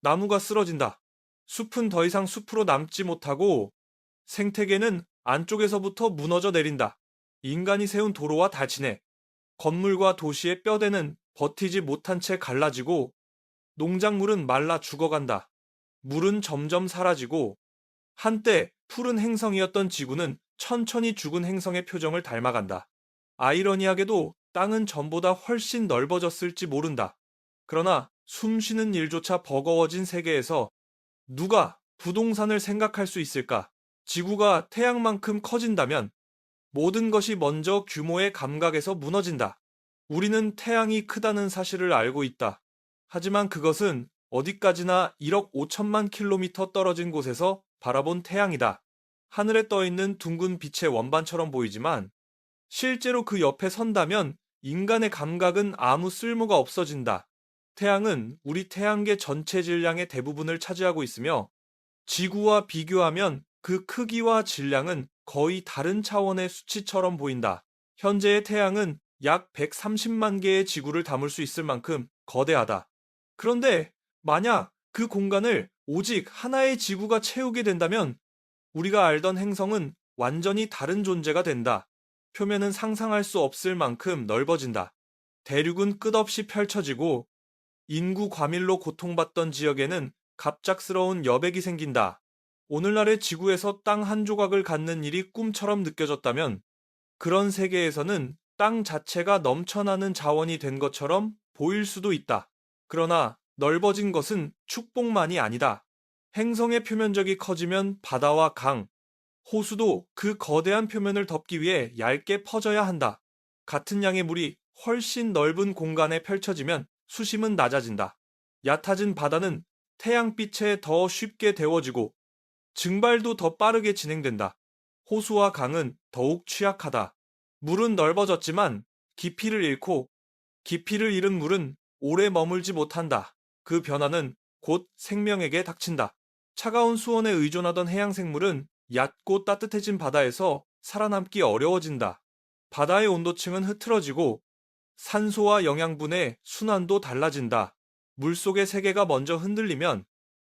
나무가 쓰러진다. 숲은 더 이상 숲으로 남지 못하고 생태계는 안쪽에서부터 무너져 내린다. 인간이 세운 도로와 다지네, 건물과 도시의 뼈대는 버티지 못한 채 갈라지고 농작물은 말라 죽어간다. 물은 점점 사라지고 한때 푸른 행성이었던 지구는 천천히 죽은 행성의 표정을 닮아간다. 아이러니하게도 땅은 전보다 훨씬 넓어졌을지 모른다. 그러나 숨 쉬는 일조차 버거워진 세계에서 누가 부동산을 생각할 수 있을까? 지구가 태양만큼 커진다면 모든 것이 먼저 규모의 감각에서 무너진다. 우리는 태양이 크다는 사실을 알고 있다. 하지만 그것은 어디까지나 1억 5천만 킬로미터 떨어진 곳에서 바라본 태양이다. 하늘에 떠 있는 둥근 빛의 원반처럼 보이지만 실제로 그 옆에 선다면 인간의 감각은 아무 쓸모가 없어진다. 태양은 우리 태양계 전체 질량의 대부분을 차지하고 있으며 지구와 비교하면 그 크기와 질량은 거의 다른 차원의 수치처럼 보인다. 현재의 태양은 약 130만 개의 지구를 담을 수 있을 만큼 거대하다. 그런데 만약 그 공간을 오직 하나의 지구가 채우게 된다면 우리가 알던 행성은 완전히 다른 존재가 된다. 표면은 상상할 수 없을 만큼 넓어진다. 대륙은 끝없이 펼쳐지고 인구 과밀로 고통받던 지역에는 갑작스러운 여백이 생긴다. 오늘날의 지구에서 땅 한 조각을 갖는 일이 꿈처럼 느껴졌다면 그런 세계에서는 땅 자체가 넘쳐나는 자원이 된 것처럼 보일 수도 있다. 그러나 넓어진 것은 축복만이 아니다. 행성의 표면적이 커지면 바다와 강, 호수도 그 거대한 표면을 덮기 위해 얇게 퍼져야 한다. 같은 양의 물이 훨씬 넓은 공간에 펼쳐지면 수심은 낮아진다. 얕아진 바다는 태양빛에 더 쉽게 데워지고 증발도 더 빠르게 진행된다. 호수와 강은 더욱 취약하다. 물은 넓어졌지만 깊이를 잃고 깊이를 잃은 물은 오래 머물지 못한다. 그 변화는 곧 생명에게 닥친다. 차가운 수온에 의존하던 해양 생물은 얕고 따뜻해진 바다에서 살아남기 어려워진다. 바다의 온도층은 흐트러지고 산소와 영양분의 순환도 달라진다. 물속의 세계가 먼저 흔들리면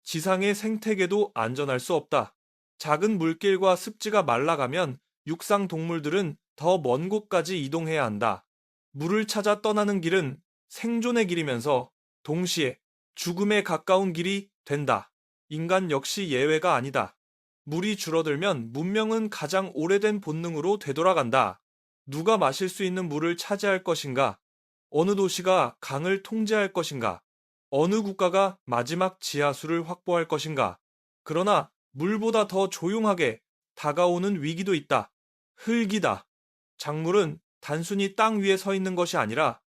지상의 생태계도 안전할 수 없다. 작은 물길과 습지가 말라가면 육상 동물들은 더 먼 곳까지 이동해야 한다. 물을 찾아 떠나는 길은 생존의 길이면서 동시에 죽음에 가까운 길이 된다. 인간 역시 예외가 아니다. 물이 줄어들면 문명은 가장 오래된 본능으로 되돌아간다. 누가 마실 수 있는 물을 차지할 것인가? 어느 도시가 강을 통제할 것인가? 어느 국가가 마지막 지하수를 확보할 것인가? 그러나 물보다 더 조용하게 다가오는 위기도 있다. 흙이다. 작물은 단순히 땅 위에 서 있는 것이 아니라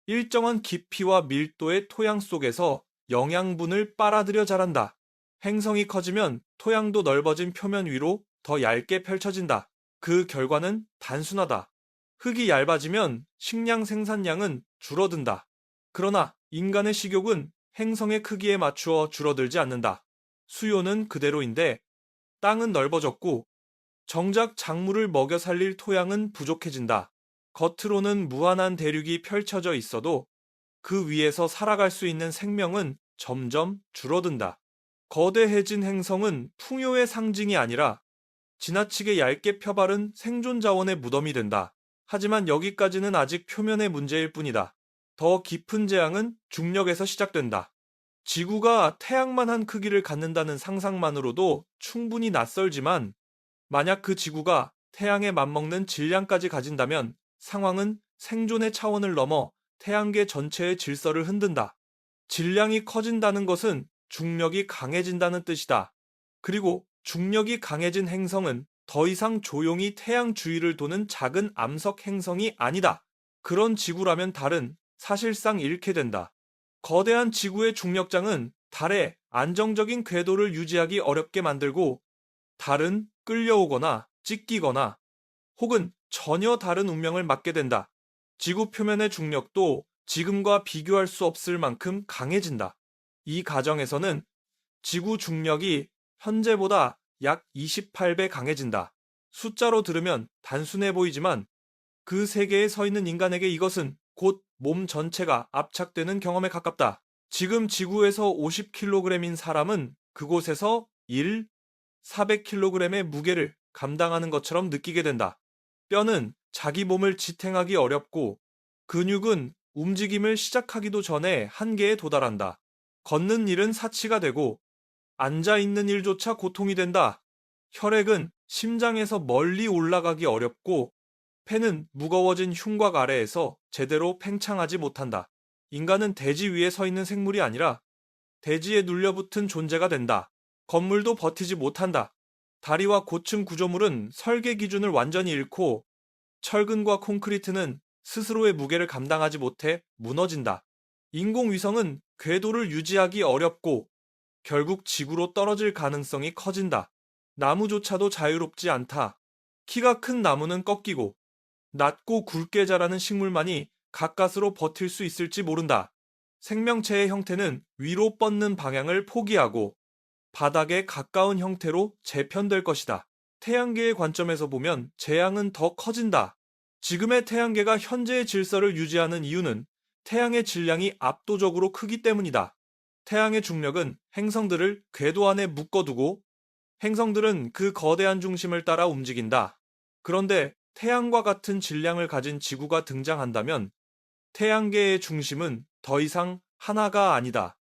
일정한 깊이와 밀도의 토양 속에서 영양분을 빨아들여 자란다. 행성이 커지면 토양도 넓어진 표면 위로 더 얇게 펼쳐진다. 그 결과는 단순하다. 흙이 얇아지면 식량 생산량은 줄어든다. 그러나 인간의 식욕은 행성의 크기에 맞추어 줄어들지 않는다. 수요는 그대로인데 땅은 넓어졌고 정작 작물을 먹여 살릴 토양은 부족해진다. 겉으로는 무한한 대륙이 펼쳐져 있어도 그 위에서 살아갈 수 있는 생명은 점점 줄어든다. 거대해진 행성은 풍요의 상징이 아니라 지나치게 얇게 펴바른 생존 자원의 무덤이 된다. 하지만 여기까지는 아직 표면의 문제일 뿐이다. 더 깊은 재앙은 중력에서 시작된다. 지구가 태양만 한 크기를 갖는다는 상상만으로도 충분히 낯설지만 만약 그 지구가 태양에 맞먹는 질량까지 가진다면 상황은 생존의 차원을 넘어 태양계 전체의 질서를 흔든다. 질량이 커진다는 것은 중력이 강해진다는 뜻이다. 그리고 중력이 강해진 행성은 더 이상 조용히 태양 주위를 도는 작은 암석 행성이 아니다. 그런 지구라면 달은 사실상 잃게 된다. 거대한 지구의 중력장은 달에 안정적인 궤도를 유지하기 어렵게 만들고 달은 끌려오거나 찢기거나 혹은 전혀 다른 운명을 맞게 된다. 지구 표면의 중력도 지금과 비교할 수 없을 만큼 강해진다. 이 과정에서는 지구 중력이 현재보다 약 28배 강해진다. 숫자로 들으면 단순해 보이지만 그 세계에 서 있는 인간에게 이것은 곧 몸 전체가 압착되는 경험에 가깝다. 지금 지구에서 50kg인 사람은 그곳에서 400kg의 무게를 감당하는 것처럼 느끼게 된다. 뼈는 자기 몸을 지탱하기 어렵고 근육은 움직임을 시작하기도 전에 한계에 도달한다. 걷는 일은 사치가 되고 앉아 있는 일조차 고통이 된다. 혈액은 심장에서 멀리 올라가기 어렵고 폐는 무거워진 흉곽 아래에서 제대로 팽창하지 못한다. 인간은 대지 위에 서 있는 생물이 아니라 대지에 눌려붙은 존재가 된다. 건물도 버티지 못한다. 다리와 고층 구조물은 설계 기준을 완전히 잃고 철근과 콘크리트는 스스로의 무게를 감당하지 못해 무너진다. 인공위성은 궤도를 유지하기 어렵고 결국 지구로 떨어질 가능성이 커진다. 나무조차도 자유롭지 않다. 키가 큰 나무는 꺾이고 낮고 굵게 자라는 식물만이 가까스로 버틸 수 있을지 모른다. 생명체의 형태는 위로 뻗는 방향을 포기하고 바닥에 가까운 형태로 재편될 것이다. 태양계의 관점에서 보면 재앙은 더 커진다. 지금의 태양계가 현재의 질서를 유지하는 이유는 태양의 질량이 압도적으로 크기 때문이다. 태양의 중력은 행성들을 궤도 안에 묶어두고 행성들은 그 거대한 중심을 따라 움직인다. 그런데 태양과 같은 질량을 가진 지구가 등장한다면 태양계의 중심은 더 이상 하나가 아니다.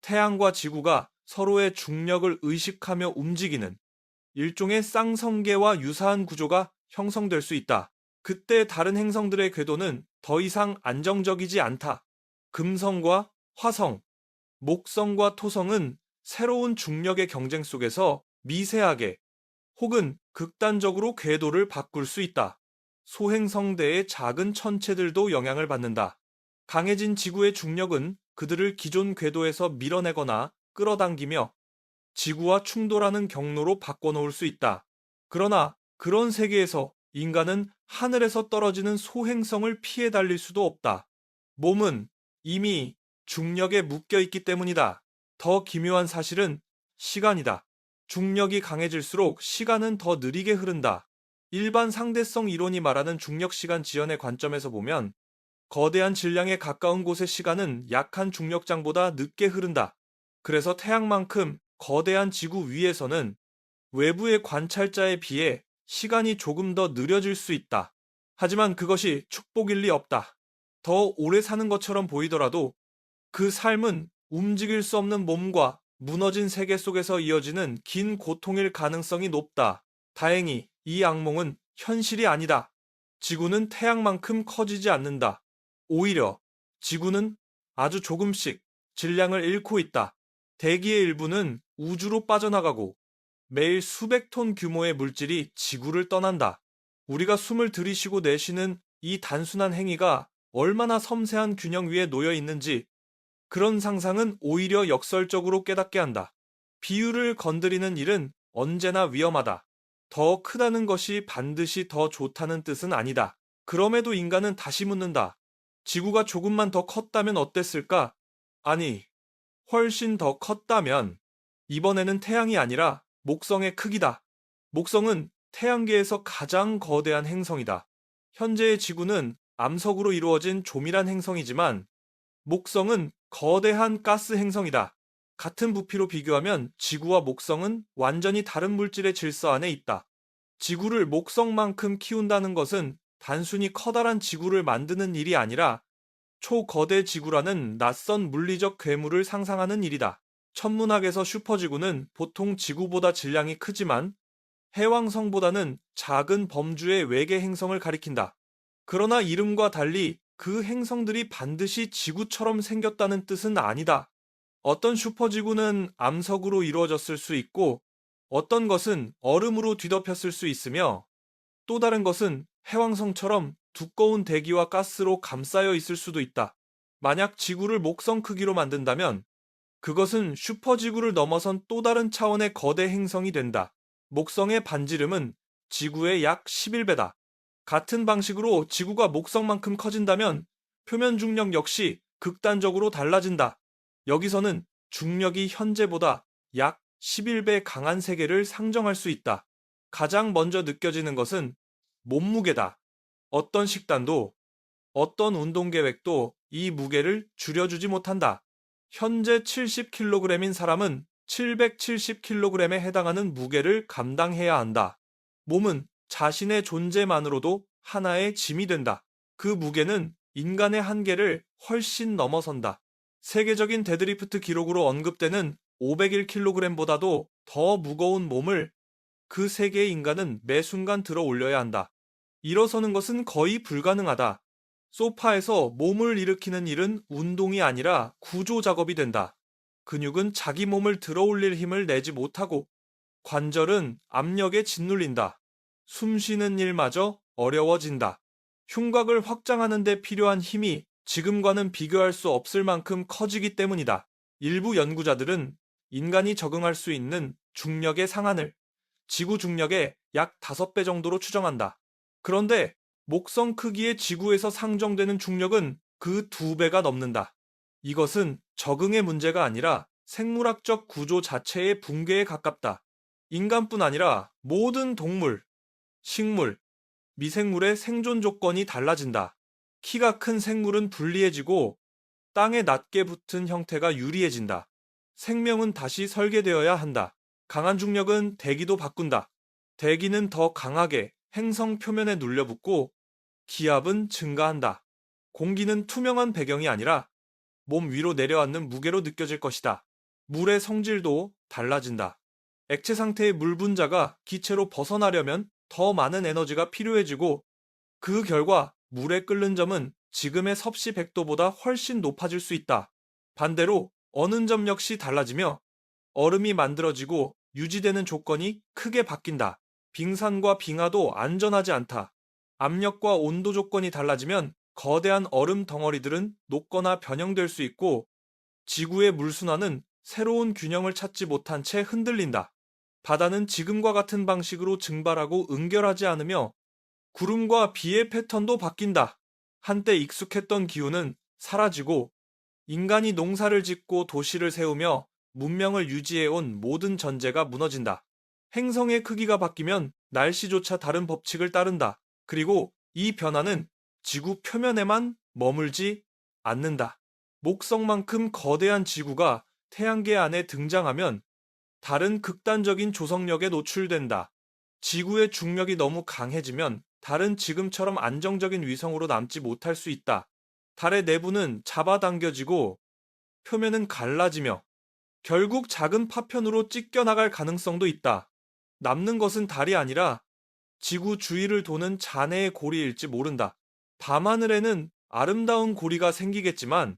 태양과 지구가 서로의 중력을 의식하며 움직이는 일종의 쌍성계와 유사한 구조가 형성될 수 있다. 그때 다른 행성들의 궤도는 더 이상 안정적이지 않다. 금성과 화성, 목성과 토성은 새로운 중력의 경쟁 속에서 미세하게 혹은 극단적으로 궤도를 바꿀 수 있다. 소행성대의 작은 천체들도 영향을 받는다. 강해진 지구의 중력은 그들을 기존 궤도에서 밀어내거나 끌어당기며 지구와 충돌하는 경로로 바꿔놓을 수 있다. 그러나 그런 세계에서 인간은 하늘에서 떨어지는 소행성을 피해 달릴 수도 없다. 몸은 이미 중력에 묶여 있기 때문이다. 더 기묘한 사실은 시간이다. 중력이 강해질수록 시간은 더 느리게 흐른다. 일반 상대성 이론이 말하는 중력 시간 지연의 관점에서 보면 거대한 질량에 가까운 곳의 시간은 약한 중력장보다 늦게 흐른다. 그래서 태양만큼 거대한 지구 위에서는 외부의 관찰자에 비해 시간이 조금 더 느려질 수 있다. 하지만 그것이 축복일 리 없다. 더 오래 사는 것처럼 보이더라도 그 삶은 움직일 수 없는 몸과 무너진 세계 속에서 이어지는 긴 고통일 가능성이 높다. 다행히 이 악몽은 현실이 아니다. 지구는 태양만큼 커지지 않는다. 오히려 지구는 아주 조금씩 질량을 잃고 있다. 대기의 일부는 우주로 빠져나가고 매일 수백 톤 규모의 물질이 지구를 떠난다. 우리가 숨을 들이쉬고 내쉬는 이 단순한 행위가 얼마나 섬세한 균형 위에 놓여 있는지 그런 상상은 오히려 역설적으로 깨닫게 한다. 비율을 건드리는 일은 언제나 위험하다. 더 크다는 것이 반드시 더 좋다는 뜻은 아니다. 그럼에도 인간은 다시 묻는다. 지구가 조금만 더 컸다면 어땠을까? 아니, 훨씬 더 컸다면 이번에는 태양이 아니라 목성의 크기다. 목성은 태양계에서 가장 거대한 행성이다. 현재의 지구는 암석으로 이루어진 조밀한 행성이지만 목성은 거대한 가스 행성이다. 같은 부피로 비교하면 지구와 목성은 완전히 다른 물질의 질서 안에 있다. 지구를 목성만큼 키운다는 것은 단순히 커다란 지구를 만드는 일이 아니라 초거대 지구라는 낯선 물리적 괴물을 상상하는 일이다. 천문학에서 슈퍼지구는 보통 지구보다 질량이 크지만 해왕성보다는 작은 범주의 외계 행성을 가리킨다. 그러나 이름과 달리 그 행성들이 반드시 지구처럼 생겼다는 뜻은 아니다. 어떤 슈퍼지구는 암석으로 이루어졌을 수 있고 어떤 것은 얼음으로 뒤덮였을 수 있으며 또 다른 것은 해왕성처럼 두꺼운 대기와 가스로 감싸여 있을 수도 있다. 만약 지구를 목성 크기로 만든다면 그것은 슈퍼지구를 넘어선 또 다른 차원의 거대 행성이 된다. 목성의 반지름은 지구의 약 11배다. 같은 방식으로 지구가 목성만큼 커진다면 표면 중력 역시 극단적으로 달라진다. 여기서는 중력이 현재보다 약 11배 강한 세계를 상정할 수 있다. 가장 먼저 느껴지는 것은 몸무게다. 어떤 식단도, 어떤 운동 계획도 이 무게를 줄여주지 못한다. 현재 70kg인 사람은 770kg에 해당하는 무게를 감당해야 한다. 몸은 자신의 존재만으로도 하나의 짐이 된다. 그 무게는 인간의 한계를 훨씬 넘어선다. 세계적인 데드리프트 기록으로 언급되는 501kg보다도 더 무거운 몸을 그 세계의 인간은 매 순간 들어 올려야 한다. 일어서는 것은 거의 불가능하다. 소파에서 몸을 일으키는 일은 운동이 아니라 구조 작업이 된다. 근육은 자기 몸을 들어 올릴 힘을 내지 못하고 관절은 압력에 짓눌린다. 숨 쉬는 일마저 어려워진다. 흉곽을 확장하는 데 필요한 힘이 지금과는 비교할 수 없을 만큼 커지기 때문이다. 일부 연구자들은 인간이 적응할 수 있는 중력의 상한을 지구 중력의 약 5배 정도로 추정한다. 그런데 목성 크기의 지구에서 상정되는 중력은 그 2배가 넘는다. 이것은 적응의 문제가 아니라 생물학적 구조 자체의 붕괴에 가깝다. 인간뿐 아니라 모든 동물, 식물, 미생물의 생존 조건이 달라진다. 키가 큰 생물은 불리해지고 땅에 낮게 붙은 형태가 유리해진다. 생명은 다시 설계되어야 한다. 강한 중력은 대기도 바꾼다. 대기는 더 강하게 행성 표면에 눌려붙고 기압은 증가한다. 공기는 투명한 배경이 아니라 몸 위로 내려앉는 무게로 느껴질 것이다. 물의 성질도 달라진다. 액체 상태의 물 분자가 기체로 벗어나려면 더 많은 에너지가 필요해지고 그 결과 물에 끓는 점은 지금의 섭씨 100도보다 훨씬 높아질 수 있다. 반대로 어는 점 역시 달라지며 얼음이 만들어지고 유지되는 조건이 크게 바뀐다. 빙산과 빙하도 안전하지 않다. 압력과 온도 조건이 달라지면 거대한 얼음 덩어리들은 녹거나 변형될 수 있고 지구의 물순환은 새로운 균형을 찾지 못한 채 흔들린다. 바다는 지금과 같은 방식으로 증발하고 응결하지 않으며 구름과 비의 패턴도 바뀐다. 한때 익숙했던 기후는 사라지고 인간이 농사를 짓고 도시를 세우며 문명을 유지해온 모든 전제가 무너진다. 행성의 크기가 바뀌면 날씨조차 다른 법칙을 따른다. 그리고 이 변화는 지구 표면에만 머물지 않는다. 목성만큼 거대한 지구가 태양계 안에 등장하면 다른 극단적인 조성력에 노출된다. 지구의 중력이 너무 강해지면 달은 지금처럼 안정적인 위성으로 남지 못할 수 있다. 달의 내부는 잡아당겨지고 표면은 갈라지며 결국 작은 파편으로 찢겨나갈 가능성도 있다. 남는 것은 달이 아니라 지구 주위를 도는 잔해의 고리일지 모른다. 밤하늘에는 아름다운 고리가 생기겠지만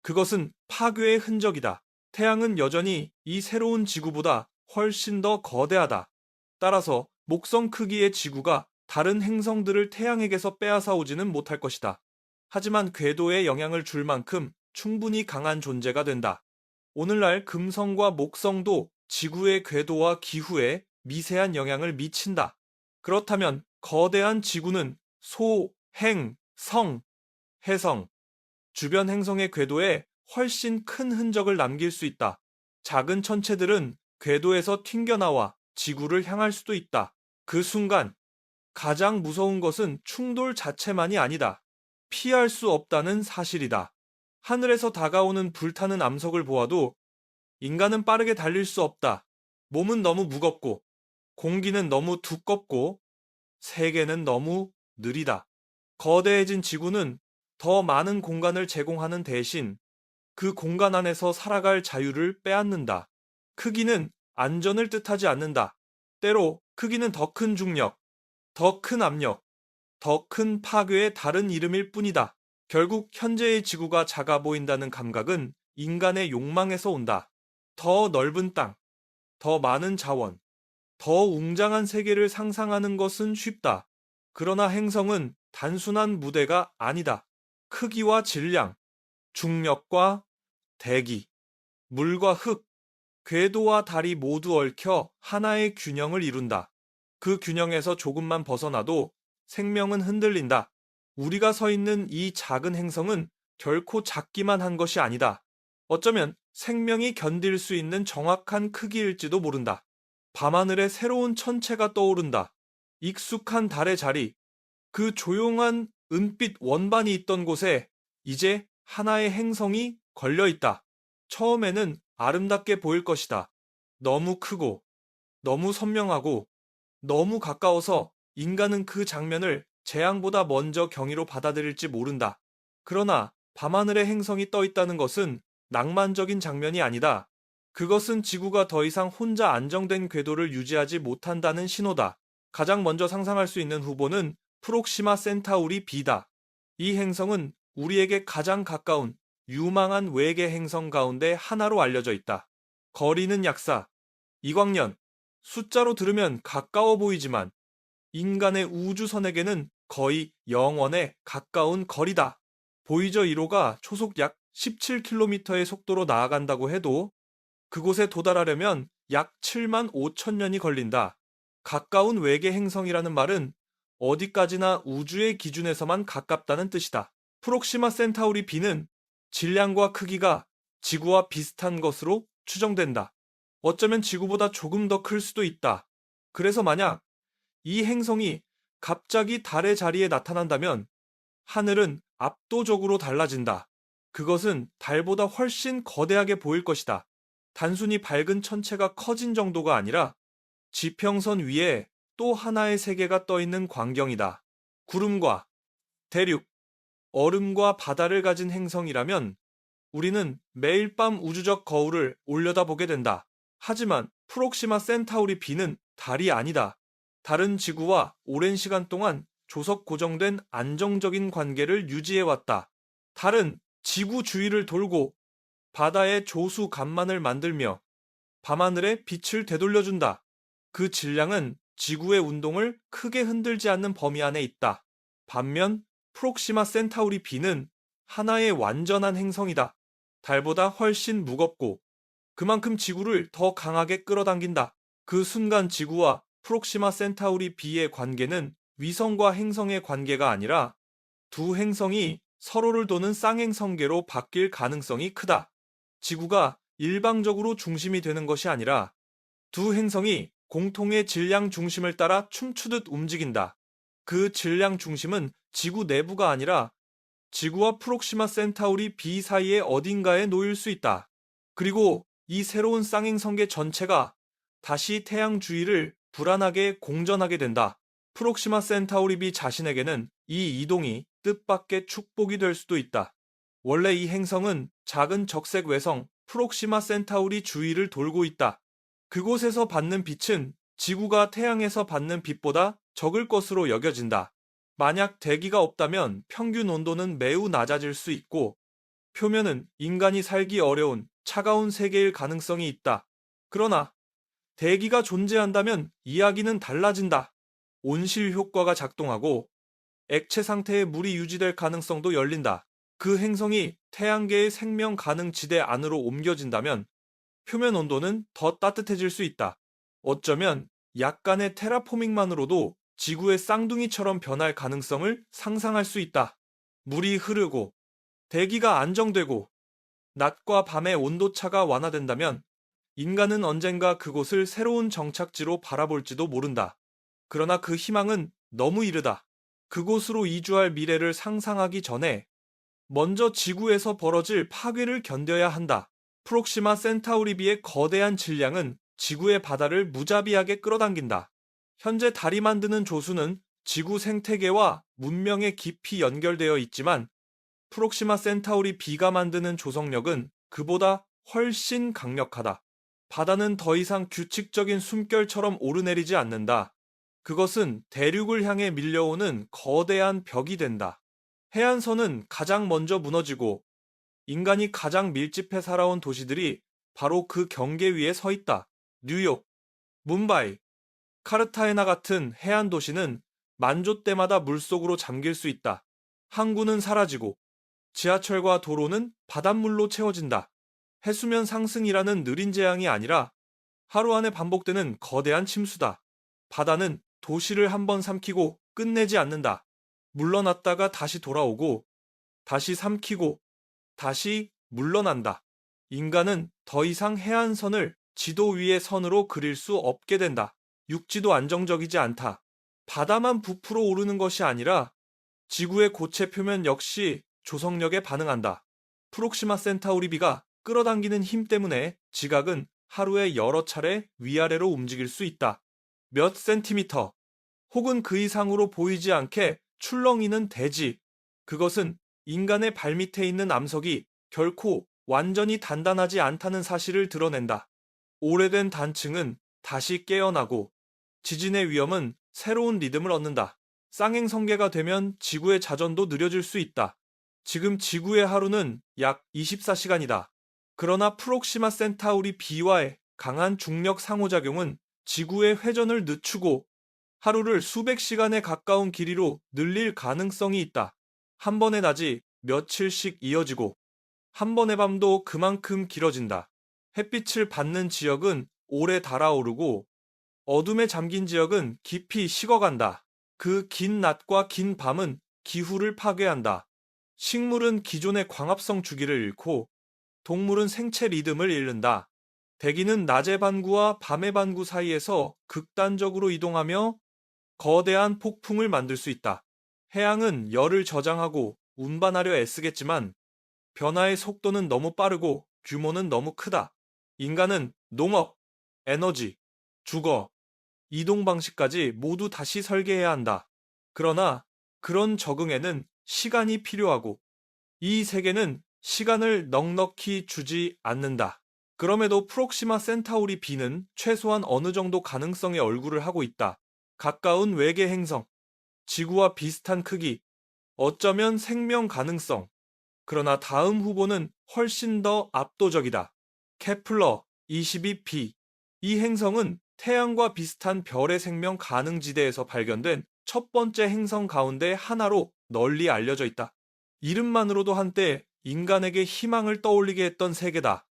그것은 파괴의 흔적이다. 태양은 여전히 이 새로운 지구보다 훨씬 더 거대하다. 따라서 목성 크기의 지구가 다른 행성들을 태양에게서 빼앗아 오지는 못할 것이다. 하지만 궤도에 영향을 줄 만큼 충분히 강한 존재가 된다. 오늘날 금성과 목성도 지구의 궤도와 기후에 미세한 영향을 미친다. 그렇다면 거대한 지구는 소, 행, 성, 해성, 주변 행성의 궤도에 훨씬 큰 흔적을 남길 수 있다. 작은 천체들은 궤도에서 튕겨나와 지구를 향할 수도 있다. 그 순간 가장 무서운 것은 충돌 자체만이 아니다. 피할 수 없다는 사실이다. 하늘에서 다가오는 불타는 암석을 보아도 인간은 빠르게 달릴 수 없다. 몸은 너무 무겁고 공기는 너무 두껍고 세계는 너무 느리다. 거대해진 지구는 더 많은 공간을 제공하는 대신 그 공간 안에서 살아갈 자유를 빼앗는다. 크기는 안전을 뜻하지 않는다. 때로 크기는 더 큰 중력, 더 큰 압력, 더 큰 파괴의 다른 이름일 뿐이다. 결국 현재의 지구가 작아 보인다는 감각은 인간의 욕망에서 온다. 더 넓은 땅, 더 많은 자원, 더 웅장한 세계를 상상하는 것은 쉽다. 그러나 행성은 단순한 무대가 아니다. 크기와 질량, 중력과 대기, 물과 흙, 궤도와 달이 모두 얽혀 하나의 균형을 이룬다. 그 균형에서 조금만 벗어나도 생명은 흔들린다. 우리가 서 있는 이 작은 행성은 결코 작기만 한 것이 아니다. 어쩌면 생명이 견딜 수 있는 정확한 크기일지도 모른다. 밤하늘에 새로운 천체가 떠오른다. 익숙한 달의 자리, 그 조용한 은빛 원반이 있던 곳에 이제 하나의 행성이 걸려 있다. 처음에는 아름답게 보일 것이다. 너무 크고, 너무 선명하고, 너무 가까워서 인간은 그 장면을 재앙보다 먼저 경이로 받아들일지 모른다. 그러나 밤하늘에 행성이 떠 있다는 것은 낭만적인 장면이 아니다. 그것은 지구가 더 이상 혼자 안정된 궤도를 유지하지 못한다는 신호다. 가장 먼저 상상할 수 있는 후보는 프록시마 센타우리 B다. 이 행성은 우리에게 가장 가까운 유망한 외계 행성 가운데 하나로 알려져 있다. 거리는 약사, 이광년, 숫자로 들으면 가까워 보이지만 인간의 우주선에게는 거의 영원에 가까운 거리다. 보이저 1호가 초속 약 17km의 속도로 나아간다고 해도 그곳에 도달하려면 약 7만 5천 년이 걸린다. 가까운 외계 행성이라는 말은 어디까지나 우주의 기준에서만 가깝다는 뜻이다. 프록시마 센타우리 B는 질량과 크기가 지구와 비슷한 것으로 추정된다. 어쩌면 지구보다 조금 더 클 수도 있다. 그래서 만약 이 행성이 갑자기 달의 자리에 나타난다면 하늘은 압도적으로 달라진다. 그것은 달보다 훨씬 거대하게 보일 것이다. 단순히 밝은 천체가 커진 정도가 아니라 지평선 위에 또 하나의 세계가 떠 있는 광경이다. 구름과 대륙, 얼음과 바다를 가진 행성이라면 우리는 매일 밤 우주적 거울을 올려다보게 된다. 하지만 프록시마 센타우리 B는 달이 아니다. 달은 지구와 오랜 시간 동안 조석 고정된 안정적인 관계를 유지해왔다. 달은 지구 주위를 돌고 바다의 조수 간만을 만들며 밤하늘에 빛을 되돌려준다. 그 질량은 지구의 운동을 크게 흔들지 않는 범위 안에 있다. 반면 프록시마 센타우리 B는 하나의 완전한 행성이다. 달보다 훨씬 무겁고 그만큼 지구를 더 강하게 끌어당긴다. 그 순간 지구와 프록시마 센타우리 B의 관계는 위성과 행성의 관계가 아니라 두 행성이 서로를 도는 쌍행성계로 바뀔 가능성이 크다. 지구가 일방적으로 중심이 되는 것이 아니라 두 행성이 공통의 질량 중심을 따라 춤추듯 움직인다. 그 질량 중심은 지구 내부가 아니라 지구와 프록시마 센타우리 B 사이의 어딘가에 놓일 수 있다. 그리고 이 새로운 쌍행성계 전체가 다시 태양 주위를 불안하게 공전하게 된다. 프록시마 센타우리 B 자신에게는 이 이동이 뜻밖의 축복이 될 수도 있다. 원래 이 행성은 작은 적색 외성 프록시마 센타우리 주위를 돌고 있다. 그곳에서 받는 빛은 지구가 태양에서 받는 빛보다 적을 것으로 여겨진다. 만약 대기가 없다면 평균 온도는 매우 낮아질 수 있고 표면은 인간이 살기 어려운 차가운 세계일 가능성이 있다. 그러나 대기가 존재한다면 이야기는 달라진다. 온실 효과가 작동하고 액체 상태의 물이 유지될 가능성도 열린다. 그 행성이 태양계의 생명 가능 지대 안으로 옮겨진다면 표면 온도는 더 따뜻해질 수 있다. 어쩌면 약간의 테라포밍만으로도 지구의 쌍둥이처럼 변할 가능성을 상상할 수 있다. 물이 흐르고 대기가 안정되고 낮과 밤의 온도차가 완화된다면 인간은 언젠가 그곳을 새로운 정착지로 바라볼지도 모른다. 그러나 그 희망은 너무 이르다. 그곳으로 이주할 미래를 상상하기 전에 먼저 지구에서 벌어질 파괴를 견뎌야 한다. 프록시마 센타우리 B의 거대한 질량은 지구의 바다를 무자비하게 끌어당긴다. 현재 달이 만드는 조수는 지구 생태계와 문명에 깊이 연결되어 있지만 프록시마 센타우리 B가 만드는 조성력은 그보다 훨씬 강력하다. 바다는 더 이상 규칙적인 숨결처럼 오르내리지 않는다. 그것은 대륙을 향해 밀려오는 거대한 벽이 된다. 해안선은 가장 먼저 무너지고 인간이 가장 밀집해 살아온 도시들이 바로 그 경계 위에 서 있다. 뉴욕, 뭄바이, 카르타헤나 같은 해안 도시는 만조 때마다 물속으로 잠길 수 있다. 항구는 사라지고 지하철과 도로는 바닷물로 채워진다. 해수면 상승이라는 느린 재앙이 아니라 하루 안에 반복되는 거대한 침수다. 바다는 도시를 한번 삼키고 끝내지 않는다. 물러났다가 다시 돌아오고 다시 삼키고 다시 물러난다. 인간은 더 이상 해안선을 지도 위의 선으로 그릴 수 없게 된다. 육지도 안정적이지 않다. 바다만 부풀어 오르는 것이 아니라 지구의 고체 표면 역시 조성력에 반응한다. 프록시마 센타우리 B가 끌어당기는 힘 때문에 지각은 하루에 여러 차례 위아래로 움직일 수 있다. 몇 센티미터 혹은 그 이상으로 보이지 않게 출렁이는 대지. 그것은 인간의 발밑에 있는 암석이 결코 완전히 단단하지 않다는 사실을 드러낸다. 오래된 단층은 다시 깨어나고 지진의 위험은 새로운 리듬을 얻는다. 쌍행성계가 되면 지구의 자전도 느려질 수 있다. 지금 지구의 하루는 약 24시간이다. 그러나 프록시마 센타우리 B와의 강한 중력 상호작용은 지구의 회전을 늦추고 하루를 수백 시간에 가까운 길이로 늘릴 가능성이 있다. 한 번의 낮이 며칠씩 이어지고 한 번의 밤도 그만큼 길어진다. 햇빛을 받는 지역은 오래 달아오르고 어둠에 잠긴 지역은 깊이 식어간다. 그 긴 낮과 긴 밤은 기후를 파괴한다. 식물은 기존의 광합성 주기를 잃고 동물은 생체 리듬을 잃는다. 대기는 낮의 반구와 밤의 반구 사이에서 극단적으로 이동하며 거대한 폭풍을 만들 수 있다. 해양은 열을 저장하고 운반하려 애쓰겠지만 변화의 속도는 너무 빠르고 규모는 너무 크다. 인간은 농업, 에너지, 주거, 이동 방식까지 모두 다시 설계해야 한다. 그러나 그런 적응에는 시간이 필요하고 이 세계는 시간을 넉넉히 주지 않는다. 그럼에도 프록시마 센타우리 B는 최소한 어느 정도 가능성의 얼굴을 하고 있다. 가까운 외계 행성, 지구와 비슷한 크기, 어쩌면 생명 가능성. 그러나 다음 후보는 훨씬 더 압도적이다. 케플러 22b. 이 행성은 태양과 비슷한 별의 생명 가능지대에서 발견된 첫 번째 행성 가운데 하나로 널리 알려져 있다. 이름만으로도 한때 인간에게 희망을 떠올리게 했던 세계다.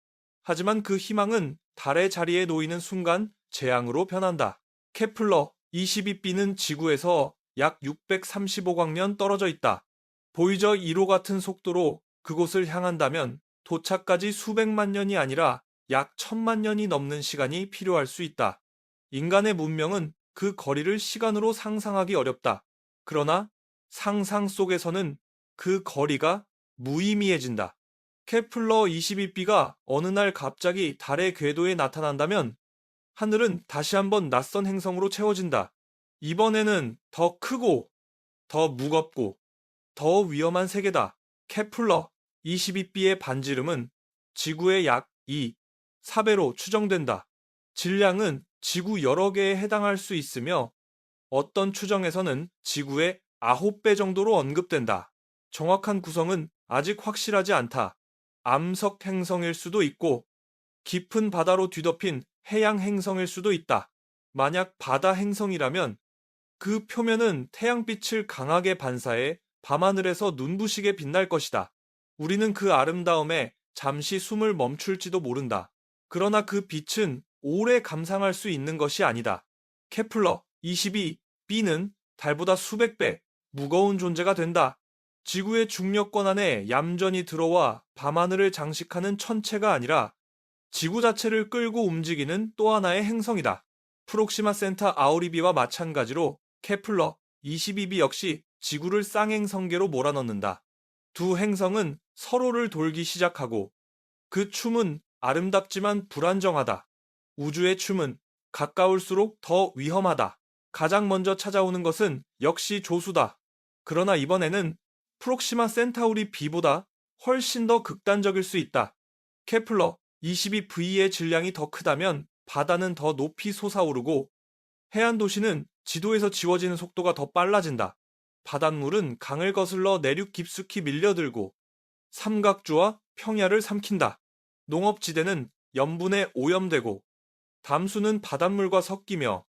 하지만 그 희망은 달의 자리에 놓이는 순간 재앙으로 변한다. 케플러 22b는 지구에서 약 635광년 떨어져 있다. 보이저 1호 같은 속도로 그곳을 향한다면 도착까지 수백만 년이 아니라 약 1000만 년이 넘는 시간이 필요할 수 있다. 인간의 문명은 그 거리를 시간으로 상상하기 어렵다. 그러나 상상 속에서는 그 거리가 무의미해진다. 케플러 22b가 어느 날 갑자기 달의 궤도에 나타난다면 하늘은 다시 한번 낯선 행성으로 채워진다. 이번에는 더 크고 더 무겁고 더 위험한 세계다. 케플러 22b의 반지름은 지구의 약 2, 4배로 추정된다. 질량은 지구 여러 개에 해당할 수 있으며 어떤 추정에서는 지구의 9배 정도로 언급된다. 정확한 구성은 아직 확실하지 않다. 암석 행성일 수도 있고 깊은 바다로 뒤덮인 해양 행성일 수도 있다. 만약 바다 행성이라면 그 표면은 태양빛을 강하게 반사해 밤하늘에서 눈부시게 빛날 것이다. 우리는 그 아름다움에 잠시 숨을 멈출지도 모른다. 그러나 그 빛은 오래 감상할 수 있는 것이 아니다. 케플러 22b는 달보다 수백 배 무거운 존재가 된다. 지구의 중력권 안에 얌전히 들어와 밤하늘을 장식하는 천체가 아니라 지구 자체를 끌고 움직이는 또 하나의 행성이다. 프록시마 센타 아우리비와 마찬가지로 케플러 22b 역시 지구를 쌍행성계로 몰아넣는다. 두 행성은 서로를 돌기 시작하고 그 춤은 아름답지만 불안정하다. 우주의 춤은 가까울수록 더 위험하다. 가장 먼저 찾아오는 것은 역시 조수다. 그러나 이번에는 프록시마 센타우리 B보다 훨씬 더 극단적일 수 있다. 케플러 22v의 질량이 더 크다면 바다는 더 높이 솟아오르고 해안 도시는 지도에서 지워지는 속도가 더 빨라진다. 바닷물은 강을 거슬러 내륙 깊숙이 밀려들고 삼각주와 평야를 삼킨다. 농업지대는 염분에 오염되고 담수는 바닷물과 섞이며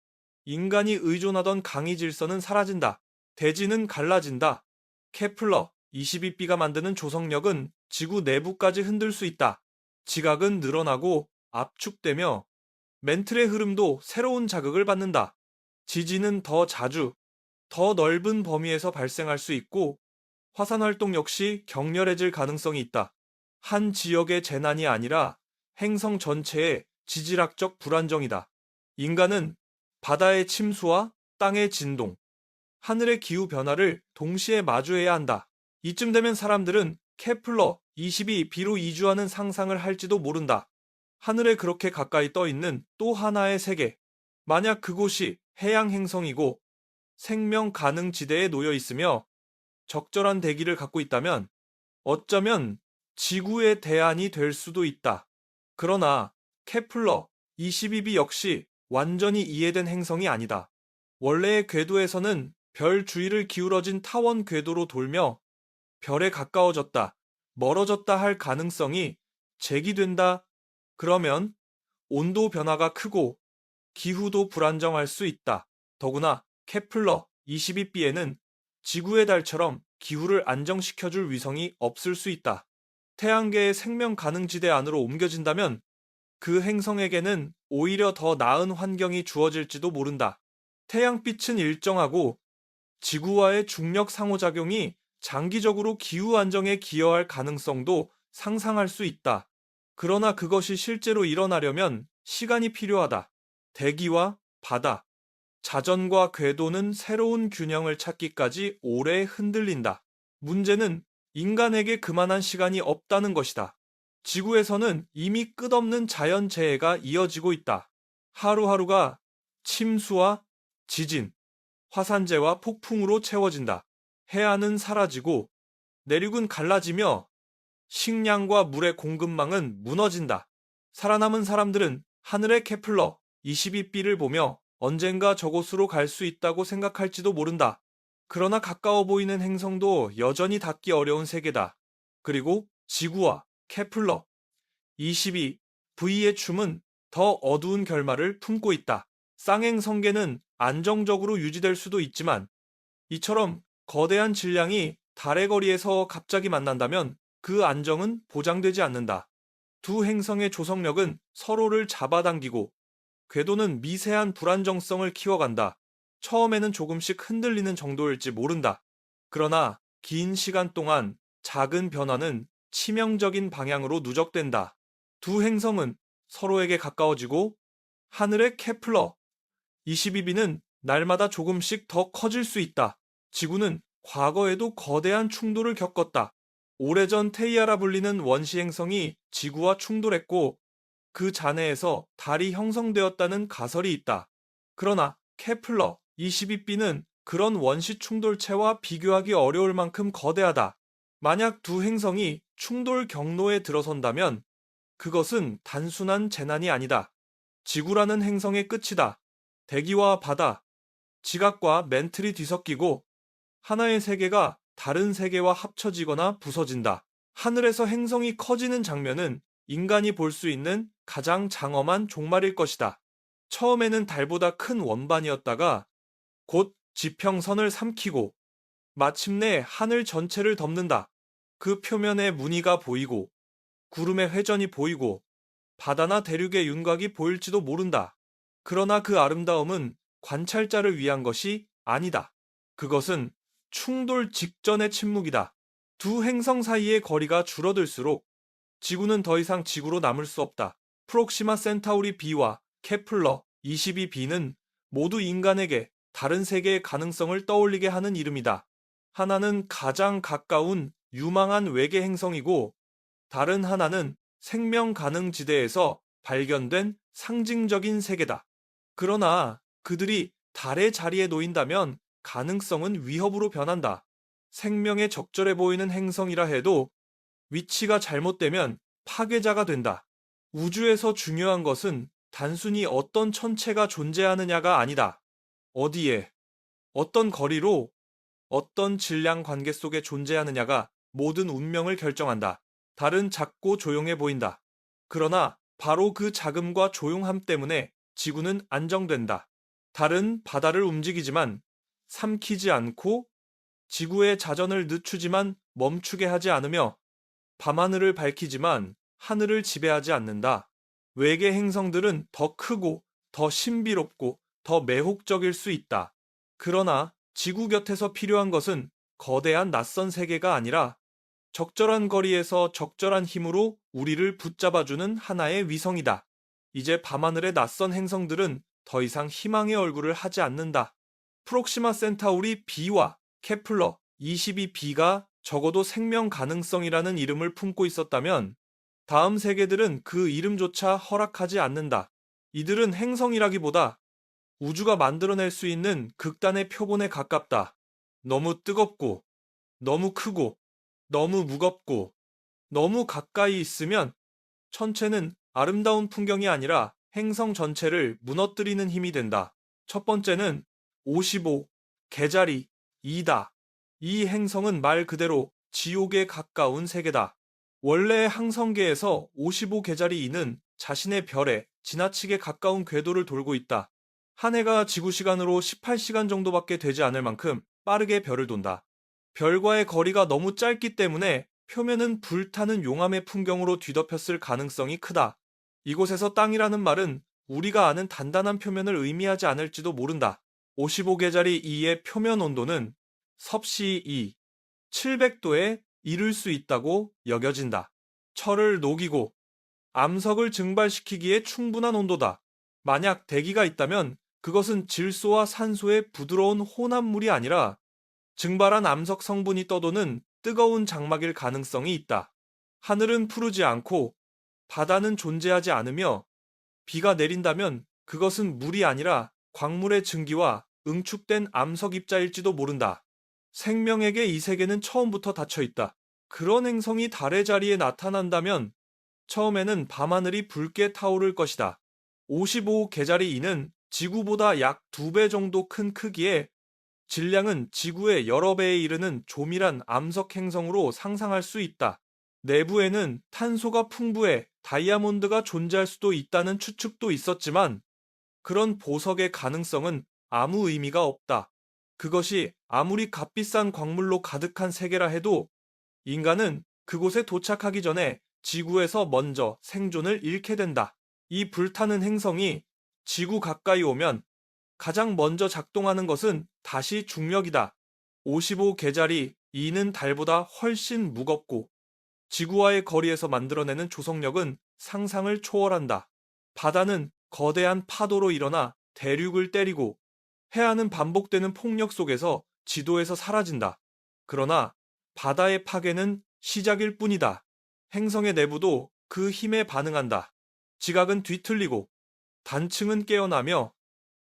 인간이 의존하던 강의 질서는 사라진다. 대지는 갈라진다. 케플러 22b가 만드는 조성력은 지구 내부까지 흔들 수 있다. 지각은 늘어나고 압축되며 멘틀의 흐름도 새로운 자극을 받는다. 지진은 더 자주, 더 넓은 범위에서 발생할 수 있고 화산 활동 역시 격렬해질 가능성이 있다. 한 지역의 재난이 아니라 행성 전체의 지질학적 불안정이다. 인간은 바다의 침수와 땅의 진동, 하늘의 기후 변화를 동시에 마주해야 한다. 이쯤 되면 사람들은 케플러 22b로 이주하는 상상을 할지도 모른다. 하늘에 그렇게 가까이 떠 있는 또 하나의 세계. 만약 그곳이 해양 행성이고 생명 가능 지대에 놓여 있으며 적절한 대기를 갖고 있다면 어쩌면 지구의 대안이 될 수도 있다. 그러나 케플러 22b 역시 완전히 이해된 행성이 아니다. 원래의 궤도에서는 별 주위를 기울어진 타원 궤도로 돌며 별에 가까워졌다, 멀어졌다 할 가능성이 제기된다. 그러면 온도 변화가 크고 기후도 불안정할 수 있다. 더구나 케플러 22b에는 지구의 달처럼 기후를 안정시켜줄 위성이 없을 수 있다. 태양계의 생명 가능 지대 안으로 옮겨진다면 그 행성에게는 오히려 더 나은 환경이 주어질지도 모른다. 태양빛은 일정하고 지구와의 중력 상호작용이 장기적으로 기후 안정에 기여할 가능성도 상상할 수 있다. 그러나 그것이 실제로 일어나려면 시간이 필요하다. 대기와 바다, 자전과 궤도는 새로운 균형을 찾기까지 오래 흔들린다. 문제는 인간에게 그만한 시간이 없다는 것이다. 지구에서는 이미 끝없는 자연재해가 이어지고 있다. 하루하루가 침수와 지진, 화산재와 폭풍으로 채워진다. 해안은 사라지고 내륙은 갈라지며 식량과 물의 공급망은 무너진다. 살아남은 사람들은 하늘의 케플러 22b를 보며 언젠가 저곳으로 갈 수 있다고 생각할지도 모른다. 그러나 가까워 보이는 행성도 여전히 닿기 어려운 세계다. 그리고 지구와 케플러 22v의 춤은 더 어두운 결말을 품고 있다. 쌍행성계는 안정적으로 유지될 수도 있지만 이처럼 거대한 질량이 달의 거리에서 갑자기 만난다면 그 안정은 보장되지 않는다. 두 행성의 조성력은 서로를 잡아당기고 궤도는 미세한 불안정성을 키워간다. 처음에는 조금씩 흔들리는 정도일지 모른다. 그러나 긴 시간 동안 작은 변화는 치명적인 방향으로 누적된다. 두 행성은 서로에게 가까워지고 하늘의 케플러 22b는 날마다 조금씩 더 커질 수 있다. 지구는 과거에도 거대한 충돌을 겪었다. 오래전 테이아라 불리는 원시 행성이 지구와 충돌했고 그 잔해에서 달이 형성되었다는 가설이 있다. 그러나 케플러 22b는 그런 원시 충돌체와 비교하기 어려울 만큼 거대하다. 만약 두 행성이 충돌 경로에 들어선다면 그것은 단순한 재난이 아니다. 지구라는 행성의 끝이다. 대기와 바다, 지각과 멘틀이 뒤섞이고 하나의 세계가 다른 세계와 합쳐지거나 부서진다. 하늘에서 행성이 커지는 장면은 인간이 볼 수 있는 가장 장엄한 종말일 것이다. 처음에는 달보다 큰 원반이었다가 곧 지평선을 삼키고 마침내 하늘 전체를 덮는다. 그 표면에 무늬가 보이고 구름의 회전이 보이고 바다나 대륙의 윤곽이 보일지도 모른다. 그러나 그 아름다움은 관찰자를 위한 것이 아니다. 그것은 충돌 직전의 침묵이다. 두 행성 사이의 거리가 줄어들수록 지구는 더 이상 지구로 남을 수 없다. 프록시마 센타우리 B와 케플러 22b는 모두 인간에게 다른 세계의 가능성을 떠올리게 하는 이름이다. 하나는 가장 가까운 유망한 외계 행성이고 다른 하나는 생명 가능 지대에서 발견된 상징적인 세계다. 그러나 그들이 달의 자리에 놓인다면 가능성은 위협으로 변한다. 생명에 적절해 보이는 행성이라 해도 위치가 잘못되면 파괴자가 된다. 우주에서 중요한 것은 단순히 어떤 천체가 존재하느냐가 아니다. 어디에, 어떤 거리로, 어떤 질량 관계 속에 존재하느냐가 모든 운명을 결정한다. 달은 작고 조용해 보인다. 그러나 바로 그 작음과 조용함 때문에 지구는 안정된다. 달은 바다를 움직이지만 삼키지 않고 지구의 자전을 늦추지만 멈추게 하지 않으며 밤하늘을 밝히지만 하늘을 지배하지 않는다. 외계 행성들은 더 크고 더 신비롭고 더 매혹적일 수 있다. 그러나 지구 곁에서 필요한 것은 거대한 낯선 세계가 아니라 적절한 거리에서 적절한 힘으로 우리를 붙잡아주는 하나의 위성이다. 이제 밤하늘의 낯선 행성들은 더 이상 희망의 얼굴을 하지 않는다. 프록시마 센타우리 B와 케플러 22b가 적어도 생명 가능성이라는 이름을 품고 있었다면 다음 세계들은 그 이름조차 허락하지 않는다. 이들은 행성이라기보다 우주가 만들어낼 수 있는 극단의 표본에 가깝다. 너무 뜨겁고, 너무 크고, 너무 무겁고, 너무 가까이 있으면 천체는 아름다운 풍경이 아니라 행성 전체를 무너뜨리는 힘이 된다. 첫 번째는 55, 개자리 2다. 이 행성은 말 그대로 지옥에 가까운 세계다. 원래 항성계에서 55 개자리 2는 자신의 별에 지나치게 가까운 궤도를 돌고 있다. 한 해가 지구 시간으로 18시간 정도밖에 되지 않을 만큼 빠르게 별을 돈다. 별과의 거리가 너무 짧기 때문에 표면은 불타는 용암의 풍경으로 뒤덮였을 가능성이 크다. 이곳에서 땅이라는 말은 우리가 아는 단단한 표면을 의미하지 않을지도 모른다. 55개짜리 2의 표면 온도는 섭씨 2, 700도에 이를 수 있다고 여겨진다. 철을 녹이고 암석을 증발시키기에 충분한 온도다. 만약 대기가 있다면 그것은 질소와 산소의 부드러운 혼합물이 아니라 증발한 암석 성분이 떠도는 뜨거운 장막일 가능성이 있다. 하늘은 푸르지 않고 바다는 존재하지 않으며 비가 내린다면 그것은 물이 아니라 광물의 증기와 응축된 암석 입자일지도 모른다. 생명에게 이 세계는 처음부터 닫혀 있다. 그런 행성이 달의 자리에 나타난다면 처음에는 밤하늘이 붉게 타오를 것이다. 55 개자리 2는 지구보다 약 2배 정도 큰 크기에 질량은 지구의 여러 배에 이르는 조밀한 암석 행성으로 상상할 수 있다. 내부에는 탄소가 풍부해 다이아몬드가 존재할 수도 있다는 추측도 있었지만 그런 보석의 가능성은 아무 의미가 없다. 그것이 아무리 값비싼 광물로 가득한 세계라 해도 인간은 그곳에 도착하기 전에 지구에서 먼저 생존을 잃게 된다. 이 불타는 행성이 지구 가까이 오면 가장 먼저 작동하는 것은 다시 중력이다. 55 개자리 2는 달보다 훨씬 무겁고 지구와의 거리에서 만들어내는 조성력은 상상을 초월한다. 바다는 거대한 파도로 일어나 대륙을 때리고 해안은 반복되는 폭력 속에서 지도에서 사라진다. 그러나 바다의 파괴는 시작일 뿐이다. 행성의 내부도 그 힘에 반응한다. 지각은 뒤틀리고 단층은 깨어나며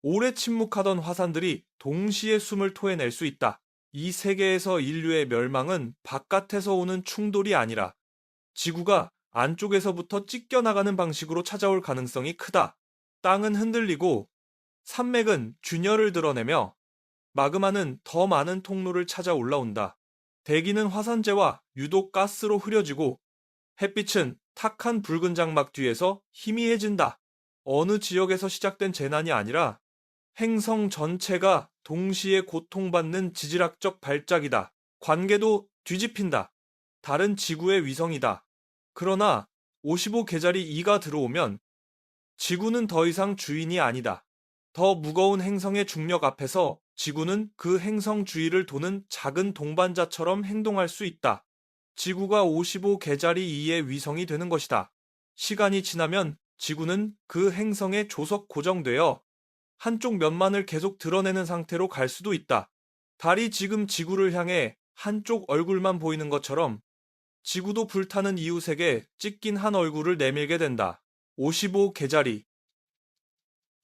오래 침묵하던 화산들이 동시에 숨을 토해낼 수 있다. 이 세계에서 인류의 멸망은 바깥에서 오는 충돌이 아니라 지구가 안쪽에서부터 찢겨나가는 방식으로 찾아올 가능성이 크다. 땅은 흔들리고 산맥은 균열을 드러내며 마그마는 더 많은 통로를 찾아 올라온다. 대기는 화산재와 유독 가스로 흐려지고 햇빛은 탁한 붉은 장막 뒤에서 희미해진다. 어느 지역에서 시작된 재난이 아니라 행성 전체가 동시에 고통받는 지질학적 발작이다. 관계도 뒤집힌다. 다른 지구의 위성이다. 그러나 55 개자리 2가 들어오면 지구는 더 이상 주인이 아니다. 더 무거운 행성의 중력 앞에서 지구는 그 행성 주위를 도는 작은 동반자처럼 행동할 수 있다. 지구가 55 개자리 2의 위성이 되는 것이다. 시간이 지나면 지구는 그 행성에 조석 고정되어 한쪽 면만을 계속 드러내는 상태로 갈 수도 있다. 달이 지금 지구를 향해 한쪽 얼굴만 보이는 것처럼 지구도 불타는 이웃에게 찢긴 한 얼굴을 내밀게 된다. 55 개자리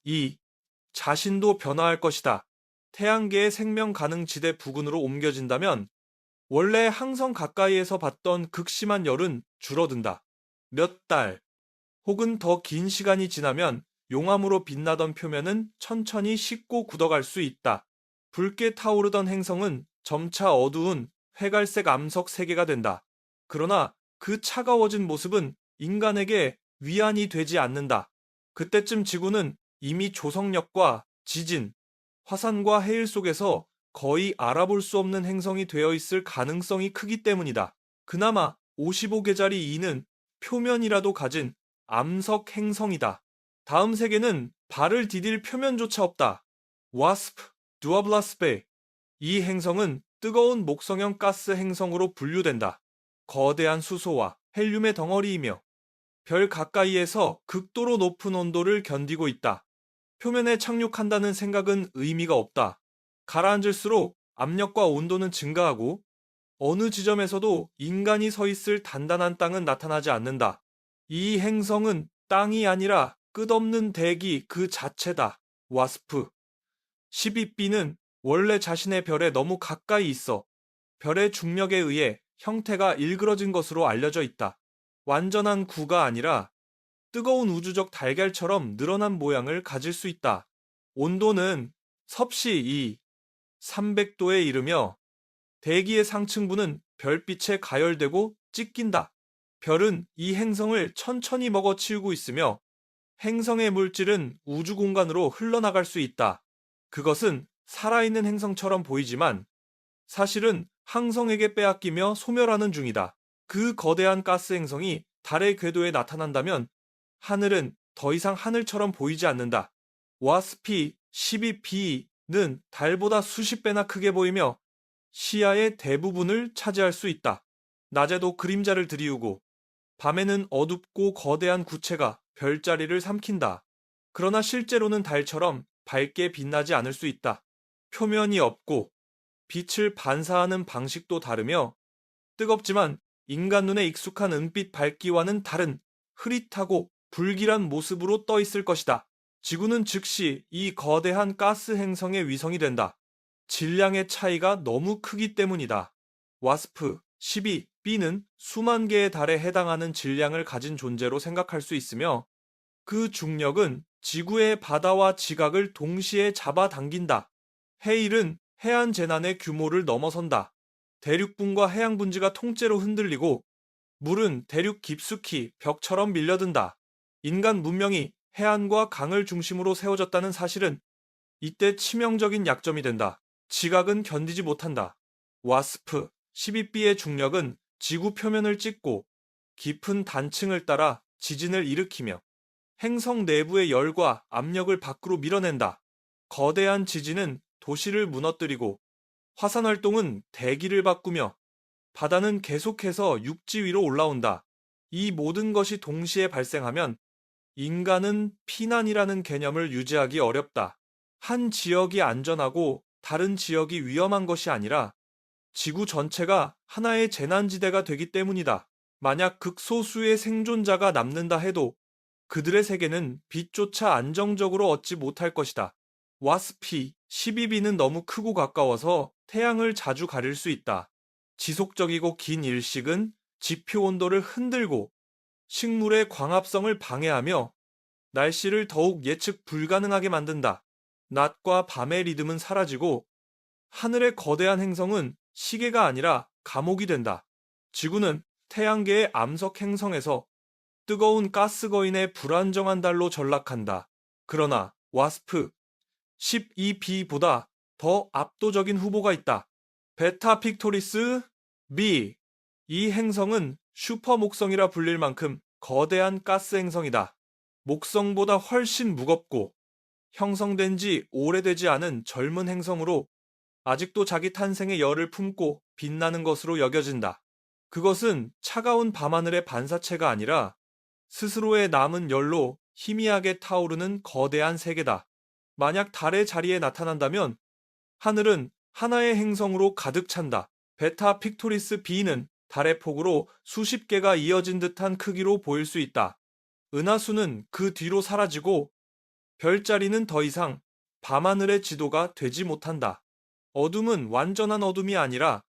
2. 자신도 변화할 것이다. 태양계의 생명 가능 지대 부근으로 옮겨진다면 원래 항성 가까이에서 봤던 극심한 열은 줄어든다. 몇 달 혹은 더 긴 시간이 지나면 용암으로 빛나던 표면은 천천히 식고 굳어갈 수 있다. 붉게 타오르던 행성은 점차 어두운 회갈색 암석 세계가 된다. 그러나 그 차가워진 모습은 인간에게 위안이 되지 않는다. 그때쯤 지구는 이미 조성력과 지진, 화산과 해일 속에서 거의 알아볼 수 없는 행성이 되어 있을 가능성이 크기 때문이다. 그나마 55개짜리 2는 표면이라도 가진 암석 행성이다. 다음 세계는 발을 디딜 표면조차 없다. 와스프, 두아블라스페. 이 행성은 뜨거운 목성형 가스 행성으로 분류된다. 거대한 수소와 헬륨의 덩어리이며 별 가까이에서 극도로 높은 온도를 견디고 있다. 표면에 착륙한다는 생각은 의미가 없다. 가라앉을수록 압력과 온도는 증가하고 어느 지점에서도 인간이 서 있을 단단한 땅은 나타나지 않는다. 이 행성은 땅이 아니라 끝없는 대기 그 자체다. 와스프 12b는 원래 자신의 별에 너무 가까이 있어 별의 중력에 의해 형태가 일그러진 것으로 알려져 있다. 완전한 구가 아니라 뜨거운 우주적 달걀처럼 늘어난 모양을 가질 수 있다. 온도는 섭씨 2, 300도에 이르며 대기의 상층부는 별빛에 가열되고 찢긴다. 별은 이 행성을 천천히 먹어치우고 있으며 행성의 물질은 우주 공간으로 흘러나갈 수 있다. 그것은 살아있는 행성처럼 보이지만 사실은 항성에게 빼앗기며 소멸하는 중이다. 그 거대한 가스 행성이 달의 궤도에 나타난다면 하늘은 더 이상 하늘처럼 보이지 않는다. 와스피 12b는 달보다 수십 배나 크게 보이며 시야의 대부분을 차지할 수 있다. 낮에도 그림자를 들이우고 밤에는 어둡고 거대한 구체가 별자리를 삼킨다. 그러나 실제로는 달처럼 밝게 빛나지 않을 수 있다. 표면이 없고 빛을 반사하는 방식도 다르며 뜨겁지만 인간 눈에 익숙한 은빛 밝기와는 다른 흐릿하고 불길한 모습으로 떠 있을 것이다. 지구는 즉시 이 거대한 가스 행성의 위성이 된다. 질량의 차이가 너무 크기 때문이다. 와스프 12b는 수만 개의 달에 해당하는 질량을 가진 존재로 생각할 수 있으며 그 중력은 지구의 바다와 지각을 동시에 잡아당긴다. 해일은 해안 재난의 규모를 넘어선다. 대륙분과 해양 분지가 통째로 흔들리고 물은 대륙 깊숙이 벽처럼 밀려든다. 인간 문명이 해안과 강을 중심으로 세워졌다는 사실은 이때 치명적인 약점이 된다. 지각은 견디지 못한다. 와스프 12b의 중력은 지구 표면을 찢고 깊은 단층을 따라 지진을 일으키며 행성 내부의 열과 압력을 밖으로 밀어낸다. 거대한 지진은 도시를 무너뜨리고 화산 활동은 대기를 바꾸며 바다는 계속해서 육지 위로 올라온다. 이 모든 것이 동시에 발생하면 인간은 피난이라는 개념을 유지하기 어렵다. 한 지역이 안전하고 다른 지역이 위험한 것이 아니라 지구 전체가 하나의 재난지대가 되기 때문이다. 만약 극소수의 생존자가 남는다 해도 그들의 세계는 빛조차 안정적으로 얻지 못할 것이다. 와스피 12b는 너무 크고 가까워서 태양을 자주 가릴 수 있다. 지속적이고 긴 일식은 지표 온도를 흔들고 식물의 광합성을 방해하며 날씨를 더욱 예측 불가능하게 만든다. 낮과 밤의 리듬은 사라지고 하늘의 거대한 행성은 시계가 아니라 감옥이 된다. 지구는 태양계의 암석 행성에서 뜨거운 가스 거인의 불안정한 달로 전락한다. 그러나 와스프 12b보다 더 압도적인 후보가 있다. 베타 픽토리스 b. 이 행성은 슈퍼 목성이라 불릴 만큼 거대한 가스 행성이다. 목성보다 훨씬 무겁고 형성된 지 오래되지 않은 젊은 행성으로 아직도 자기 탄생의 열을 품고 빛나는 것으로 여겨진다. 그것은 차가운 밤하늘의 반사체가 아니라 스스로의 남은 열로 희미하게 타오르는 거대한 세계다. 만약 달의 자리에 나타난다면 하늘은 하나의 행성으로 가득 찬다. 베타 픽토리스 b는 달의 폭으로 수십 개가 이어진 듯한 크기로 보일 수 있다. 은하수는 그 뒤로 사라지고 별자리는 더 이상 밤하늘의 지도가 되지 못한다. 어둠은 완전한 어둠이 아니라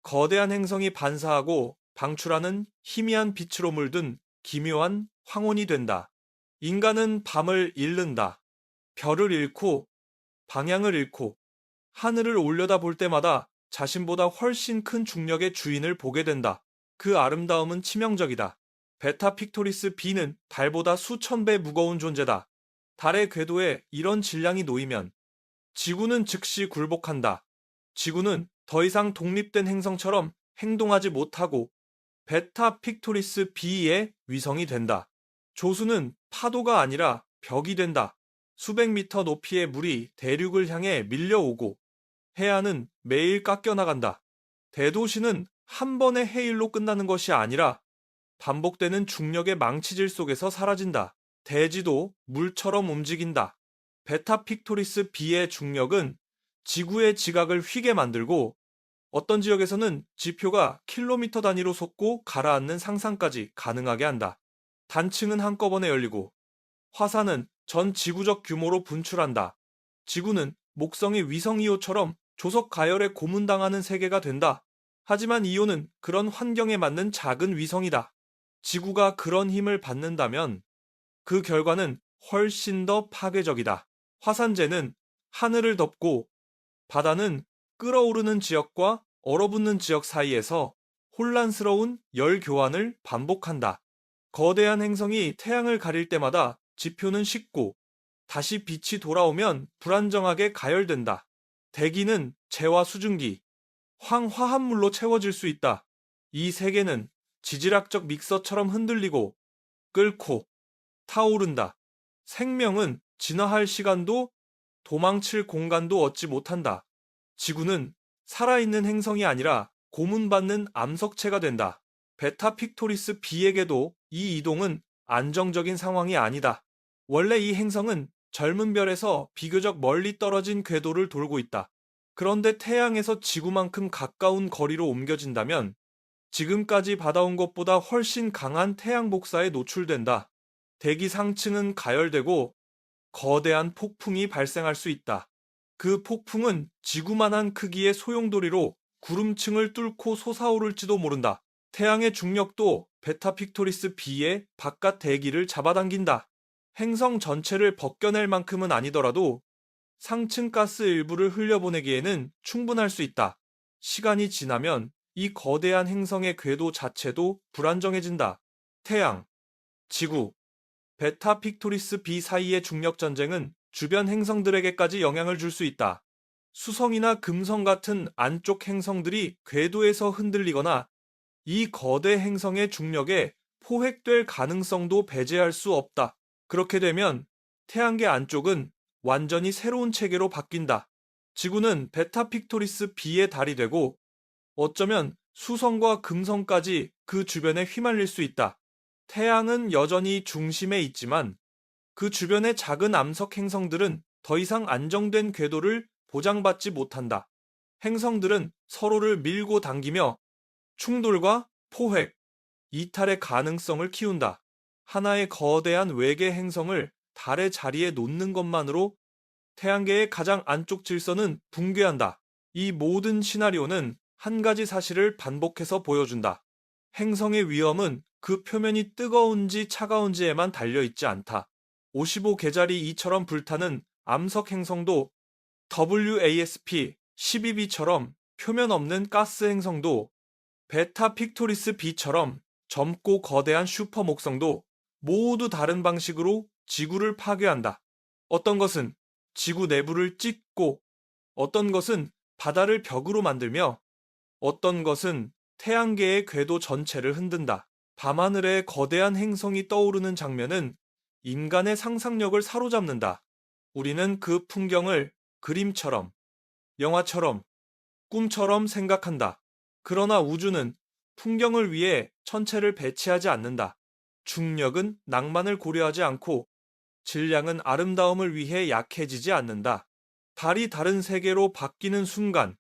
거대한 행성이 반사하고 방출하는 희미한 빛으로 물든 기묘한 황혼이 된다. 인간은 밤을 잃는다. 별을 잃고 방향을 잃고 하늘을 올려다볼 때마다 자신보다 훨씬 큰 중력의 주인을 보게 된다. 그 아름다움은 치명적이다. 베타 픽토리스 b는 달보다 수천 배 무거운 존재다. 달의 궤도에 이런 질량이 놓이면 지구는 즉시 굴복한다. 지구는 더 이상 독립된 행성처럼 행동하지 못하고 베타 픽토리스 b의 위성이 된다. 조수는 파도가 아니라 벽이 된다. 수백 미터 높이의 물이 대륙을 향해 밀려오고 해안은 매일 깎여나간다. 대도시는 한 번의 해일로 끝나는 것이 아니라 반복되는 중력의 망치질 속에서 사라진다. 대지도 물처럼 움직인다. 베타 픽토리스 b의 중력은 지구의 지각을 휘게 만들고 어떤 지역에서는 지표가 킬로미터 단위로 솟고 가라앉는 상상까지 가능하게 한다. 단층은 한꺼번에 열리고 화산은 전 지구적 규모로 분출한다. 지구는 목성의 위성 이오처럼 조석 가열에 고문당하는 세계가 된다. 하지만 이오는 그런 환경에 맞는 작은 위성이다. 지구가 그런 힘을 받는다면 그 결과는 훨씬 더 파괴적이다. 화산재는 하늘을 덮고 바다는 끓어오르는 지역과 얼어붙는 지역 사이에서 혼란스러운 열 교환을 반복한다. 거대한 행성이 태양을 가릴 때마다 지표는 식고 다시 빛이 돌아오면 불안정하게 가열된다. 대기는 재와 수증기, 황화합물로 채워질 수 있다. 이 세계는 지질학적 믹서처럼 흔들리고 끓고 타오른다. 생명은 진화할 시간도 도망칠 공간도 얻지 못한다. 지구는 살아있는 행성이 아니라 고문받는 암석체가 된다. 베타 픽토리스 B에게도 이 이동은 안정적인 상황이 아니다. 원래 이 행성은 젊은 별에서 비교적 멀리 떨어진 궤도를 돌고 있다. 그런데 태양에서 지구만큼 가까운 거리로 옮겨진다면 지금까지 받아온 것보다 훨씬 강한 태양 복사에 노출된다. 대기 상층은 가열되고 거대한 폭풍이 발생할 수 있다. 그 폭풍은 지구만한 크기의 소용돌이로 구름층을 뚫고 솟아오를지도 모른다. 태양의 중력도 베타 픽토리스 B의 바깥 대기를 잡아당긴다. 행성 전체를 벗겨낼 만큼은 아니더라도 상층 가스 일부를 흘려보내기에는 충분할 수 있다. 시간이 지나면 이 거대한 행성의 궤도 자체도 불안정해진다. 태양, 지구, 베타 픽토리스 B 사이의 중력 전쟁은 주변 행성들에게까지 영향을 줄 수 있다. 수성이나 금성 같은 안쪽 행성들이 궤도에서 흔들리거나 이 거대 행성의 중력에 포획될 가능성도 배제할 수 없다. 그렇게 되면 태양계 안쪽은 완전히 새로운 체계로 바뀐다. 지구는 베타 픽토리스 B의 달이 되고 어쩌면 수성과 금성까지 그 주변에 휘말릴 수 있다. 태양은 여전히 중심에 있지만 그 주변의 작은 암석 행성들은 더 이상 안정된 궤도를 보장받지 못한다. 행성들은 서로를 밀고 당기며 충돌과 포획, 이탈의 가능성을 키운다. 하나의 거대한 외계 행성을 달의 자리에 놓는 것만으로 태양계의 가장 안쪽 질서는 붕괴한다. 이 모든 시나리오는 한 가지 사실을 반복해서 보여준다. 행성의 위험은 그 표면이 뜨거운지 차가운지에만 달려있지 않다. 55계자리 2처럼 불타는 암석 행성도 WASP 12B처럼 표면 없는 가스 행성도 베타 픽토리스 B처럼 젊고 거대한 슈퍼 목성도 모두 다른 방식으로 지구를 파괴한다. 어떤 것은 지구 내부를 찢고 어떤 것은 바다를 벽으로 만들며 어떤 것은 태양계의 궤도 전체를 흔든다. 밤하늘에 거대한 행성이 떠오르는 장면은 인간의 상상력을 사로잡는다. 우리는 그 풍경을 그림처럼, 영화처럼, 꿈처럼 생각한다. 그러나 우주는 풍경을 위해 천체를 배치하지 않는다. 중력은 낭만을 고려하지 않고 질량은 아름다움을 위해 약해지지 않는다. 달이 다른 세계로 바뀌는 순간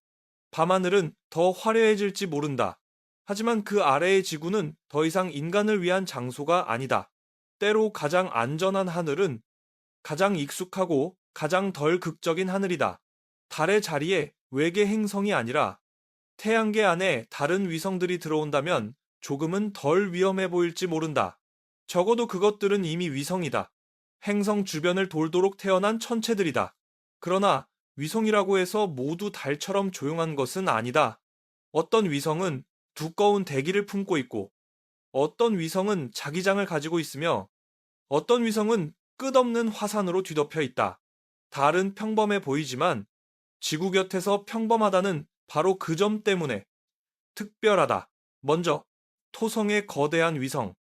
밤하늘은 더 화려해질지 모른다. 하지만 그 아래의 지구는 더 이상 인간을 위한 장소가 아니다. 때로 가장 안전한 하늘은 가장 익숙하고 가장 덜 극적인 하늘이다. 달의 자리에 외계 행성이 아니라 태양계 안에 다른 위성들이 들어온다면 조금은 덜 위험해 보일지 모른다. 적어도 그것들은 이미 위성이다. 행성 주변을 돌도록 태어난 천체들이다. 그러나 위성이라고 해서 모두 달처럼 조용한 것은 아니다. 어떤 위성은 두꺼운 대기를 품고 있고, 어떤 위성은 자기장을 가지고 있으며, 어떤 위성은 끝없는 화산으로 뒤덮여 있다. 달은 평범해 보이지만 지구 곁에서 평범하다는 바로 그 점 때문에 특별하다. 먼저 토성의 거대한 위성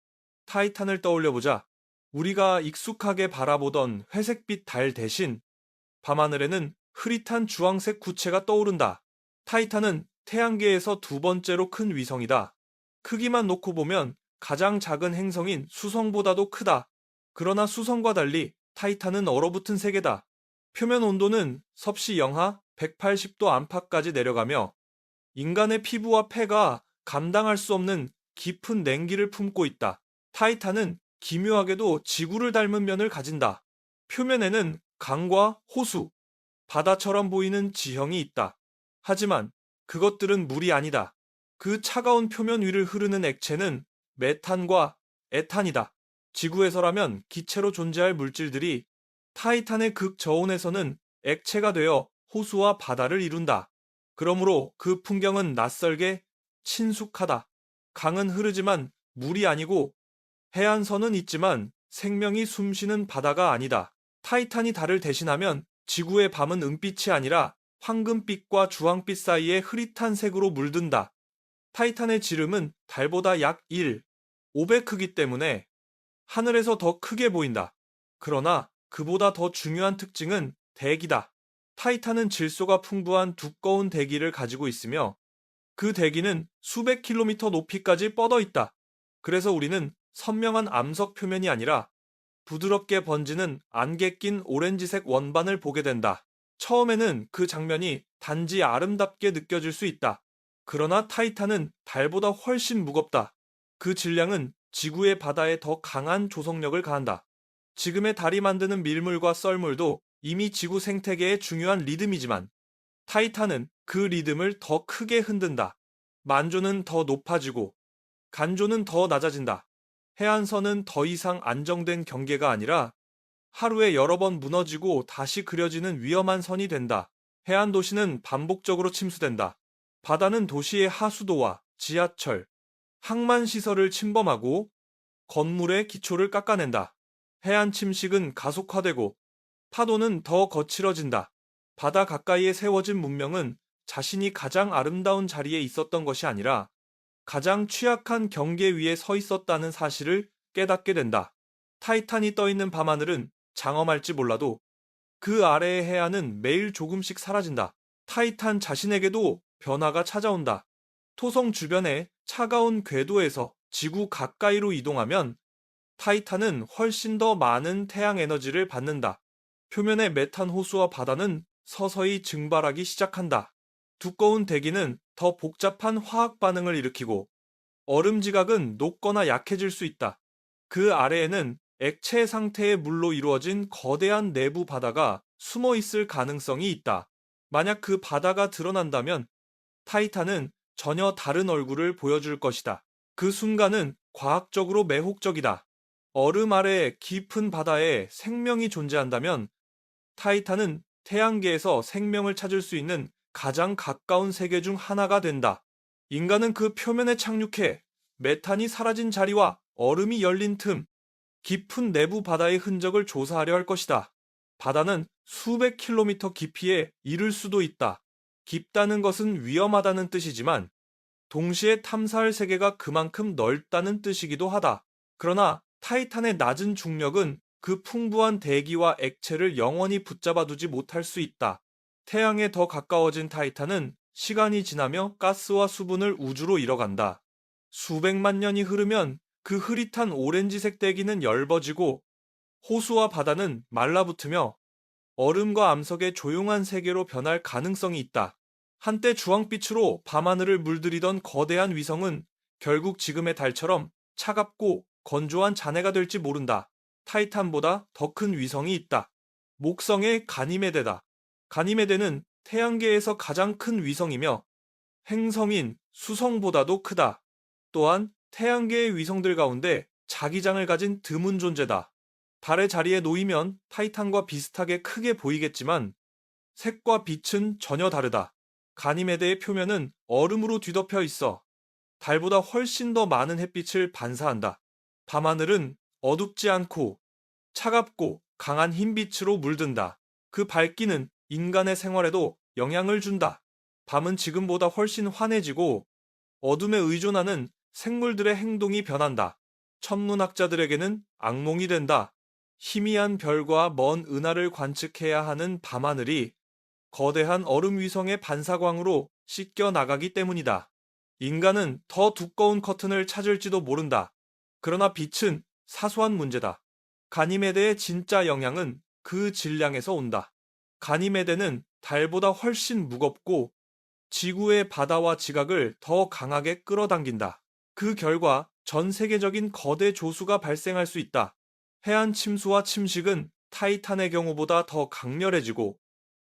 타이탄을 떠올려보자. 우리가 익숙하게 바라보던 회색빛 달 대신 밤하늘에는 흐릿한 주황색 구체가 떠오른다. 타이탄은 태양계에서 두 번째로 큰 위성이다. 크기만 놓고 보면 가장 작은 행성인 수성보다도 크다. 그러나 수성과 달리 타이탄은 얼어붙은 세계다. 표면 온도는 섭씨 영하 180도 안팎까지 내려가며 인간의 피부와 폐가 감당할 수 없는 깊은 냉기를 품고 있다. 타이탄은 기묘하게도 지구를 닮은 면을 가진다. 표면에는 강과 호수, 바다처럼 보이는 지형이 있다. 하지만 그것들은 물이 아니다. 그 차가운 표면 위를 흐르는 액체는 메탄과 에탄이다. 지구에서라면 기체로 존재할 물질들이 타이탄의 극저온에서는 액체가 되어 호수와 바다를 이룬다. 그러므로 그 풍경은 낯설게 친숙하다. 강은 흐르지만 물이 아니고 해안선은 있지만 생명이 숨쉬는 바다가 아니다. 타이탄이 달을 대신하면 지구의 밤은 은빛이 아니라 황금빛과 주황빛 사이에 흐릿한 색으로 물든다. 타이탄의 지름은 달보다 약 5배 크기 때문에 하늘에서 더 크게 보인다. 그러나 그보다 더 중요한 특징은 대기다. 타이탄은 질소가 풍부한 두꺼운 대기를 가지고 있으며 그 대기는 수백 킬로미터 높이까지 뻗어 있다. 그래서 우리는 선명한 암석 표면이 아니라 부드럽게 번지는 안개 낀 오렌지색 원반을 보게 된다. 처음에는 그 장면이 단지 아름답게 느껴질 수 있다. 그러나 타이탄은 달보다 훨씬 무겁다. 그 질량은 지구의 바다에 더 강한 조성력을 가한다. 지금의 달이 만드는 밀물과 썰물도 이미 지구 생태계의 중요한 리듬이지만 타이탄은 그 리듬을 더 크게 흔든다. 만조는 더 높아지고 간조는 더 낮아진다. 해안선은 더 이상 안정된 경계가 아니라 하루에 여러 번 무너지고 다시 그려지는 위험한 선이 된다. 해안 도시는 반복적으로 침수된다. 바다는 도시의 하수도와 지하철, 항만 시설을 침범하고 건물의 기초를 깎아낸다. 해안 침식은 가속화되고 파도는 더 거칠어진다. 바다 가까이에 세워진 문명은 자신이 가장 아름다운 자리에 있었던 것이 아니라 가장 취약한 경계 위에 서 있었다는 사실을 깨닫게 된다. 타이탄이 떠있는 밤하늘은 장엄할지 몰라도 그 아래의 해안은 매일 조금씩 사라진다. 타이탄 자신에게도 변화가 찾아온다. 토성 주변의 차가운 궤도에서 지구 가까이로 이동하면 타이탄은 훨씬 더 많은 태양 에너지를 받는다. 표면의 메탄 호수와 바다는 서서히 증발하기 시작한다. 두꺼운 대기는 더 복잡한 화학 반응을 일으키고 얼음 지각은 녹거나 약해질 수 있다. 그 아래에는 액체 상태의 물로 이루어진 거대한 내부 바다가 숨어 있을 가능성이 있다. 만약 그 바다가 드러난다면 타이탄은 전혀 다른 얼굴을 보여줄 것이다. 그 순간은 과학적으로 매혹적이다. 얼음 아래 깊은 바다에 생명이 존재한다면 타이탄은 태양계에서 생명을 찾을 수 있는 가장 가까운 세계 중 하나가 된다. 인간은 그 표면에 착륙해 메탄이 사라진 자리와 얼음이 열린 틈, 깊은 내부 바다의 흔적을 조사하려 할 것이다. 바다는 수백 킬로미터 깊이에 이를 수도 있다. 깊다는 것은 위험하다는 뜻이지만 동시에 탐사할 세계가 그만큼 넓다는 뜻이기도 하다. 그러나 타이탄의 낮은 중력은 그 풍부한 대기와 액체를 영원히 붙잡아두지 못할 수 있다. 태양에 더 가까워진 타이탄은 시간이 지나며 가스와 수분을 우주로 잃어간다. 수백만 년이 흐르면 그 흐릿한 오렌지색 대기는 엷어지고 호수와 바다는 말라붙으며 얼음과 암석의 조용한 세계로 변할 가능성이 있다. 한때 주황빛으로 밤하늘을 물들이던 거대한 위성은 결국 지금의 달처럼 차갑고 건조한 잔해가 될지 모른다. 타이탄보다 더 큰 위성이 있다. 목성의 가니메데다. 가니메데는 태양계에서 가장 큰 위성이며 행성인 수성보다도 크다. 또한 태양계의 위성들 가운데 자기장을 가진 드문 존재다. 달의 자리에 놓이면 타이탄과 비슷하게 크게 보이겠지만 색과 빛은 전혀 다르다. 가니메데의 표면은 얼음으로 뒤덮여 있어 달보다 훨씬 더 많은 햇빛을 반사한다. 밤하늘은 어둡지 않고 차갑고 강한 흰빛으로 물든다. 그 밝기는 인간의 생활에도 영향을 준다. 밤은 지금보다 훨씬 환해지고 어둠에 의존하는 생물들의 행동이 변한다. 천문학자들에게는 악몽이 된다. 희미한 별과 먼 은하를 관측해야 하는 밤하늘이 거대한 얼음 위성의 반사광으로 씻겨 나가기 때문이다. 인간은 더 두꺼운 커튼을 찾을지도 모른다. 그러나 빛은 사소한 문제다. 가니메데의 진짜 영향은 그 질량에서 온다. 가니메데는 달보다 훨씬 무겁고 지구의 바다와 지각을 더 강하게 끌어당긴다. 그 결과 전 세계적인 거대 조수가 발생할 수 있다. 해안 침수와 침식은 타이탄의 경우보다 더 강렬해지고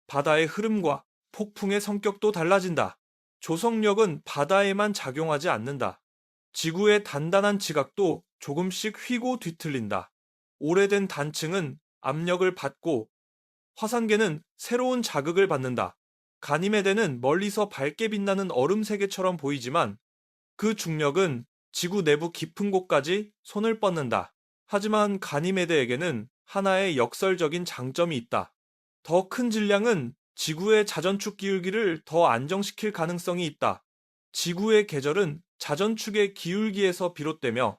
바다의 흐름과 폭풍의 성격도 달라진다. 조성력은 바다에만 작용하지 않는다. 지구의 단단한 지각도 조금씩 휘고 뒤틀린다. 오래된 단층은 압력을 받고 화산계는 새로운 자극을 받는다. 가니메데는 멀리서 밝게 빛나는 얼음 세계처럼 보이지만 그 중력은 지구 내부 깊은 곳까지 손을 뻗는다. 하지만 가니메데에게는 하나의 역설적인 장점이 있다. 더 큰 질량은 지구의 자전축 기울기를 더 안정시킬 가능성이 있다. 지구의 계절은 자전축의 기울기에서 비롯되며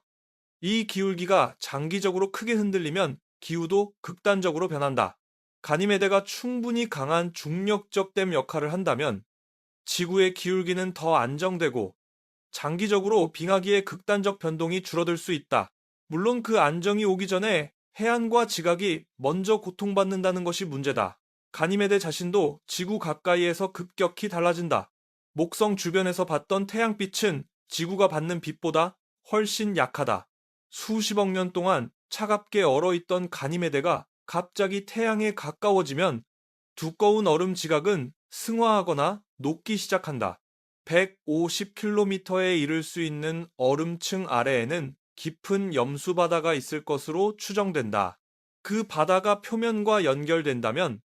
이 기울기가 장기적으로 크게 흔들리면 기후도 극단적으로 변한다. 가니메데가 충분히 강한 중력적 댐 역할을 한다면 지구의 기울기는 더 안정되고 장기적으로 빙하기의 극단적 변동이 줄어들 수 있다. 물론 그 안정이 오기 전에 해안과 지각이 먼저 고통받는다는 것이 문제다. 가니메데 자신도 지구 가까이에서 급격히 달라진다. 목성 주변에서 받던 태양빛은 지구가 받는 빛보다 훨씬 약하다. 수십억 년 동안 차갑게 얼어있던 가니메데가 갑자기 태양에 가까워지면 두꺼운 얼음 지각은 승화하거나 녹기 시작한다. 150km에 이를 수 있는 얼음층 아래에는 깊은 염수 바다가 있을 것으로 추정된다. 그 바다가 표면과 연결된다면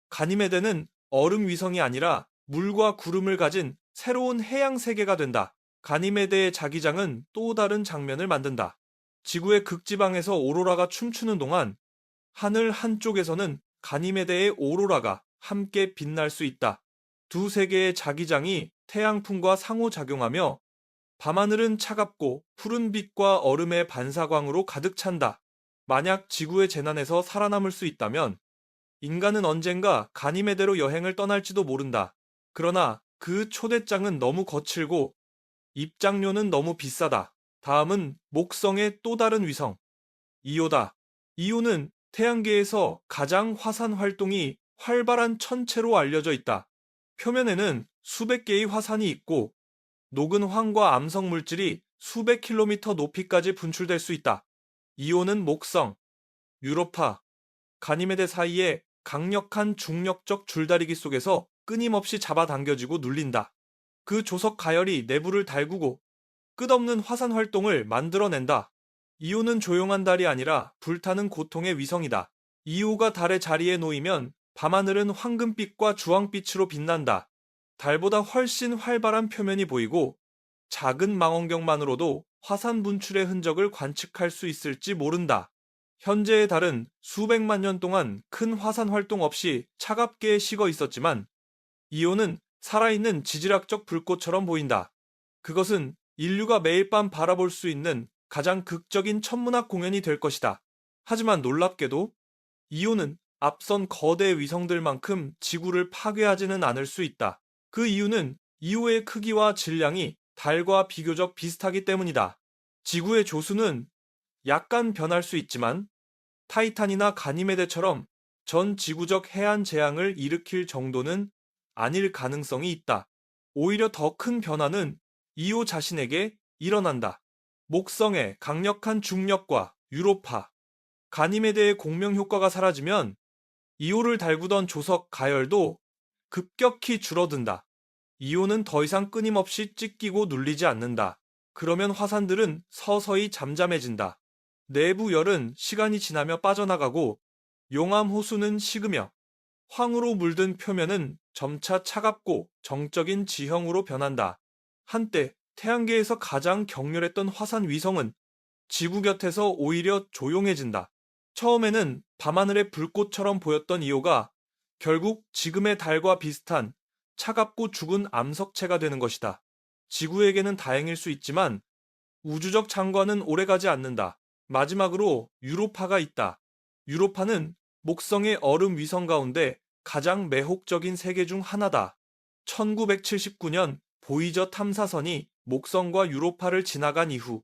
가니메데는 얼음 위성이 아니라 물과 구름을 가진 새로운 해양 세계가 된다. 가니메데의 자기장은 또 다른 장면을 만든다. 지구의 극지방에서 오로라가 춤추는 동안 하늘 한쪽에서는 가니메데의 오로라가 함께 빛날 수 있다. 두 세계의 자기장이 태양풍과 상호작용하며 밤하늘은 차갑고 푸른 빛과 얼음의 반사광으로 가득 찬다. 만약 지구의 재난에서 살아남을 수 있다면 인간은 언젠가 가니메데로 여행을 떠날지도 모른다. 그러나 그 초대장은 너무 거칠고 입장료는 너무 비싸다. 다음은 목성의 또 다른 위성, 이오다. 이오는 태양계에서 가장 화산 활동이 활발한 천체로 알려져 있다. 표면에는 수백 개의 화산이 있고 녹은 황과 암석 물질이 수백 킬로미터 높이까지 분출될 수 있다. 이오는 목성, 유로파, 가니메데 사이에 강력한 중력적 줄다리기 속에서 끊임없이 잡아당겨지고 눌린다. 그 조석 가열이 내부를 달구고 끝없는 화산 활동을 만들어낸다. 이오는 조용한 달이 아니라 불타는 고통의 위성이다. 이오가 달의 자리에 놓이면 밤하늘은 황금빛과 주황빛으로 빛난다. 달보다 훨씬 활발한 표면이 보이고 작은 망원경만으로도 화산 분출의 흔적을 관측할 수 있을지 모른다. 현재의 달은 수백만 년 동안 큰 화산 활동 없이 차갑게 식어 있었지만 이오는 살아있는 지질학적 불꽃처럼 보인다. 그것은 인류가 매일 밤 바라볼 수 있는 가장 극적인 천문학 공연이 될 것이다. 하지만 놀랍게도 이오는 앞선 거대 위성들만큼 지구를 파괴하지는 않을 수 있다. 그 이유는 이오의 크기와 질량이 달과 비교적 비슷하기 때문이다. 지구의 조수는 약간 변할 수 있지만 타이탄이나 가니메데처럼 전 지구적 해안 재앙을 일으킬 정도는 아닐 가능성이 있다. 오히려 더 큰 변화는 이오 자신에게 일어난다. 목성의 강력한 중력과 유로파, 가니메데의 공명 효과가 사라지면 이오를 달구던 조석 가열도 급격히 줄어든다. 이오는 더 이상 끊임없이 찢기고 눌리지 않는다. 그러면 화산들은 서서히 잠잠해진다. 내부 열은 시간이 지나며 빠져나가고 용암 호수는 식으며 황으로 물든 표면은 점차 차갑고 정적인 지형으로 변한다. 한때 태양계에서 가장 격렬했던 화산 위성은 지구 곁에서 오히려 조용해진다. 처음에는 밤하늘의 불꽃처럼 보였던 이오가 결국 지금의 달과 비슷한 차갑고 죽은 암석체가 되는 것이다. 지구에게는 다행일 수 있지만 우주적 장관은 오래가지 않는다. 마지막으로 유로파가 있다. 유로파는 목성의 얼음 위성 가운데 가장 매혹적인 세계 중 하나다. 1979년 보이저 탐사선이 목성과 유로파를 지나간 이후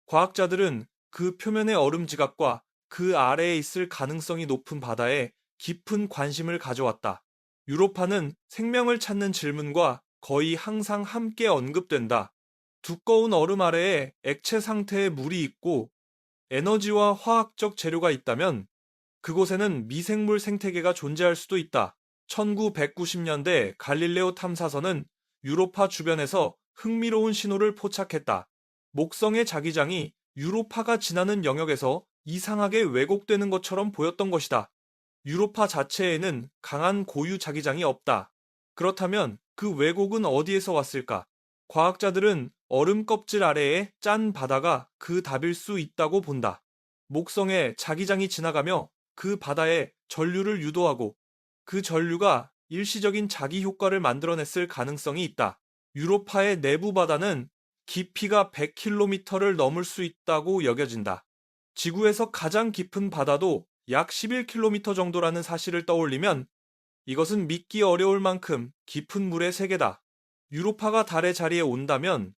과학자들은 그 표면의 얼음 지각과 그 아래에 있을 가능성이 높은 바다에 깊은 관심을 가져왔다. 유로파는 생명을 찾는 질문과 거의 항상 함께 언급된다. 두꺼운 얼음 아래에 액체 상태의 물이 있고 에너지와 화학적 재료가 있다면 그곳에는 미생물 생태계가 존재할 수도 있다. 1990년대 갈릴레오 탐사선은 유로파 주변에서 흥미로운 신호를 포착했다. 목성의 자기장이 유로파가 지나는 영역에서 이상하게 왜곡되는 것처럼 보였던 것이다. 유로파 자체에는 강한 고유 자기장이 없다. 그렇다면 그 왜곡은 어디에서 왔을까? 과학자들은 얼음 껍질 아래에 짠 바다가 그 답일 수 있다고 본다. 목성에 자기장이 지나가며 그 바다에 전류를 유도하고 그 전류가 일시적인 자기 효과를 만들어냈을 가능성이 있다. 유로파의 내부 바다는 깊이가 100km를 넘을 수 있다고 여겨진다. 지구에서 가장 깊은 바다도 약 11km 정도라는 사실을 떠올리면 이것은 믿기 어려울 만큼 깊은 물의 세계다. 유로파가 달의 자리에 온다면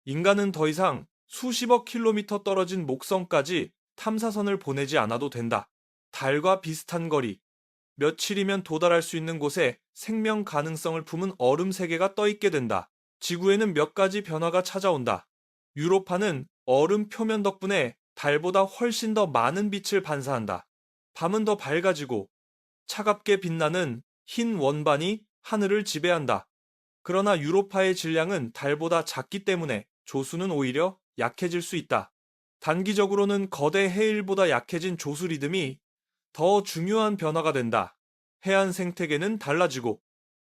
인간은 더 이상 수십억 킬로미터 떨어진 목성까지 탐사선을 보내지 않아도 된다. 달과 비슷한 거리, 며칠이면 도달할 수 있는 곳에 생명 가능성을 품은 얼음 세계가 떠있게 된다. 지구에는 몇 가지 변화가 찾아온다. 유로파는 얼음 표면 덕분에 달보다 훨씬 더 많은 빛을 반사한다. 밤은 더 밝아지고 차갑게 빛나는 흰 원반이 하늘을 지배한다. 그러나 유로파의 질량은 달보다 작기 때문에 조수는 오히려 약해질 수 있다. 단기적으로는 거대 해일보다 약해진 조수 리듬이 더 중요한 변화가 된다. 해안 생태계는 달라지고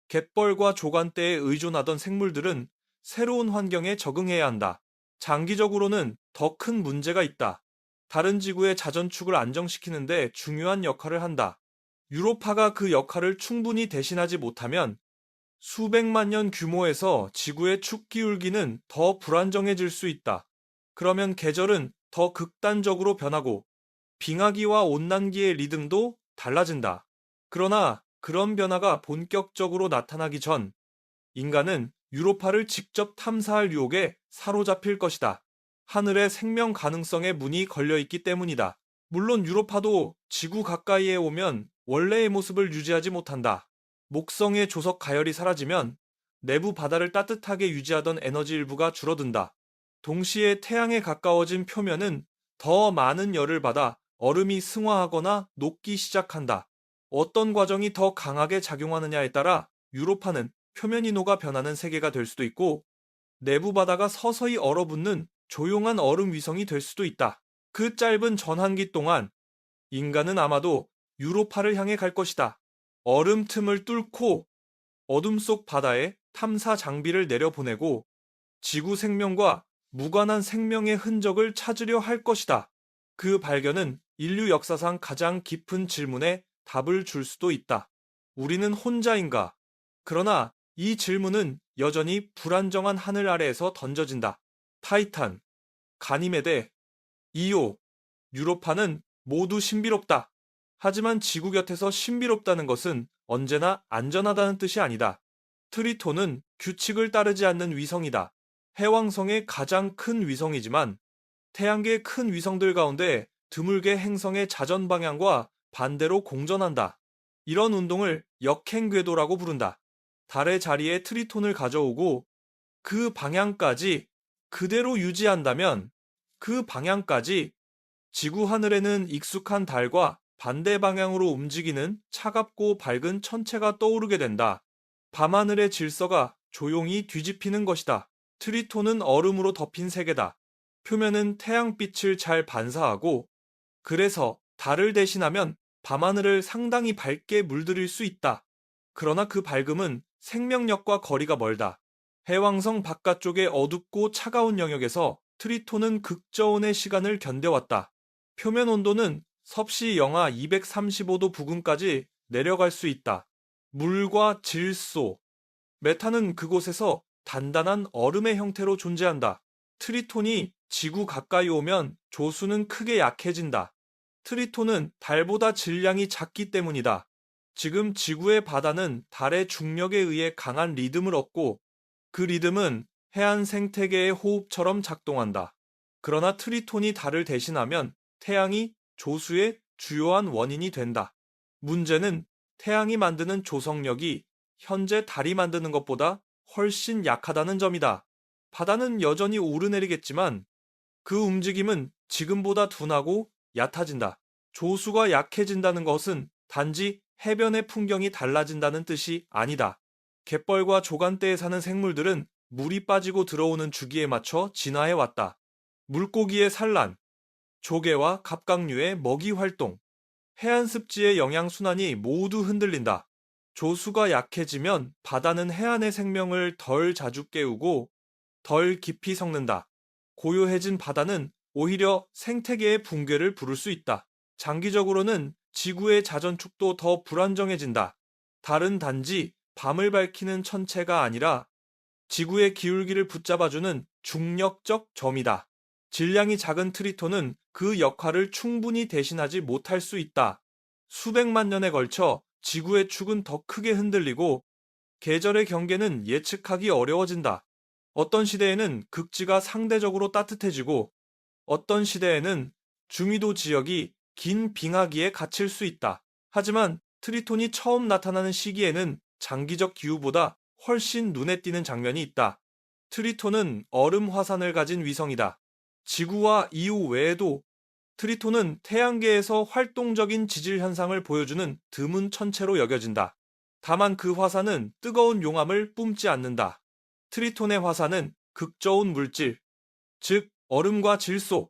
갯벌과 조간대에 의존하던 생물들은 새로운 환경에 적응해야 한다. 장기적으로는 더 큰 문제가 있다. 다른 지구의 자전축을 안정시키는데 중요한 역할을 한다. 유로파가 그 역할을 충분히 대신하지 못하면 수백만 년 규모에서 지구의 축 기울기는 더 불안정해질 수 있다. 그러면 계절은 더 극단적으로 변하고 빙하기와 온난기의 리듬도 달라진다. 그러나 그런 변화가 본격적으로 나타나기 전 인간은 유로파를 직접 탐사할 유혹에 사로잡힐 것이다. 하늘의 생명 가능성의 문이 걸려있기 때문이다. 물론 유로파도 지구 가까이에 오면 원래의 모습을 유지하지 못한다. 목성의 조석 가열이 사라지면 내부 바다를 따뜻하게 유지하던 에너지 일부가 줄어든다. 동시에 태양에 가까워진 표면은 더 많은 열을 받아 얼음이 승화하거나 녹기 시작한다. 어떤 과정이 더 강하게 작용하느냐에 따라 유로파는 표면 인호가 변하는 세계가 될 수도 있고 내부 바다가 서서히 얼어붙는 조용한 얼음 위성이 될 수도 있다. 그 짧은 전환기 동안 인간은 아마도 유로파를 향해 갈 것이다. 얼음 틈을 뚫고 어둠 속 바다에 탐사 장비를 내려보내고 지구 생명과 무관한 생명의 흔적을 찾으려 할 것이다. 그 발견은 인류 역사상 가장 깊은 질문에 답을 줄 수도 있다. 우리는 혼자인가? 그러나 이 질문은 여전히 불안정한 하늘 아래에서 던져진다. 타이탄, 가니메데, 이오, 유로파는 모두 신비롭다. 하지만 지구 곁에서 신비롭다는 것은 언제나 안전하다는 뜻이 아니다. 트리톤은 규칙을 따르지 않는 위성이다. 해왕성의 가장 큰 위성이지만 태양계의 큰 위성들 가운데 드물게 행성의 자전 방향과 반대로 공전한다. 이런 운동을 역행궤도라고 부른다. 달의 자리에 트리톤을 가져오고 그 방향까지 그대로 유지한다면 그 방향까지 지구 하늘에는 익숙한 달과 반대 방향으로 움직이는 차갑고 밝은 천체가 떠오르게 된다. 밤하늘의 질서가 조용히 뒤집히는 것이다. 트리톤은 얼음으로 덮인 세계다. 표면은 태양빛을 잘 반사하고 그래서 달을 대신하면 밤하늘을 상당히 밝게 물들일 수 있다. 그러나 그 밝음은 생명력과 거리가 멀다. 해왕성 바깥쪽의 어둡고 차가운 영역에서 트리톤은 극저온의 시간을 견뎌왔다. 표면 온도는 섭씨 영하 235도 부근까지 내려갈 수 있다. 물과 질소, 메탄은 그곳에서 단단한 얼음의 형태로 존재한다. 트리톤이 지구 가까이 오면 조수는 크게 약해진다. 트리톤은 달보다 질량이 작기 때문이다. 지금 지구의 바다는 달의 중력에 의해 강한 리듬을 얻고 그 리듬은 해안 생태계의 호흡처럼 작동한다. 그러나 트리톤이 달을 대신하면 태양이 조수의 주요한 원인이 된다. 문제는 태양이 만드는 조성력이 현재 달이 만드는 것보다 훨씬 약하다는 점이다. 바다는 여전히 오르내리겠지만 그 움직임은 지금보다 둔하고 얕아진다. 조수가 약해진다는 것은 단지 해변의 풍경이 달라진다는 뜻이 아니다. 갯벌과 조간대에 사는 생물들은 물이 빠지고 들어오는 주기에 맞춰 진화해 왔다. 물고기의 산란, 조개와 갑각류의 먹이 활동, 해안 습지의 영양순환이 모두 흔들린다. 조수가 약해지면 바다는 해안의 생명을 덜 자주 깨우고 덜 깊이 섞는다. 고요해진 바다는 오히려 생태계의 붕괴를 부를 수 있다. 장기적으로는 지구의 자전축도 더 불안정해진다. 달은 단지 밤을 밝히는 천체가 아니라 지구의 기울기를 붙잡아주는 중력적 점이다. 질량이 작은 트리톤은 그 역할을 충분히 대신하지 못할 수 있다. 수백만 년에 걸쳐 지구의 축은 더 크게 흔들리고 계절의 경계는 예측하기 어려워진다. 어떤 시대에는 극지가 상대적으로 따뜻해지고 어떤 시대에는 중위도 지역이 긴 빙하기에 갇힐 수 있다. 하지만 트리톤이 처음 나타나는 시기에는 장기적 기후보다 훨씬 눈에 띄는 장면이 있다. 트리톤은 얼음 화산을 가진 위성이다. 지구와 이후 외에도 트리톤은 태양계에서 활동적인 지질 현상을 보여주는 드문 천체로 여겨진다. 다만 그 화산은 뜨거운 용암을 뿜지 않는다. 트리톤의 화산은 극저온 물질, 즉 얼음과 질소,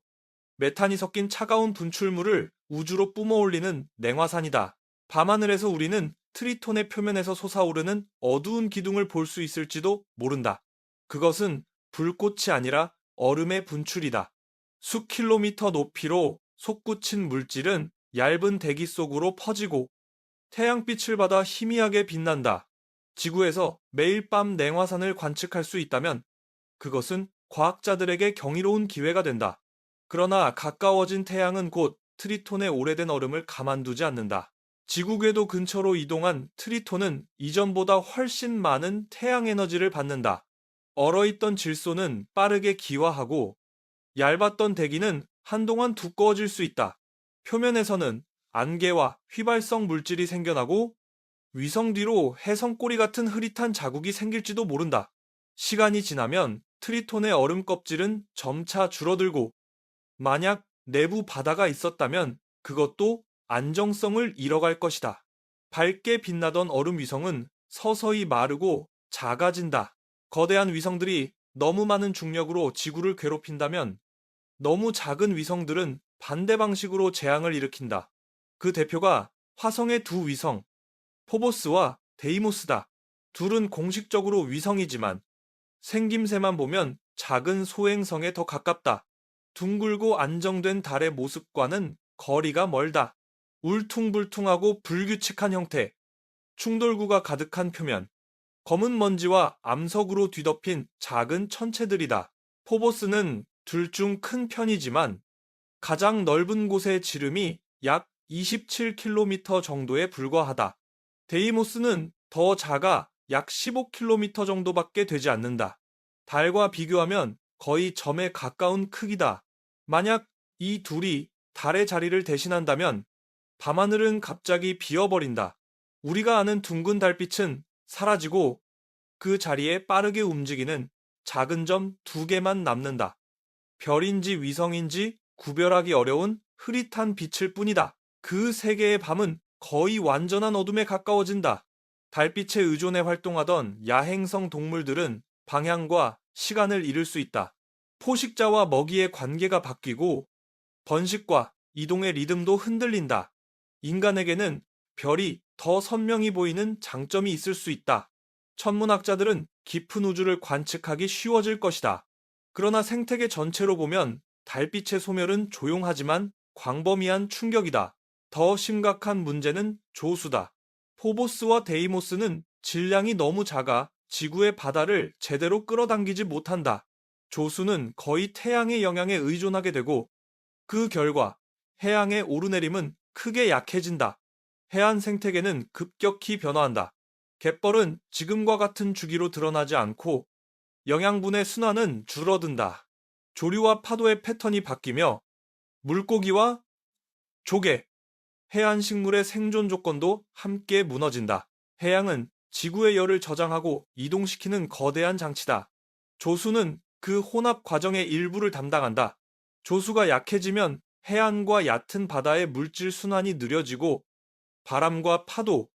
메탄이 섞인 차가운 분출물을 우주로 뿜어올리는 냉화산이다. 밤하늘에서 우리는 트리톤의 표면에서 솟아오르는 어두운 기둥을 볼 수 있을지도 모른다. 그것은 불꽃이 아니라 얼음의 분출이다. 수킬로미터 높이로 솟구친 물질은 얇은 대기 속으로 퍼지고 태양빛을 받아 희미하게 빛난다. 지구에서 매일 밤 냉화산을 관측할 수 있다면 그것은 과학자들에게 경이로운 기회가 된다. 그러나 가까워진 태양은 곧 트리톤의 오래된 얼음을 가만두지 않는다. 지구 궤도 근처로 이동한 트리톤은 이전보다 훨씬 많은 태양 에너지를 받는다. 얼어있던 질소는 빠르게 기화하고 얇았던 대기는 한동안 두꺼워질 수 있다. 표면에서는 안개와 휘발성 물질이 생겨나고 위성 뒤로 해성 꼬리 같은 흐릿한 자국이 생길지도 모른다. 시간이 지나면 트리톤의 얼음 껍질은 점차 줄어들고 만약 내부 바다가 있었다면 그것도 안정성을 잃어갈 것이다. 밝게 빛나던 얼음 위성은 서서히 마르고 작아진다. 거대한 위성들이 너무 많은 중력으로 지구를 괴롭힌다면 너무 작은 위성들은 반대 방식으로 재앙을 일으킨다. 그 대표가 화성의 두 위성, 포보스와 데이모스다. 둘은 공식적으로 위성이지만 생김새만 보면 작은 소행성에 더 가깝다. 둥글고 안정된 달의 모습과는 거리가 멀다. 울퉁불퉁하고 불규칙한 형태, 충돌구가 가득한 표면, 검은 먼지와 암석으로 뒤덮인 작은 천체들이다. 포보스는 둘 중 큰 편이지만 가장 넓은 곳의 지름이 약 27km 정도에 불과하다. 데이모스는 더 작아 약 15km 정도밖에 되지 않는다. 달과 비교하면 거의 점에 가까운 크기다. 만약 이 둘이 달의 자리를 대신한다면 밤하늘은 갑자기 비어버린다. 우리가 아는 둥근 달빛은 사라지고 그 자리에 빠르게 움직이는 작은 점 두 개만 남는다. 별인지 위성인지 구별하기 어려운 흐릿한 빛일 뿐이다. 그 세 개의 밤은 거의 완전한 어둠에 가까워진다. 달빛에 의존해 활동하던 야행성 동물들은 방향과 시간을 잃을 수 있다. 포식자와 먹이의 관계가 바뀌고 번식과 이동의 리듬도 흔들린다. 인간에게는 별이 더 선명히 보이는 장점이 있을 수 있다. 천문학자들은 깊은 우주를 관측하기 쉬워질 것이다. 그러나 생태계 전체로 보면 달빛의 소멸은 조용하지만 광범위한 충격이다. 더 심각한 문제는 조수다. 포보스와 데이모스는 질량이 너무 작아 지구의 바다를 제대로 끌어당기지 못한다. 조수는 거의 태양의 영향에 의존하게 되고 그 결과 해양의 오르내림은 크게 약해진다. 해안 생태계는 급격히 변화한다. 갯벌은 지금과 같은 주기로 드러나지 않고 영양분의 순환은 줄어든다. 조류와 파도의 패턴이 바뀌며 물고기와 조개, 해안 식물의 생존 조건도 함께 무너진다. 해양은 지구의 열을 저장하고 이동시키는 거대한 장치다. 조수는 그 혼합 과정의 일부를 담당한다. 조수가 약해지면 해안과 얕은 바다의 물질 순환이 느려지고 바람과 파도,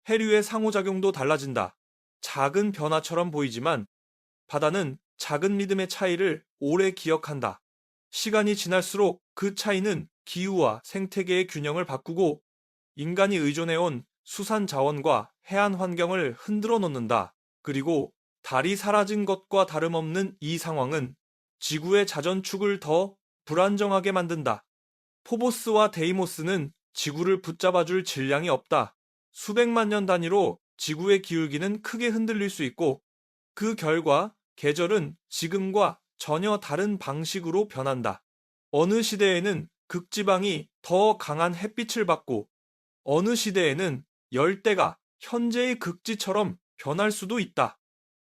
해류의 상호작용도 달라진다. 작은 변화처럼 보이지만 바다는 작은 리듬의 차이를 오래 기억한다. 시간이 지날수록 그 차이는 기후와 생태계의 균형을 바꾸고 인간이 의존해온 수산 자원과 해안 환경을 흔들어 놓는다. 그리고 달이 사라진 것과 다름없는 이 상황은 지구의 자전축을 더 불안정하게 만든다. 포보스와 데이모스는 지구를 붙잡아줄 질량이 없다. 수백만 년 단위로 지구의 기울기는 크게 흔들릴 수 있고 그 결과 계절은 지금과 전혀 다른 방식으로 변한다. 어느 시대에는 극지방이 더 강한 햇빛을 받고 어느 시대에는 열대가 현재의 극지처럼 변할 수도 있다.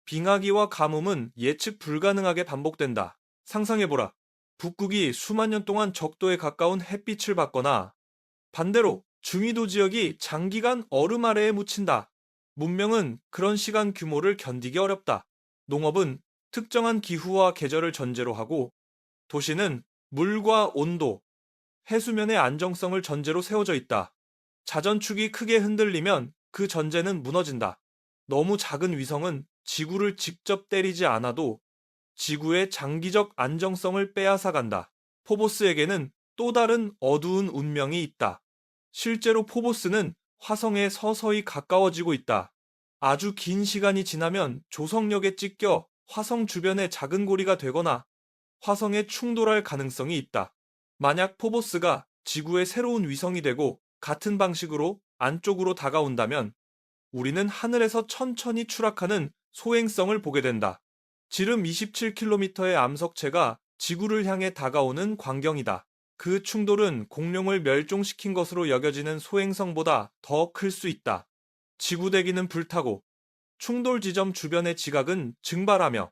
빙하기와 가뭄은 예측 불가능하게 반복된다. 상상해보라. 북극이 수만 년 동안 적도에 가까운 햇빛을 받거나 반대로 중위도 지역이 장기간 얼음 아래에 묻힌다. 문명은 그런 시간 규모를 견디기 어렵다. 농업은 특정한 기후와 계절을 전제로 하고 도시는 물과 온도, 해수면의 안정성을 전제로 세워져 있다. 자전축이 크게 흔들리면 그 전제는 무너진다. 너무 작은 위성은 지구를 직접 때리지 않아도 지구의 장기적 안정성을 빼앗아간다. 포보스에게는 또 다른 어두운 운명이 있다. 실제로 포보스는 화성에 서서히 가까워지고 있다. 아주 긴 시간이 지나면 조성력에 찢겨 화성 주변의 작은 고리가 되거나 화성에 충돌할 가능성이 있다. 만약 포보스가 지구의 새로운 위성이 되고 같은 방식으로 안쪽으로 다가온다면 우리는 하늘에서 천천히 추락하는 소행성을 보게 된다. 지름 27km의 암석체가 지구를 향해 다가오는 광경이다. 그 충돌은 공룡을 멸종시킨 것으로 여겨지는 소행성보다 더 클 수 있다. 지구 대기는 불타고 충돌 지점 지각은 지각은 증발하며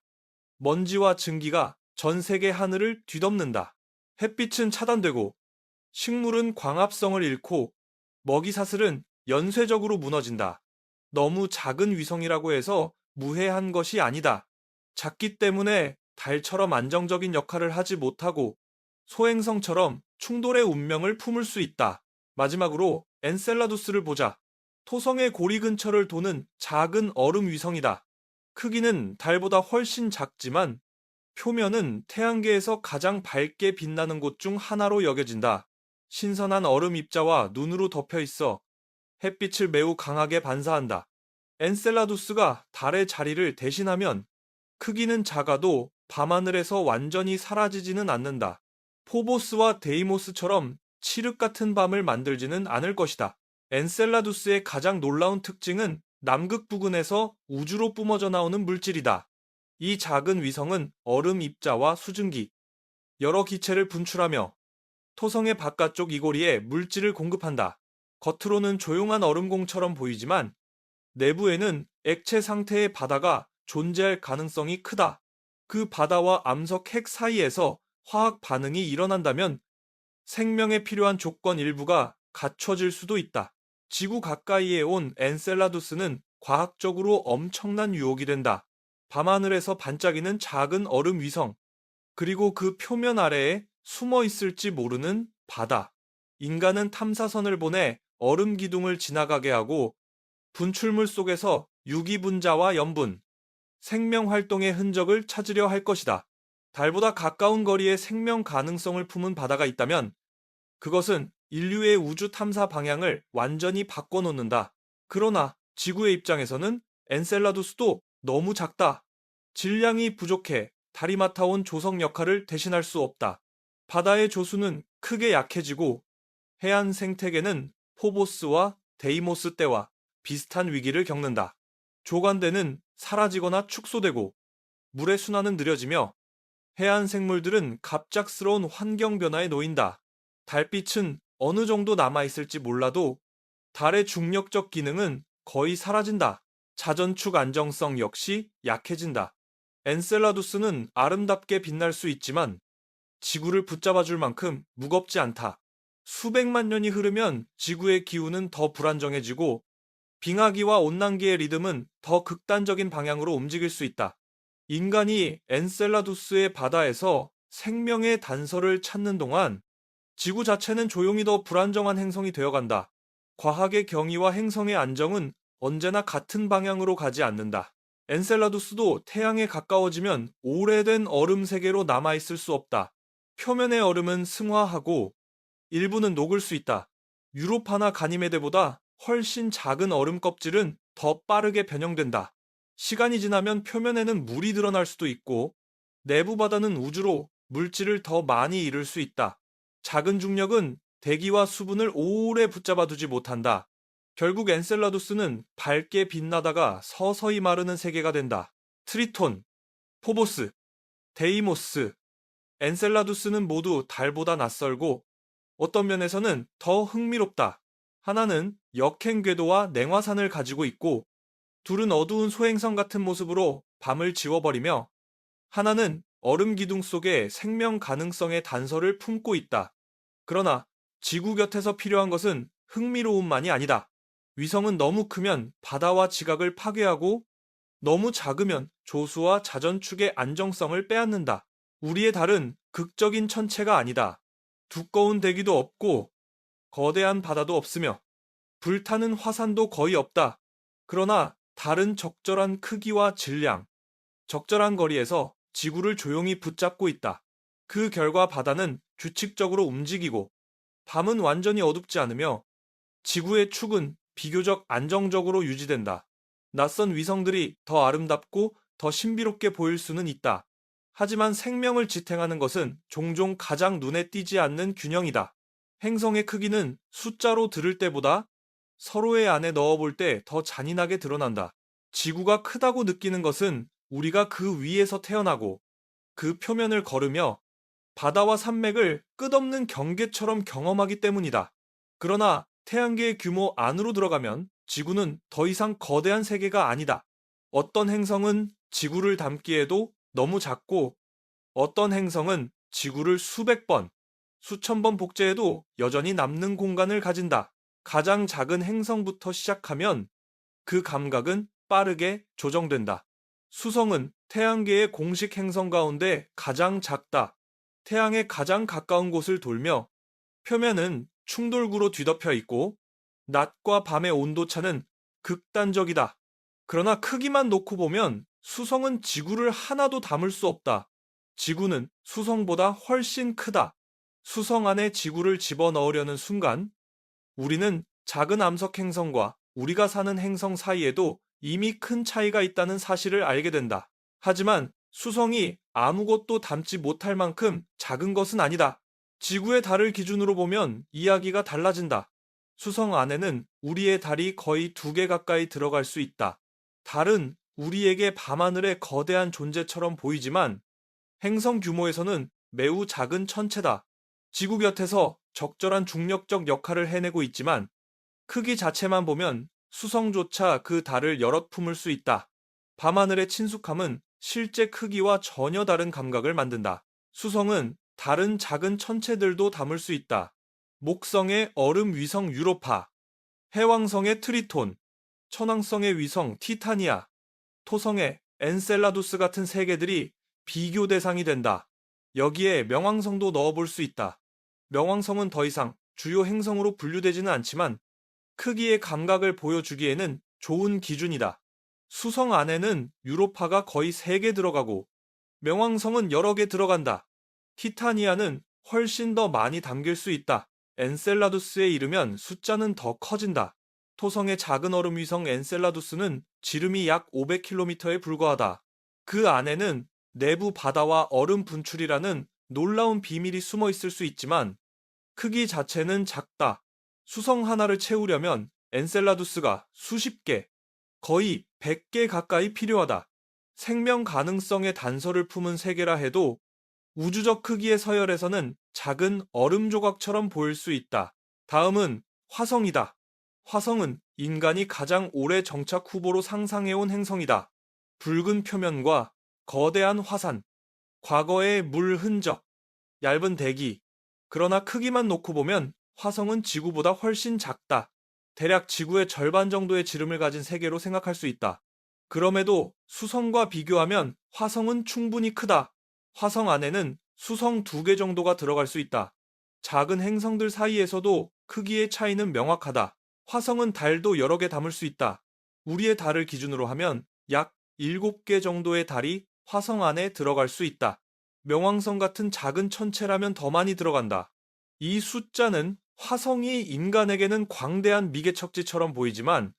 먼지와 증기가 전 세계 하늘을 뒤덮는다. 햇빛은 차단되고 식물은 광합성을 잃고 먹이사슬은 연쇄적으로 무너진다. 너무 작은 위성이라고 해서 무해한 것이 아니다. 작기 때문에 달처럼 안정적인 역할을 하지 못하고 소행성처럼 충돌의 운명을 품을 수 있다. 마지막으로 엔셀라두스를 보자. 토성의 고리 근처를 도는 작은 얼음 위성이다. 크기는 달보다 훨씬 작지만 표면은 태양계에서 가장 밝게 빛나는 곳 중 하나로 여겨진다. 신선한 얼음 입자와 눈으로 덮여 있어 햇빛을 매우 강하게 반사한다. 엔셀라두스가 달의 자리를 대신하면 크기는 작아도 밤하늘에서 완전히 사라지지는 않는다. 포보스와 데이모스처럼 칠흑 같은 밤을 만들지는 않을 것이다. 엔셀라두스의 가장 놀라운 특징은 남극 부근에서 우주로 뿜어져 나오는 물질이다. 이 작은 위성은 얼음 입자와 수증기, 여러 기체를 분출하며 토성의 바깥쪽 이고리에 물질을 공급한다. 겉으로는 조용한 얼음공처럼 보이지만 내부에는 액체 상태의 바다가 존재할 가능성이 크다. 그 바다와 암석 핵 사이에서 화학 반응이 일어난다면 생명에 필요한 조건 일부가 갖춰질 수도 있다. 지구 가까이에 온 엔셀라두스는 과학적으로 엄청난 유혹이 된다. 밤하늘에서 반짝이는 작은 얼음 위성, 그리고 그 표면 아래에 숨어 있을지 모르는 바다. 인간은 탐사선을 보내 얼음 기둥을 지나가게 하고 분출물 속에서 유기분자와 염분, 생명 활동의 흔적을 찾으려 할 것이다. 달보다 가까운 거리에 생명 가능성을 품은 바다가 있다면 그것은 인류의 우주 탐사 방향을 완전히 바꿔놓는다. 그러나 지구의 입장에서는 엔셀라두스도 너무 작다. 질량이 부족해 달이 맡아온 조성 역할을 대신할 수 없다. 바다의 조수는 크게 약해지고 해안 생태계는 포보스와 데이모스 때와 비슷한 위기를 겪는다. 조간대는 사라지거나 축소되고 물의 순환은 느려지며 해안 생물들은 갑작스러운 환경 변화에 놓인다. 달빛은 어느 정도 남아있을지 몰라도 달의 중력적 기능은 거의 사라진다. 자전축 안정성 역시 약해진다. 엔셀라두스는 아름답게 빛날 수 있지만 지구를 붙잡아줄 만큼 무겁지 않다. 수백만 년이 흐르면 지구의 기후는 더 불안정해지고 빙하기와 온난기의 리듬은 더 극단적인 방향으로 움직일 수 있다. 인간이 엔셀라두스의 바다에서 생명의 단서를 찾는 동안 지구 자체는 조용히 더 불안정한 행성이 되어간다. 과학의 경이와 행성의 안정은 언제나 같은 방향으로 가지 않는다. 엔셀라두스도 태양에 가까워지면 오래된 얼음 세계로 남아있을 수 없다. 표면의 얼음은 승화하고 일부는 녹을 수 있다. 유로파나 가니메데보다 훨씬 작은 얼음 껍질은 더 빠르게 변형된다. 시간이 지나면 표면에는 물이 드러날 수도 있고 내부 바다는 우주로 물질을 더 많이 잃을 수 있다. 작은 중력은 대기와 수분을 오래 붙잡아 두지 못한다. 결국 엔셀라두스는 밝게 빛나다가 서서히 마르는 세계가 된다. 트리톤, 포보스, 데이모스, 엔셀라두스는 모두 달보다 낯설고 어떤 면에서는 더 흥미롭다. 하나는 역행 궤도와 냉화산을 가지고 있고 둘은 어두운 소행성 같은 모습으로 밤을 지워버리며 하나는 얼음 기둥 속에 생명 가능성의 단서를 품고 있다. 그러나 지구 곁에서 필요한 것은 흥미로움만이 아니다. 위성은 너무 크면 바다와 지각을 파괴하고 너무 작으면 조수와 자전축의 안정성을 빼앗는다. 우리의 달은 극적인 천체가 아니다. 두꺼운 대기도 없고 거대한 바다도 없으며 불타는 화산도 거의 없다. 그러나 달은 적절한 크기와 질량, 적절한 거리에서 지구를 조용히 붙잡고 있다. 그 결과 바다는 규칙적으로 움직이고 밤은 완전히 어둡지 않으며 지구의 축은 비교적 안정적으로 유지된다. 낯선 위성들이 더 아름답고 더 신비롭게 보일 수는 있다. 하지만 생명을 지탱하는 것은 종종 가장 눈에 띄지 않는 균형이다. 행성의 크기는 숫자로 들을 때보다 서로의 안에 넣어볼 때 더 잔인하게 드러난다. 지구가 크다고 느끼는 것은 우리가 그 위에서 태어나고 그 표면을 걸으며 바다와 산맥을 끝없는 경계처럼 경험하기 때문이다. 그러나 태양계의 규모 안으로 들어가면 지구는 더 이상 거대한 세계가 아니다. 어떤 행성은 지구를 담기에도 너무 작고 어떤 행성은 지구를 수백 번, 수천 번 복제해도 여전히 남는 공간을 가진다. 가장 작은 행성부터 시작하면 그 감각은 빠르게 조정된다. 수성은 태양계의 공식 행성 가운데 가장 작다. 태양에 가장 가까운 곳을 돌며 표면은 충돌구로 뒤덮여 있고 낮과 밤의 온도차는 극단적이다. 그러나 크기만 놓고 보면 수성은 지구를 하나도 담을 수 없다. 지구는 수성보다 훨씬 크다. 수성 안에 지구를 집어넣으려는 순간 우리는 작은 암석 행성과 우리가 사는 행성 사이에도 이미 큰 차이가 있다는 사실을 알게 된다. 하지만 수성이 아무것도 담지 못할 만큼 작은 것은 아니다. 지구의 달을 기준으로 보면 이야기가 달라진다. 수성 안에는 우리의 달이 거의 2개 가까이 들어갈 수 있다. 달은 우리에게 밤하늘의 거대한 존재처럼 보이지만 행성 규모에서는 매우 작은 천체다. 지구 곁에서 적절한 중력적 역할을 해내고 있지만 크기 자체만 보면 수성조차 그 달을 여럿 품을 수 있다. 밤하늘의 친숙함은 실제 크기와 전혀 다른 감각을 만든다. 수성은 다른 작은 천체들도 담을 수 있다. 목성의 얼음 위성 유로파, 해왕성의 트리톤, 천왕성의 위성 티타니아, 토성의 엔셀라두스 같은 세계들이 비교 대상이 된다. 여기에 명왕성도 넣어볼 수 있다. 명왕성은 더 이상 주요 행성으로 분류되지는 않지만 크기의 감각을 보여주기에는 좋은 기준이다. 수성 안에는 유로파가 거의 3개 들어가고 명왕성은 여러 개 들어간다. 티타니아는 훨씬 더 많이 담길 수 있다. 엔셀라두스에 이르면 숫자는 더 커진다. 토성의 작은 얼음 위성 엔셀라두스는 지름이 약 500km에 불과하다. 그 안에는 내부 바다와 얼음 분출이라는 놀라운 비밀이 숨어 있을 수 있지만 크기 자체는 작다. 수성 하나를 채우려면 엔셀라두스가 수십 개, 거의 100개 가까이 필요하다. 생명 가능성의 단서를 품은 세계라 해도 우주적 크기의 서열에서는 작은 얼음 조각처럼 보일 수 있다. 다음은 화성이다. 화성은 인간이 가장 오래 정착 후보로 상상해온 행성이다. 붉은 표면과 거대한 화산, 과거의 물 흔적, 얇은 대기. 그러나 크기만 놓고 보면 화성은 지구보다 훨씬 작다. 대략 지구의 절반 정도의 지름을 가진 세계로 생각할 수 있다. 그럼에도 수성과 비교하면 화성은 충분히 크다. 화성 안에는 수성 2개 정도가 들어갈 수 있다. 작은 행성들 사이에서도 크기의 차이는 명확하다. 화성은 달도 여러 개 담을 수 있다. 우리의 달을 기준으로 하면 약 7개 정도의 달이 화성 안에 들어갈 수 있다. 명왕성 같은 작은 천체라면 더 많이 들어간다. 이 숫자는 화성이 인간에게는 광대한 미개척지처럼 보이지만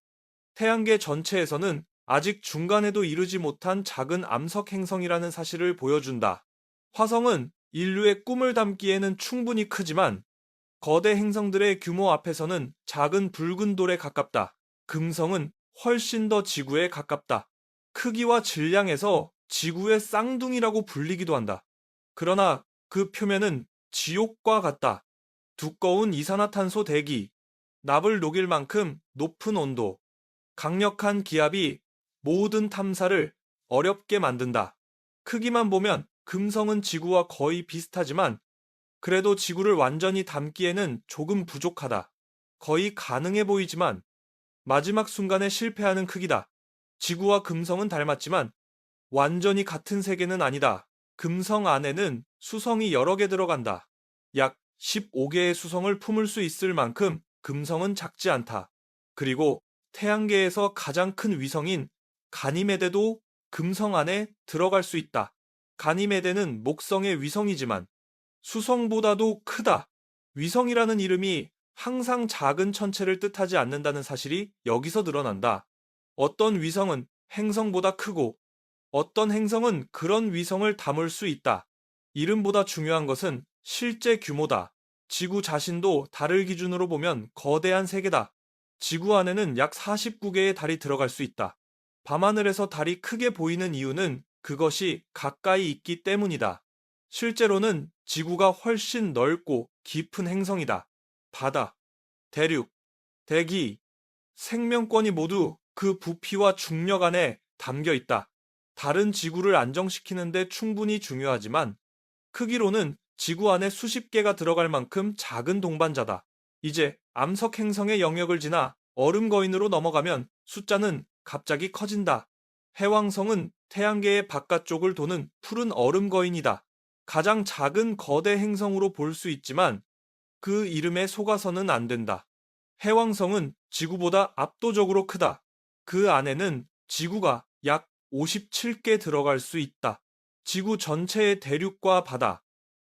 태양계 전체에서는 아직 중간에도 이르지 못한 작은 암석 행성이라는 사실을 보여준다. 화성은 인류의 꿈을 담기에는 충분히 크지만 거대 행성들의 규모 앞에서는 작은 붉은 돌에 가깝다. 금성은 훨씬 더 지구에 가깝다. 크기와 질량에서 지구의 쌍둥이라고 불리기도 한다. 그러나 그 표면은 지옥과 같다. 두꺼운 이산화탄소 대기, 납을 녹일 만큼 높은 온도, 강력한 기압이 모든 탐사를 어렵게 만든다. 크기만 보면 금성은 지구와 거의 비슷하지만 그래도 지구를 완전히 담기에는 조금 부족하다. 거의 가능해 보이지만 마지막 순간에 실패하는 크기다. 지구와 금성은 닮았지만 완전히 같은 세계는 아니다. 금성 안에는 수성이 여러 개 들어간다. 약 15개의 수성을 품을 수 있을 만큼 금성은 작지 않다. 그리고 태양계에서 가장 큰 위성인 가니메데도 금성 안에 들어갈 수 있다. 가니메데는 목성의 위성이지만 수성보다도 크다. 위성이라는 이름이 항상 작은 천체를 뜻하지 않는다는 사실이 여기서 드러난다. 어떤 위성은 행성보다 크고 어떤 행성은 그런 위성을 담을 수 있다. 이름보다 중요한 것은 실제 규모다. 지구 자신도 달을 기준으로 보면 거대한 세계다. 지구 안에는 약 49개의 달이 들어갈 수 있다. 밤하늘에서 달이 크게 보이는 이유는 그것이 가까이 있기 때문이다. 실제로는 지구가 훨씬 넓고 깊은 행성이다. 바다, 대륙, 대기, 생명권이 모두 그 부피와 중력 안에 담겨 있다. 달은 지구를 안정시키는데 충분히 중요하지만 크기로는 지구 안에 수십 개가 들어갈 만큼 작은 동반자다. 이제 암석 행성의 영역을 지나 얼음 거인으로 넘어가면 숫자는 갑자기 커진다. 해왕성은 태양계의 바깥쪽을 도는 푸른 얼음 거인이다. 가장 작은 거대 행성으로 볼 수 있지만 그 이름에 속아서는 안 된다. 해왕성은 지구보다 압도적으로 크다. 그 안에는 지구가 약 57개 들어갈 수 있다. 지구 전체의 대륙과 바다,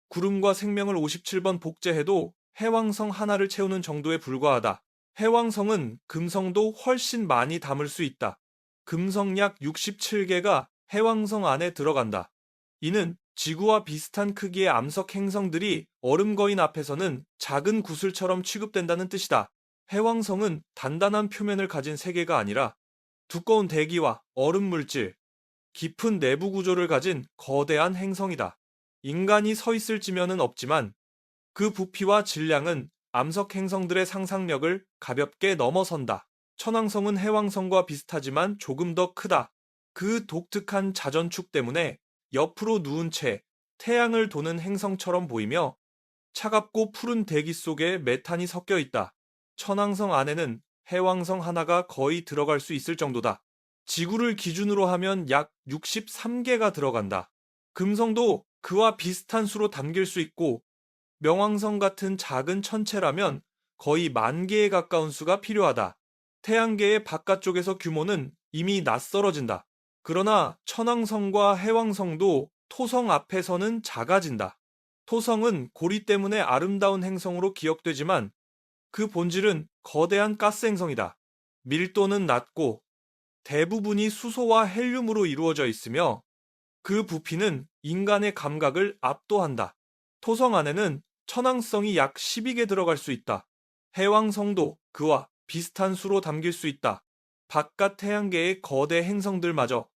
구름과 생명을 57번 복제해도 해왕성 하나를 채우는 정도에 불과하다. 해왕성은 금성도 훨씬 많이 담을 수 있다. 금성 약 67개가 해왕성 안에 들어간다. 이는 지구와 비슷한 크기의 암석 행성들이 얼음거인 앞에서는 작은 구슬처럼 취급된다는 뜻이다. 해왕성은 단단한 표면을 가진 세계가 아니라 두꺼운 대기와 얼음 물질, 깊은 내부 구조를 가진 거대한 행성이다. 인간이 서 있을 지면은 없지만 그 부피와 질량은 암석 행성들의 상상력을 가볍게 넘어선다. 천왕성은 해왕성과 비슷하지만 조금 더 크다. 그 독특한 자전축 때문에 옆으로 누운 채 태양을 도는 행성처럼 보이며 차갑고 푸른 대기 속에 메탄이 섞여 있다. 천왕성 안에는 해왕성 하나가 거의 들어갈 수 있을 정도다. 지구를 기준으로 하면 약 63개가 들어간다. 금성도 그와 비슷한 수로 담길 수 있고 명왕성 같은 작은 천체라면 거의 10,000개에 가까운 수가 필요하다. 태양계의 바깥쪽에서 규모는 이미 낯설어진다. 그러나 천왕성과 해왕성도 토성 앞에서는 작아진다. 토성은 고리 때문에 아름다운 행성으로 기억되지만 그 본질은 거대한 가스 행성이다. 밀도는 낮고 대부분이 수소와 헬륨으로 이루어져 있으며 그 부피는 인간의 감각을 압도한다. 토성 안에는 천왕성이 약 12개 들어갈 수 있다. 해왕성도 그와 비슷한 수로 담길 수 있다. 바깥 태양계의 거대 행성들마저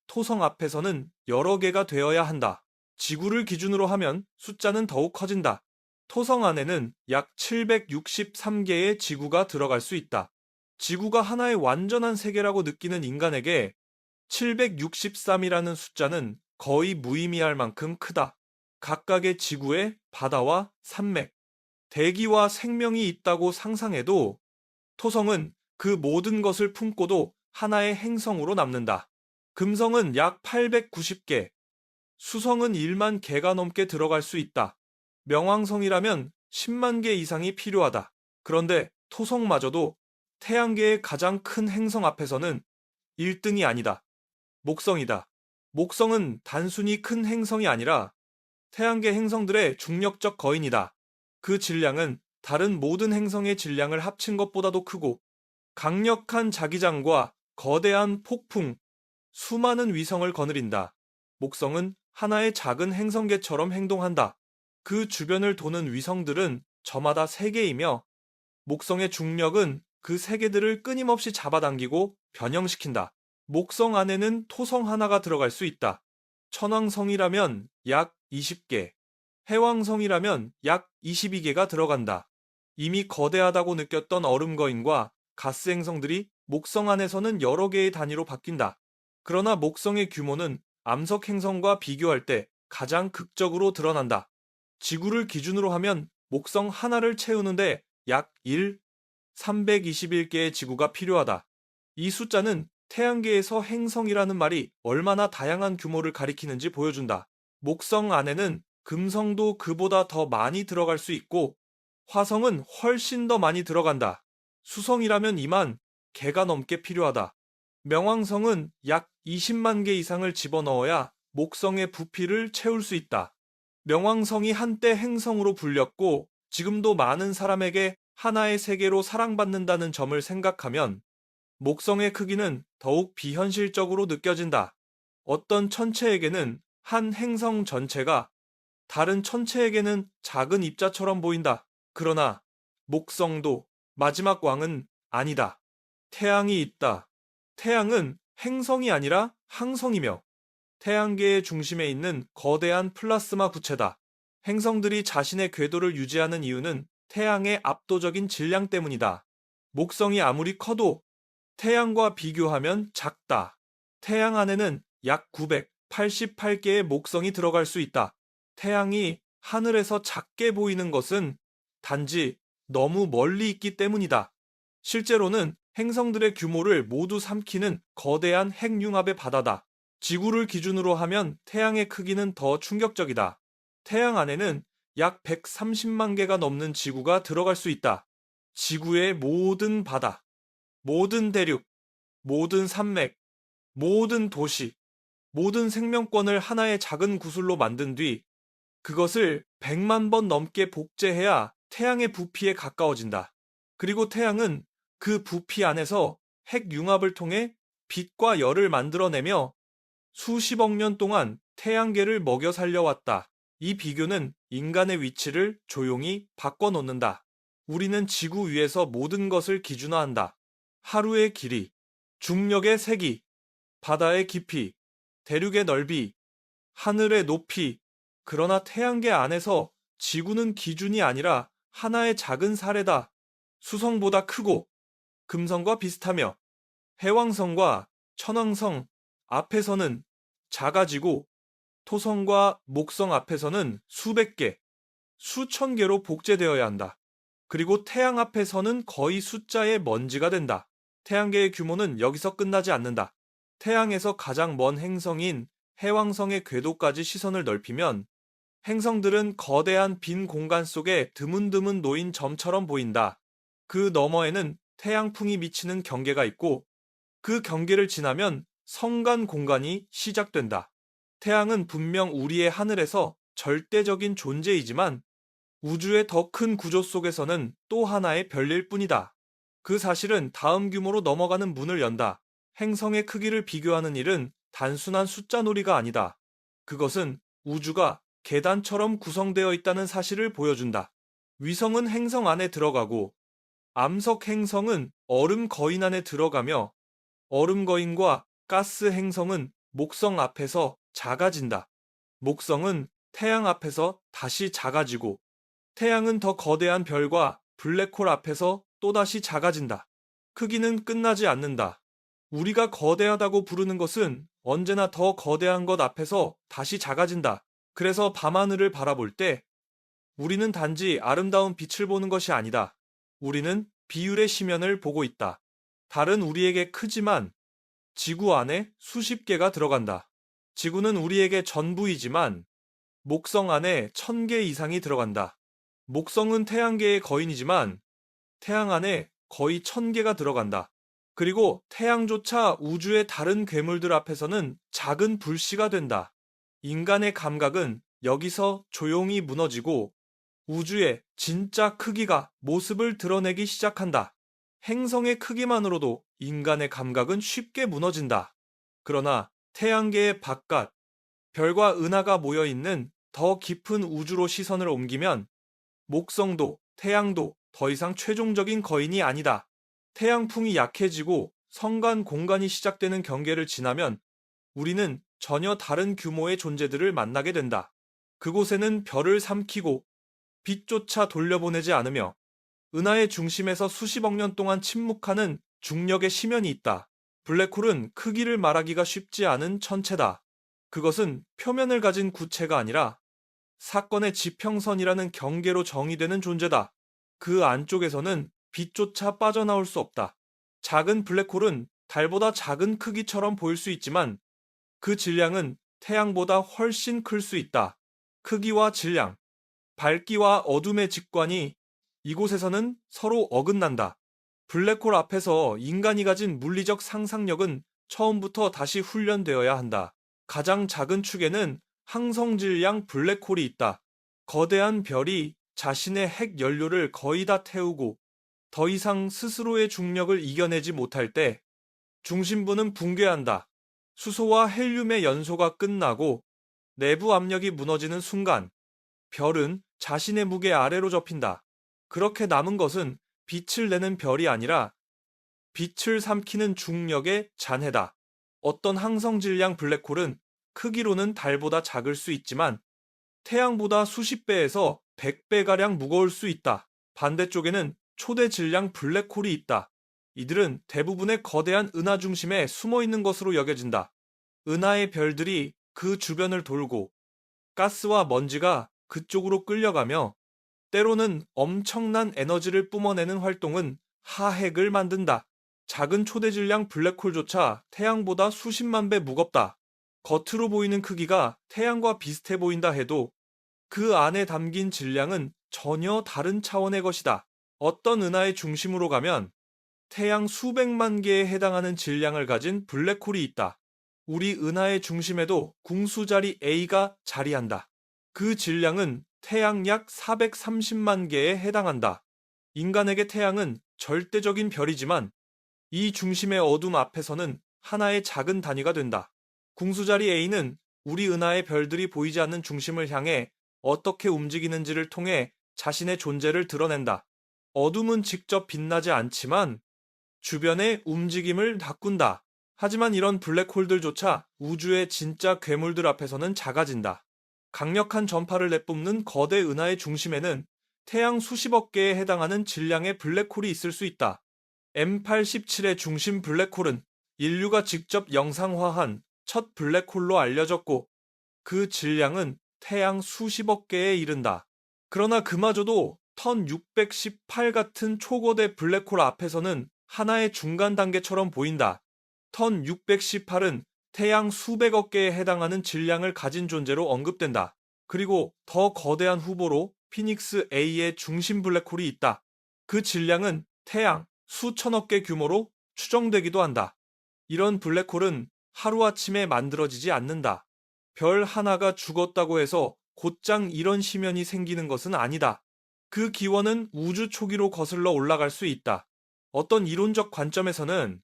토성 앞에서는 여러 개가 되어야 한다. 지구를 기준으로 하면 숫자는 더욱 커진다. 토성 안에는 약 763개의 지구가 들어갈 수 있다. 지구가 하나의 완전한 세계라고 느끼는 인간에게 763이라는 숫자는 거의 무의미할 만큼 크다. 각각의 지구에 바다와 산맥, 대기와 생명이 있다고 상상해도 토성은 그 모든 것을 품고도 하나의 행성으로 남는다. 금성은 약 890개, 수성은 1만 개가 넘게 들어갈 수 있다. 명왕성이라면 10만 개 이상이 필요하다. 그런데 토성마저도 태양계의 가장 큰 행성 앞에서는 1등이 아니다. 목성이다. 목성은 단순히 큰 행성이 아니라 태양계 행성들의 중력적 거인이다. 그 질량은 다른 모든 행성의 질량을 합친 것보다도 크고 강력한 자기장과 거대한 폭풍, 수많은 위성을 거느린다. 목성은 하나의 작은 행성계처럼 행동한다. 그 주변을 도는 위성들은 저마다 세개이며 목성의 중력은 그 세계들을 끊임없이 잡아당기고 변형시킨다. 목성 안에는 토성 하나가 들어갈 수 있다. 천왕성이라면 약 20개, 해왕성이라면 약 22개가 들어간다. 이미 거대하다고 느꼈던 얼음거인과 가스 행성들이 목성 안에서는 여러 개의 단위로 바뀐다. 그러나 목성의 규모는 암석 행성과 비교할 때 가장 극적으로 드러난다. 지구를 기준으로 하면 목성 하나를 채우는데 약 321개의 지구가 필요하다. 이 숫자는 태양계에서 행성이라는 말이 얼마나 다양한 규모를 가리키는지 보여준다. 목성 안에는 금성도 그보다 더 많이 들어갈 수 있고 화성은 훨씬 더 많이 들어간다. 수성이라면 2만 개가 넘게 필요하다. 명왕성은 약 20만 개 이상을 집어넣어야 목성의 부피를 채울 수 있다. 명왕성이 한때 행성으로 불렸고 지금도 많은 사람에게 하나의 세계로 사랑받는다는 점을 생각하면 목성의 크기는 더욱 비현실적으로 느껴진다. 어떤 천체에게는 한 행성 전체가 다른 천체에게는 작은 입자처럼 보인다. 그러나 목성도 마지막 왕은 아니다. 태양이 있다. 태양은 행성이 아니라 항성이며 태양계의 중심에 있는 거대한 플라스마 구체다. 행성들이 자신의 궤도를 유지하는 이유는 태양의 압도적인 질량 때문이다. 목성이 아무리 커도 태양과 비교하면 작다. 태양 안에는 약 988개의 목성이 들어갈 수 있다. 태양이 하늘에서 작게 보이는 것은 단지 너무 멀리 있기 때문이다. 실제로는 행성들의 규모를 모두 삼키는 거대한 핵융합의 바다다. 지구를 기준으로 하면 태양의 크기는 더 충격적이다. 태양 안에는 약 130만 개가 넘는 지구가 들어갈 수 있다. 지구의 모든 바다, 모든 대륙, 모든 산맥, 모든 도시, 모든 생명권을 하나의 작은 구슬로 만든 뒤 그것을 100만 번 넘게 복제해야 태양의 부피에 가까워진다. 그리고 태양은 그 부피 안에서 핵융합을 통해 빛과 열을 만들어내며 수십억 년 동안 태양계를 먹여 살려왔다. 이 비교는 인간의 위치를 조용히 바꿔놓는다. 우리는 지구 위에서 모든 것을 기준화한다. 하루의 길이, 중력의 세기, 바다의 깊이, 대륙의 넓이, 하늘의 높이. 그러나 태양계 안에서 지구는 기준이 아니라 하나의 작은 사례다. 수성보다 크고 금성과 비슷하며 해왕성과 천왕성 앞에서는 작아지고 토성과 목성 앞에서는 수백 개, 수천 개로 복제되어야 한다. 그리고 태양 앞에서는 거의 숫자의 먼지가 된다. 태양계의 규모는 여기서 끝나지 않는다. 태양에서 가장 먼 행성인 해왕성의 궤도까지 시선을 넓히면 행성들은 거대한 빈 공간 속에 드문드문 놓인 점처럼 보인다. 그 너머에는 태양풍이 미치는 경계가 있고 그 경계를 지나면 성간 공간이 시작된다. 태양은 분명 우리의 하늘에서 절대적인 존재이지만 우주의 더 큰 구조 속에서는 또 하나의 별일 뿐이다. 그 사실은 다음 규모로 넘어가는 문을 연다. 행성의 크기를 비교하는 일은 단순한 숫자 놀이가 아니다. 그것은 우주가 계단처럼 구성되어 있다는 사실을 보여준다. 위성은 행성 안에 들어가고 암석 행성은 얼음 거인 안에 들어가며 얼음 거인과 가스 행성은 목성 앞에서 작아진다. 목성은 태양 앞에서 다시 작아지고 태양은 더 거대한 별과 블랙홀 앞에서 또다시 작아진다. 크기는 끝나지 않는다. 우리가 거대하다고 부르는 것은 언제나 더 거대한 것 앞에서 다시 작아진다. 그래서 밤하늘을 바라볼 때 우리는 단지 아름다운 빛을 보는 것이 아니다. 우리는 비율의 심연을 보고 있다. 달은 우리에게 크지만 지구 안에 수십 개가 들어간다. 지구는 우리에게 전부이지만 목성 안에 1000개 이상이 들어간다. 목성은 태양계의 거인이지만 태양 안에 거의 1000개가 들어간다. 그리고 태양조차 우주의 다른 괴물들 앞에서는 작은 불씨가 된다. 인간의 감각은 여기서 조용히 무너지고 우주의 진짜 크기가 모습을 드러내기 시작한다. 행성의 크기만으로도 인간의 감각은 쉽게 무너진다. 그러나 태양계의 바깥, 별과 은하가 모여 있는 더 깊은 우주로 시선을 옮기면 목성도 태양도 더 이상 최종적인 거인이 아니다. 태양풍이 약해지고 성간 공간이 시작되는 경계를 지나면 우리는 전혀 다른 규모의 존재들을 만나게 된다. 그곳에는 별을 삼키고 빛조차 돌려보내지 않으며 은하의 중심에서 수십억 년 동안 침묵하는 중력의 심연이 있다. 블랙홀은 크기를 말하기가 쉽지 않은 천체다. 그것은 표면을 가진 구체가 아니라 사건의 지평선이라는 경계로 정의되는 존재다. 그 안쪽에서는 빛조차 빠져나올 수 없다. 작은 블랙홀은 달보다 작은 크기처럼 보일 수 있지만 그 질량은 태양보다 훨씬 클 수 있다. 크기와 질량, 밝기와 어둠의 직관이 이곳에서는 서로 어긋난다. 블랙홀 앞에서 인간이 가진 물리적 상상력은 처음부터 다시 훈련되어야 한다. 가장 작은 축에는 항성질량 블랙홀이 있다. 거대한 별이 자신의 핵 연료를 거의 다 태우고 더 이상 스스로의 중력을 이겨내지 못할 때 중심부는 붕괴한다. 수소와 헬륨의 연소가 끝나고 내부 압력이 무너지는 순간 별은 자신의 무게 아래로 접힌다. 그렇게 남은 것은 빛을 내는 별이 아니라 빛을 삼키는 중력의 잔해다. 어떤 항성질량 블랙홀은 크기로는 달보다 작을 수 있지만 태양보다 수십 배에서 100배가량 무거울 수 있다. 반대쪽에는 초대질량 블랙홀이 있다. 이들은 대부분의 거대한 은하 중심에 숨어 있는 것으로 여겨진다. 은하의 별들이 그 주변을 돌고 가스와 먼지가 그쪽으로 끌려가며 때로는 엄청난 에너지를 뿜어내는 활동은 하핵을 만든다. 작은 초대질량 블랙홀조차 태양보다 수십만 배 무겁다. 겉으로 보이는 크기가 태양과 비슷해 보인다 해도 그 안에 담긴 질량은 전혀 다른 차원의 것이다. 어떤 은하의 중심으로 가면 태양 수백만 개에 해당하는 질량을 가진 블랙홀이 있다. 우리 은하의 중심에도 궁수자리 A가 자리한다. 그 질량은 태양 약 430만 개에 해당한다. 인간에게 태양은 절대적인 별이지만 이 중심의 어둠 앞에서는 하나의 작은 단위가 된다. 궁수자리 A는 우리 은하의 별들이 보이지 않는 중심을 향해 어떻게 움직이는지를 통해 자신의 존재를 드러낸다. 어둠은 직접 빛나지 않지만 주변의 움직임을 바꾼다. 하지만 이런 블랙홀들조차 우주의 진짜 괴물들 앞에서는 작아진다. 강력한 전파를 내뿜는 거대 은하의 중심에는 태양 수십억 개에 해당하는 질량의 블랙홀이 있을 수 있다. M87의 중심 블랙홀은 인류가 직접 영상화한 첫 블랙홀로 알려졌고 그 질량은 태양 수십억 개에 이른다. 그러나 그마저도 턴 618 같은 초거대 블랙홀 앞에서는 하나의 중간 단계처럼 보인다. 턴 618은 태양 수백억 개에 해당하는 질량을 가진 존재로 언급된다. 그리고 더 거대한 후보로 피닉스 A의 중심 블랙홀이 있다. 그 질량은 태양 수천억 개 규모로 추정되기도 한다. 이런 블랙홀은 하루아침에 만들어지지 않는다. 별 하나가 죽었다고 해서 곧장 이런 심연이 생기는 것은 아니다. 그 기원은 우주 초기로 거슬러 올라갈 수 있다. 어떤 이론적 관점에서는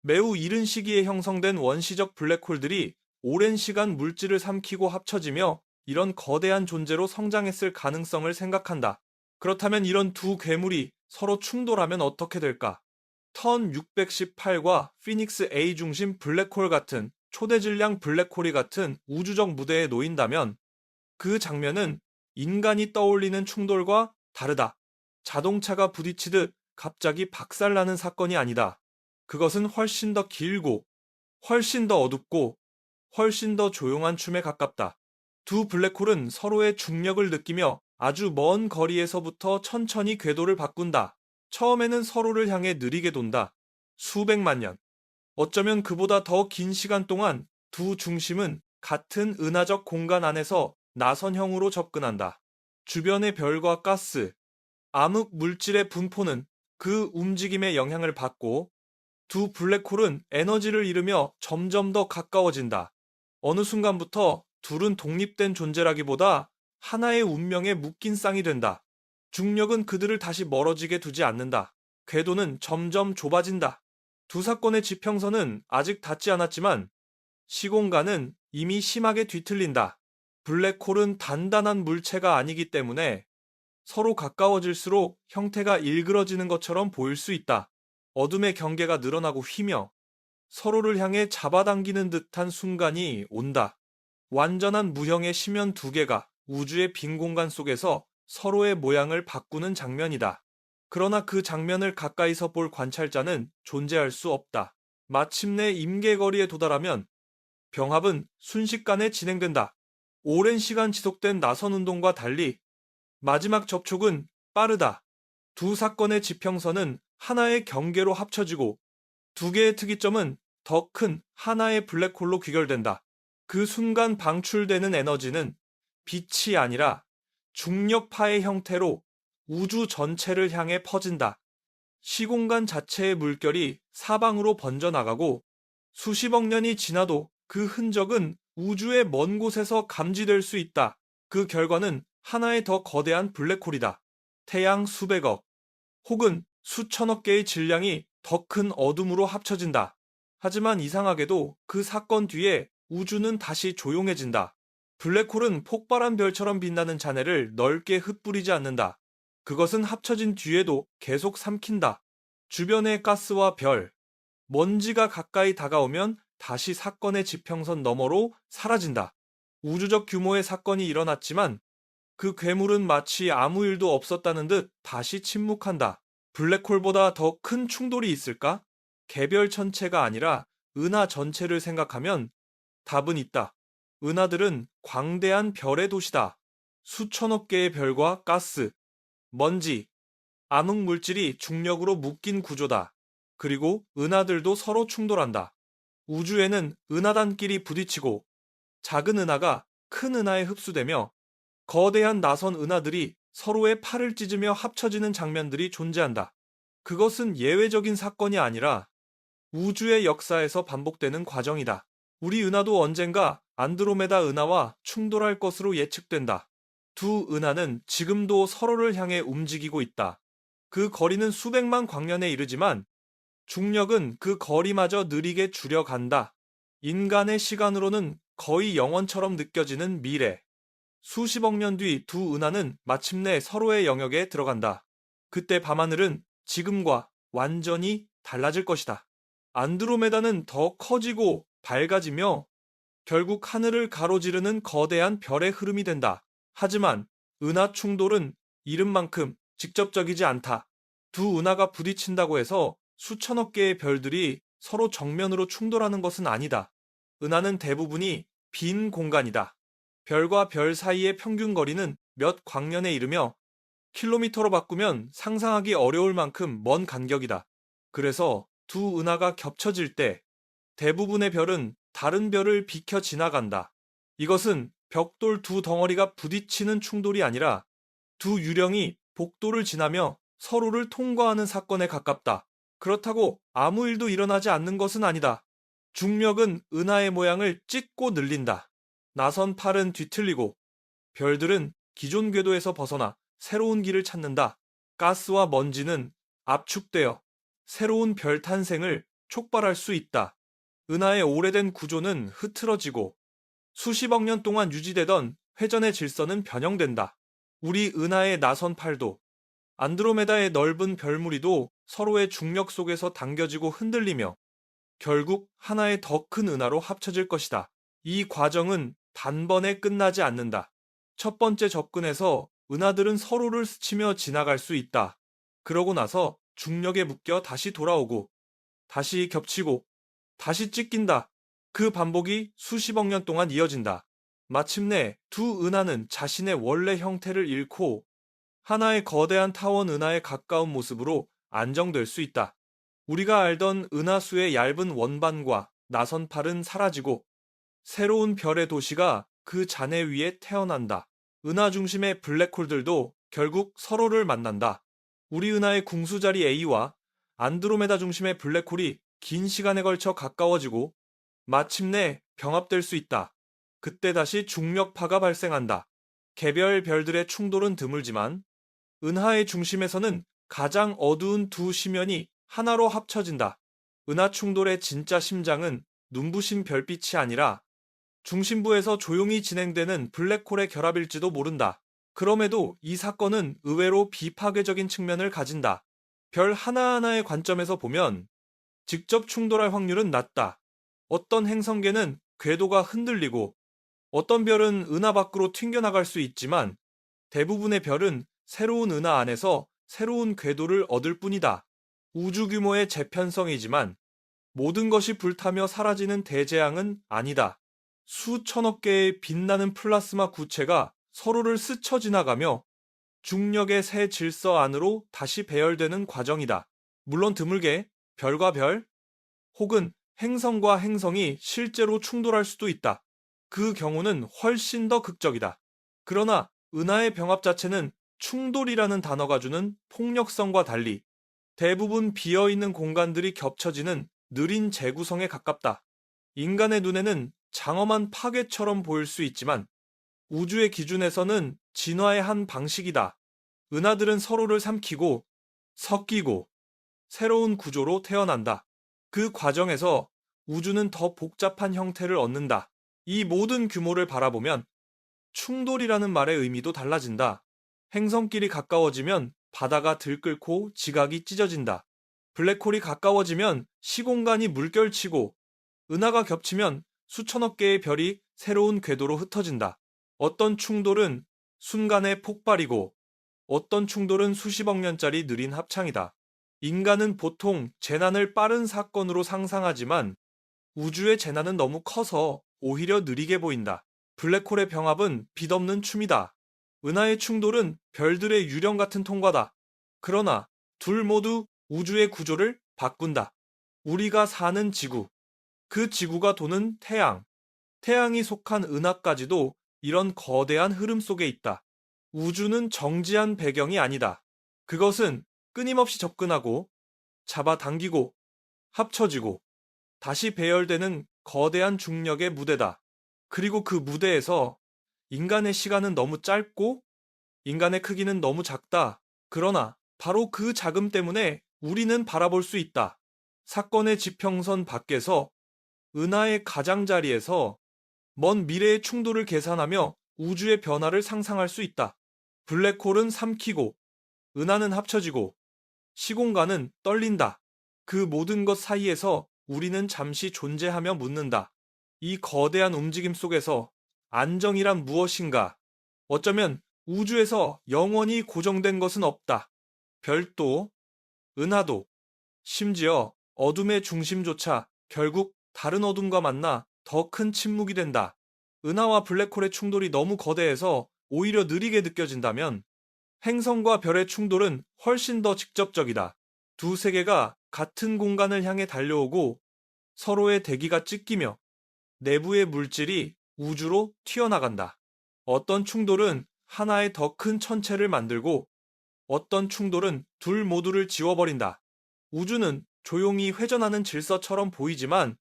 매우 이른 시기에 형성된 원시적 블랙홀들이 오랜 시간 물질을 삼키고 합쳐지며 이런 거대한 존재로 성장했을 가능성을 생각한다. 그렇다면 이런 두 괴물이 서로 충돌하면 어떻게 될까? 턴 618과 피닉스 A 중심 블랙홀 같은 초대질량 블랙홀이 같은 우주적 무대에 놓인다면 그 장면은 인간이 떠올리는 충돌과 다르다. 자동차가 부딪히듯 갑자기 박살나는 사건이 아니다. 그것은 훨씬 더 길고, 훨씬 더 어둡고, 훨씬 더 조용한 춤에 가깝다. 두 블랙홀은 서로의 중력을 느끼며 아주 먼 거리에서부터 천천히 궤도를 바꾼다. 처음에는 서로를 향해 느리게 돈다. 수백만 년. 어쩌면 그보다 더 긴 시간 동안 두 중심은 같은 은하적 공간 안에서 나선형으로 접근한다. 주변의 별과 가스, 암흑 물질의 분포는 그 움직임에 영향을 받고 두 블랙홀은 에너지를 잃으며 점점 더 가까워진다. 어느 순간부터 둘은 독립된 존재라기보다 하나의 운명에 묶인 쌍이 된다. 중력은 그들을 다시 멀어지게 두지 않는다. 궤도는 점점 좁아진다. 두 사건의 지평선은 아직 닿지 않았지만 시공간은 이미 심하게 뒤틀린다. 블랙홀은 단단한 물체가 아니기 때문에 서로 가까워질수록 형태가 일그러지는 것처럼 보일 수 있다. 어둠의 경계가 늘어나고 휘며 서로를 향해 잡아당기는 듯한 순간이 온다. 완전한 무형의 심연 두 개가 우주의 빈 공간 속에서 서로의 모양을 바꾸는 장면이다. 그러나 그 장면을 가까이서 볼 관찰자는 존재할 수 없다. 마침내 임계거리에 도달하면 병합은 순식간에 진행된다. 오랜 시간 지속된 나선 운동과 달리 마지막 접촉은 빠르다. 두 사건의 지평선은 하나의 경계로 합쳐지고 두 개의 특이점은 더 큰 하나의 블랙홀로 귀결된다. 그 순간 방출되는 에너지는 빛이 아니라 중력파의 형태로 우주 전체를 향해 퍼진다. 시공간 자체의 물결이 사방으로 번져나가고 수십억 년이 지나도 그 흔적은 우주의 먼 곳에서 감지될 수 있다. 그 결과는 하나의 더 거대한 블랙홀이다. 태양 수백억 혹은 수천억 개의 질량이 더 큰 어둠으로 합쳐진다. 하지만 이상하게도 그 사건 뒤에 우주는 다시 조용해진다. 블랙홀은 폭발한 별처럼 빛나는 잔해를 넓게 흩뿌리지 않는다. 그것은 합쳐진 뒤에도 계속 삼킨다. 주변의 가스와 별, 먼지가 가까이 다가오면 다시 사건의 지평선 너머로 사라진다. 우주적 규모의 사건이 일어났지만 그 괴물은 마치 아무 일도 없었다는 듯 다시 침묵한다. 블랙홀보다 더 큰 충돌이 있을까? 개별 천체가 아니라 은하 전체를 생각하면 답은 있다. 은하들은 광대한 별의 도시다. 수천억 개의 별과 가스, 먼지, 암흑 물질이 중력으로 묶인 구조다. 그리고 은하들도 서로 충돌한다. 우주에는 은하단끼리 부딪히고 작은 은하가 큰 은하에 흡수되며 거대한 나선 은하들이 서로의 팔을 찢으며 합쳐지는 장면들이 존재한다. 그것은 예외적인 사건이 아니라 우주의 역사에서 반복되는 과정이다. 우리 은하도 언젠가 안드로메다 은하와 충돌할 것으로 예측된다. 두 은하는 지금도 서로를 향해 움직이고 있다. 그 거리는 수백만 광년에 이르지만 중력은 그 거리마저 느리게 줄여간다. 인간의 시간으로는 거의 영원처럼 느껴지는 미래. 수십억 년 뒤 두 은하는 마침내 서로의 영역에 들어간다. 그때 밤하늘은 지금과 완전히 달라질 것이다. 안드로메다는 더 커지고 밝아지며 결국 하늘을 가로지르는 거대한 별의 흐름이 된다. 하지만 은하 충돌은 이름만큼 직접적이지 않다. 두 은하가 부딪힌다고 해서 수천억 개의 별들이 서로 정면으로 충돌하는 것은 아니다. 은하는 대부분이 빈 공간이다. 별과 별 사이의 평균 거리는 몇 광년에 이르며 킬로미터로 바꾸면 상상하기 어려울 만큼 먼 간격이다. 그래서 두 은하가 겹쳐질 때 대부분의 별은 다른 별을 비켜 지나간다. 이것은 벽돌 두 덩어리가 부딪히는 충돌이 아니라 두 유령이 복도를 지나며 서로를 통과하는 사건에 가깝다. 그렇다고 아무 일도 일어나지 않는 것은 아니다. 중력은 은하의 모양을 찢고 늘린다. 나선 팔은 뒤틀리고 별들은 기존 궤도에서 벗어나 새로운 길을 찾는다. 가스와 먼지는 압축되어 새로운 별 탄생을 촉발할 수 있다. 은하의 오래된 구조는 흐트러지고 수십억 년 동안 유지되던 회전의 질서는 변형된다. 우리 은하의 나선 팔도 안드로메다의 넓은 별무리도 서로의 중력 속에서 당겨지고 흔들리며 결국 하나의 더 큰 은하로 합쳐질 것이다. 이 과정은 단번에 끝나지 않는다. 첫 번째 접근에서 은하들은 서로를 스치며 지나갈 수 있다. 그러고 나서 중력에 묶여 다시 돌아오고 다시 겹치고 다시 찢긴다. 그 반복이 수십억 년 동안 이어진다. 마침내 두 은하는 자신의 원래 형태를 잃고 하나의 거대한 타원 은하에 가까운 모습으로 안정될 수 있다. 우리가 알던 은하수의 얇은 원반과 나선팔은 사라지고 새로운 별의 도시가 그 잔해 위에 태어난다. 은하 중심의 블랙홀들도 결국 서로를 만난다. 우리 은하의 궁수자리 A와 안드로메다 중심의 블랙홀이 긴 시간에 걸쳐 가까워지고 마침내 병합될 수 있다. 그때 다시 중력파가 발생한다. 개별 별들의 충돌은 드물지만 은하의 중심에서는 가장 어두운 두 시면이 하나로 합쳐진다. 은하 충돌의 진짜 심장은 눈부신 별빛이 아니라 중심부에서 조용히 진행되는 블랙홀의 결합일지도 모른다. 그럼에도 이 사건은 의외로 비파괴적인 측면을 가진다. 별 하나하나의 관점에서 보면 직접 충돌할 확률은 낮다. 어떤 행성계는 궤도가 흔들리고 어떤 별은 은하 밖으로 튕겨나갈 수 있지만 대부분의 별은 새로운 은하 안에서 새로운 궤도를 얻을 뿐이다. 우주 규모의 재편성이지만 모든 것이 불타며 사라지는 대재앙은 아니다. 수천억 개의 빛나는 플라스마 구체가 서로를 스쳐 지나가며 중력의 새 질서 안으로 다시 배열되는 과정이다. 물론 드물게 별과 별 혹은 행성과 행성이 실제로 충돌할 수도 있다. 그 경우는 훨씬 더 극적이다. 그러나 은하의 병합 자체는 충돌이라는 단어가 주는 폭력성과 달리 대부분 비어있는 공간들이 겹쳐지는 느린 재구성에 가깝다. 인간의 눈에는 장엄한 파괴처럼 보일 수 있지만 우주의 기준에서는 진화의 한 방식이다. 은하들은 서로를 삼키고 섞이고 새로운 구조로 태어난다. 그 과정에서 우주는 더 복잡한 형태를 얻는다. 이 모든 규모를 바라보면 충돌이라는 말의 의미도 달라진다. 행성끼리 가까워지면 바다가 들끓고 지각이 찢어진다. 블랙홀이 가까워지면 시공간이 물결치고 은하가 겹치면 수천억 개의 별이 새로운 궤도로 흩어진다. 어떤 충돌은 순간의 폭발이고 어떤 충돌은 수십억 년짜리 느린 합창이다. 인간은 보통 재난을 빠른 사건으로 상상하지만 우주의 재난은 너무 커서 오히려 느리게 보인다. 블랙홀의 병합은 빛없는 춤이다. 은하의 충돌은 별들의 유령 같은 통과다. 그러나 둘 모두 우주의 구조를 바꾼다. 우리가 사는 지구, 그 지구가 도는 태양, 태양이 속한 은하까지도 이런 거대한 흐름 속에 있다. 우주는 정지한 배경이 아니다. 그것은 끊임없이 접근하고 잡아당기고 합쳐지고 다시 배열되는 거대한 중력의 무대다. 그리고 그 무대에서 인간의 시간은 너무 짧고 인간의 크기는 너무 작다. 그러나 바로 그 작음 때문에 우리는 바라볼 수 있다. 사건의 지평선 밖에서 은하의 가장자리에서 먼 미래의 충돌을 계산하며 우주의 변화를 상상할 수 있다. 블랙홀은 삼키고 은하는 합쳐지고 시공간은 떨린다. 그 모든 것 사이에서 우리는 잠시 존재하며 묻는다. 이 거대한 움직임 속에서 안정이란 무엇인가? 어쩌면 우주에서 영원히 고정된 것은 없다. 별도, 은하도, 심지어 어둠의 중심조차 결국 다른 어둠과 만나 더 큰 침묵이 된다. 은하와 블랙홀의 충돌이 너무 거대해서 오히려 느리게 느껴진다면 행성과 별의 충돌은 훨씬 더 직접적이다. 두 세계가 같은 공간을 향해 달려오고 서로의 대기가 찢기며 내부의 물질이 우주로 튀어나간다. 어떤 충돌은 하나의 더 큰 천체를 만들고 어떤 충돌은 둘 모두를 지워버린다. 우주는 조용히 회전하는 질서처럼 보이지만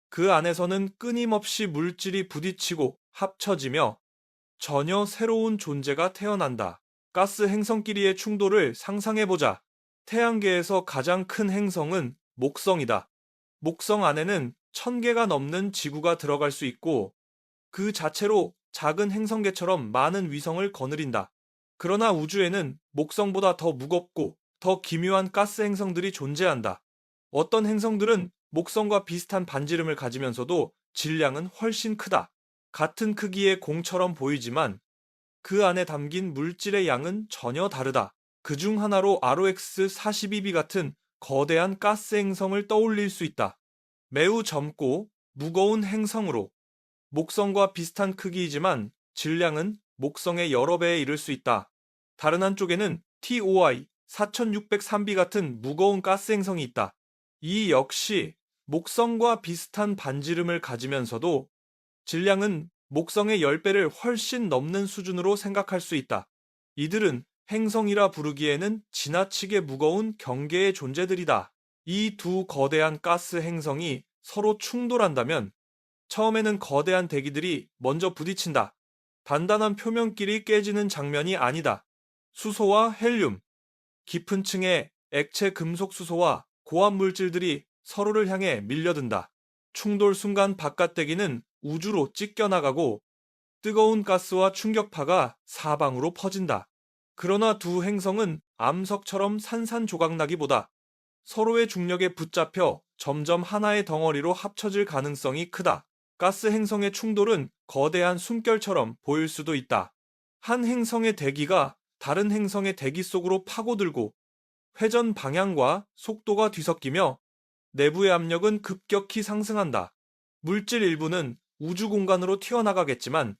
그 안에서는 끊임없이 물질이 부딪히고 합쳐지며 전혀 새로운 존재가 태어난다. 가스 행성끼리의 충돌을 상상해보자. 태양계에서 가장 큰 행성은 목성이다. 목성 안에는 1000개가 넘는 지구가 들어갈 수 있고 그 자체로 작은 행성계처럼 많은 위성을 거느린다. 그러나 우주에는 목성보다 더 무겁고 더 기묘한 가스 행성들이 존재한다. 어떤 행성들은 목성과 비슷한 반지름을 가지면서도 질량은 훨씬 크다. 같은 크기의 공처럼 보이지만 그 안에 담긴 물질의 양은 전혀 다르다. 그중 하나로 ROX-42b 같은 거대한 가스 행성을 떠올릴 수 있다. 매우 젊고 무거운 행성으로 목성과 비슷한 크기이지만 질량은 목성의 여러 배에 이를 수 있다. 다른 한쪽에는 TOI 4603b 같은 무거운 가스 행성이 있다. 이 역시 목성과 비슷한 반지름을 가지면서도 질량은 목성의 10배를 훨씬 넘는 수준으로 생각할 수 있다. 이들은 행성이라 부르기에는 지나치게 무거운 경계의 존재들이다. 이 두 거대한 가스 행성이 서로 충돌한다면 처음에는 거대한 대기들이 먼저 부딪힌다. 단단한 표면끼리 깨지는 장면이 아니다. 수소와 헬륨, 깊은 층의 액체 금속 수소와 고압 물질들이 서로를 향해 밀려든다. 충돌 순간 바깥 대기는 우주로 찢겨나가고 뜨거운 가스와 충격파가 사방으로 퍼진다. 그러나 두 행성은 암석처럼 산산조각나기보다 서로의 중력에 붙잡혀 점점 하나의 덩어리로 합쳐질 가능성이 크다. 가스 행성의 충돌은 거대한 숨결처럼 보일 수도 있다. 한 행성의 대기가 다른 행성의 대기 속으로 파고들고 회전 방향과 속도가 뒤섞이며 내부의 압력은 급격히 상승한다. 물질 일부는 우주 공간으로 튀어나가겠지만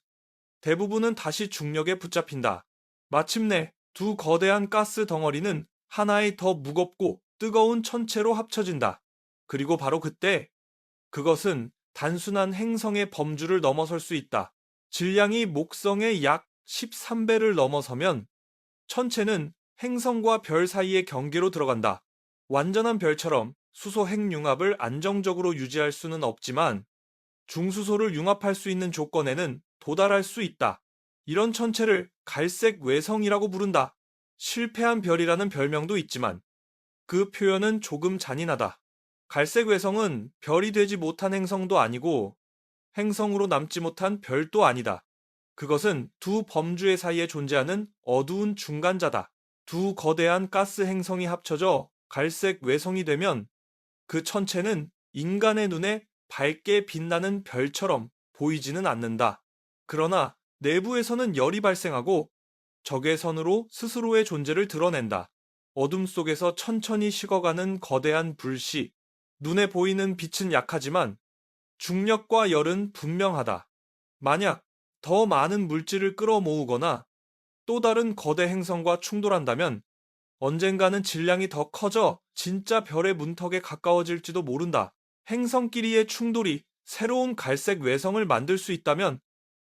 대부분은 다시 중력에 붙잡힌다. 마침내 두 거대한 가스 덩어리는 하나의 더 무겁고 뜨거운 천체로 합쳐진다. 그리고 바로 그때 그것은 단순한 행성의 범주를 넘어설 수 있다. 질량이 목성의 약 13배를 넘어서면 천체는 행성과 별 사이의 경계로 들어간다. 완전한 별처럼 수소 핵융합을 안정적으로 유지할 수는 없지만 중수소를 융합할 수 있는 조건에는 도달할 수 있다. 이런 천체를 갈색 외성이라고 부른다. 실패한 별이라는 별명도 있지만 그 표현은 조금 잔인하다. 갈색 외성은 별이 되지 못한 행성도 아니고 행성으로 남지 못한 별도 아니다. 그것은 두 범주의 사이에 존재하는 어두운 중간자다. 두 거대한 가스 행성이 합쳐져 갈색 외성이 되면 그 천체는 인간의 눈에 밝게 빛나는 별처럼 보이지는 않는다. 그러나 내부에서는 열이 발생하고 적외선으로 스스로의 존재를 드러낸다. 어둠 속에서 천천히 식어가는 거대한 불씨. 눈에 보이는 빛은 약하지만 중력과 열은 분명하다. 만약 더 많은 물질을 끌어모으거나 또 다른 거대 행성과 충돌한다면 언젠가는 질량이 더 커져 진짜 별의 문턱에 가까워질지도 모른다. 행성끼리의 충돌이 새로운 갈색 외성을 만들 수 있다면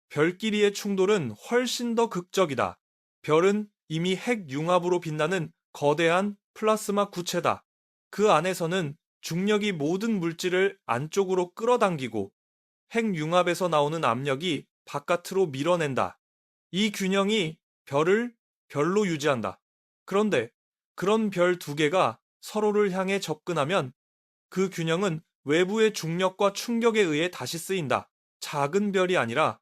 별끼리의 충돌은 훨씬 더 극적이다. 별은 이미 핵융합으로 빛나는 거대한 플라스마 구체다. 그 안에서는 중력이 모든 물질을 안쪽으로 끌어당기고 핵융합에서 나오는 압력이 바깥으로 밀어낸다. 이 균형이 별을 별로 유지한다. 그런데 그런 별 두 개가 서로를 향해 접근하면 그 균형은 외부의 중력과 충격에 의해 다시 쓰인다. 작은 별이 아니라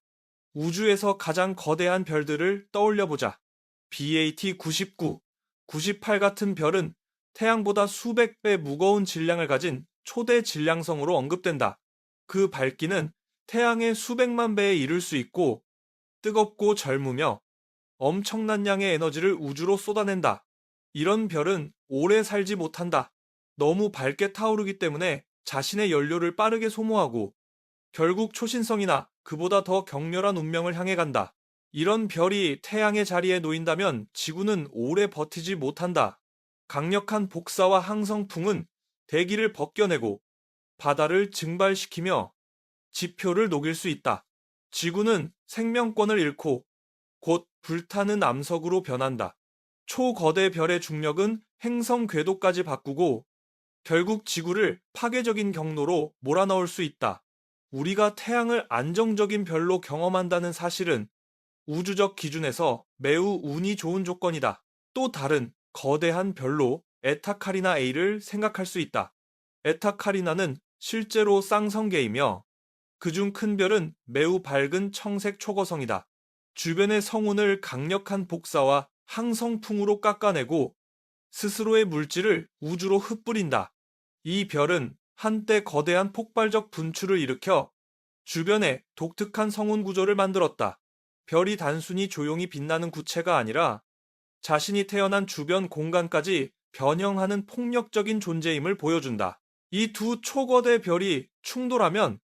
우주에서 가장 거대한 별들을 떠올려 보자. BAT-99, 98 같은 별은 태양보다 수백 배 무거운 질량을 가진 초대 질량성으로 언급된다. 그 밝기는 태양의 수백만 배에 이를 수 있고 뜨겁고 젊으며 엄청난 양의 에너지를 우주로 쏟아낸다. 이런 별은 오래 살지 못한다. 너무 밝게 타오르기 때문에 자신의 연료를 빠르게 소모하고 결국 초신성이나 그보다 더 격렬한 운명을 향해 간다. 이런 별이 태양의 자리에 놓인다면 지구는 오래 버티지 못한다. 강력한 복사와 항성풍은 대기를 벗겨내고 바다를 증발시키며 지표를 녹일 수 있다. 지구는 생명권을 잃고 곧 불타는 암석으로 변한다. 초거대 별의 중력은 행성 궤도까지 바꾸고 결국 지구를 파괴적인 경로로 몰아넣을 수 있다. 우리가 태양을 안정적인 별로 경험한다는 사실은 우주적 기준에서 매우 운이 좋은 조건이다. 또 다른 거대한 별로 에타카리나 A를 생각할 수 있다. 에타카리나는 실제로 쌍성계이며 그중 큰 별은 매우 밝은 청색 초거성이다. 주변의 성운을 강력한 복사와 항성풍으로 깎아내고 스스로의 물질을 우주로 흩뿌린다. 이 별은 한때 거대한 폭발적 분출을 일으켜 주변에 독특한 성운 구조를 만들었다. 별이 단순히 조용히 빛나는 구체가 아니라 자신이 태어난 주변 공간까지 변형하는 폭력적인 존재임을 보여준다. 이 두 초거대 별이 충돌하면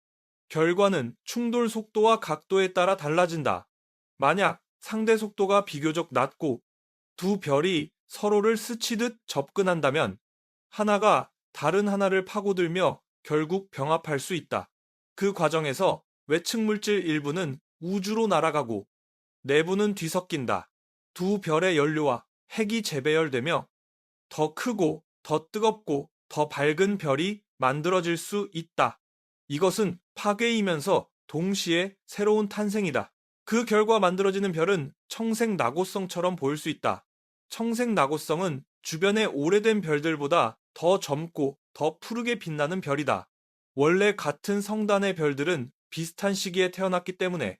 결과는 충돌 속도와 각도에 따라 달라진다. 만약 상대 속도가 비교적 낮고 두 별이 서로를 스치듯 접근한다면 하나가 다른 하나를 파고들며 결국 병합할 수 있다. 그 과정에서 외측 물질 일부는 우주로 날아가고 내부는 뒤섞인다. 두 별의 연료와 핵이 재배열되며 더 크고 더 뜨겁고 더 밝은 별이 만들어질 수 있다. 이것은 파괴이면서 동시에 새로운 탄생이다. 그 결과 만들어지는 별은 청색낙오성처럼 보일 수 있다. 청색낙오성은 주변의 오래된 별들보다 더 젊고 더 푸르게 빛나는 별이다. 원래 같은 성단의 별들은 비슷한 시기에 태어났기 때문에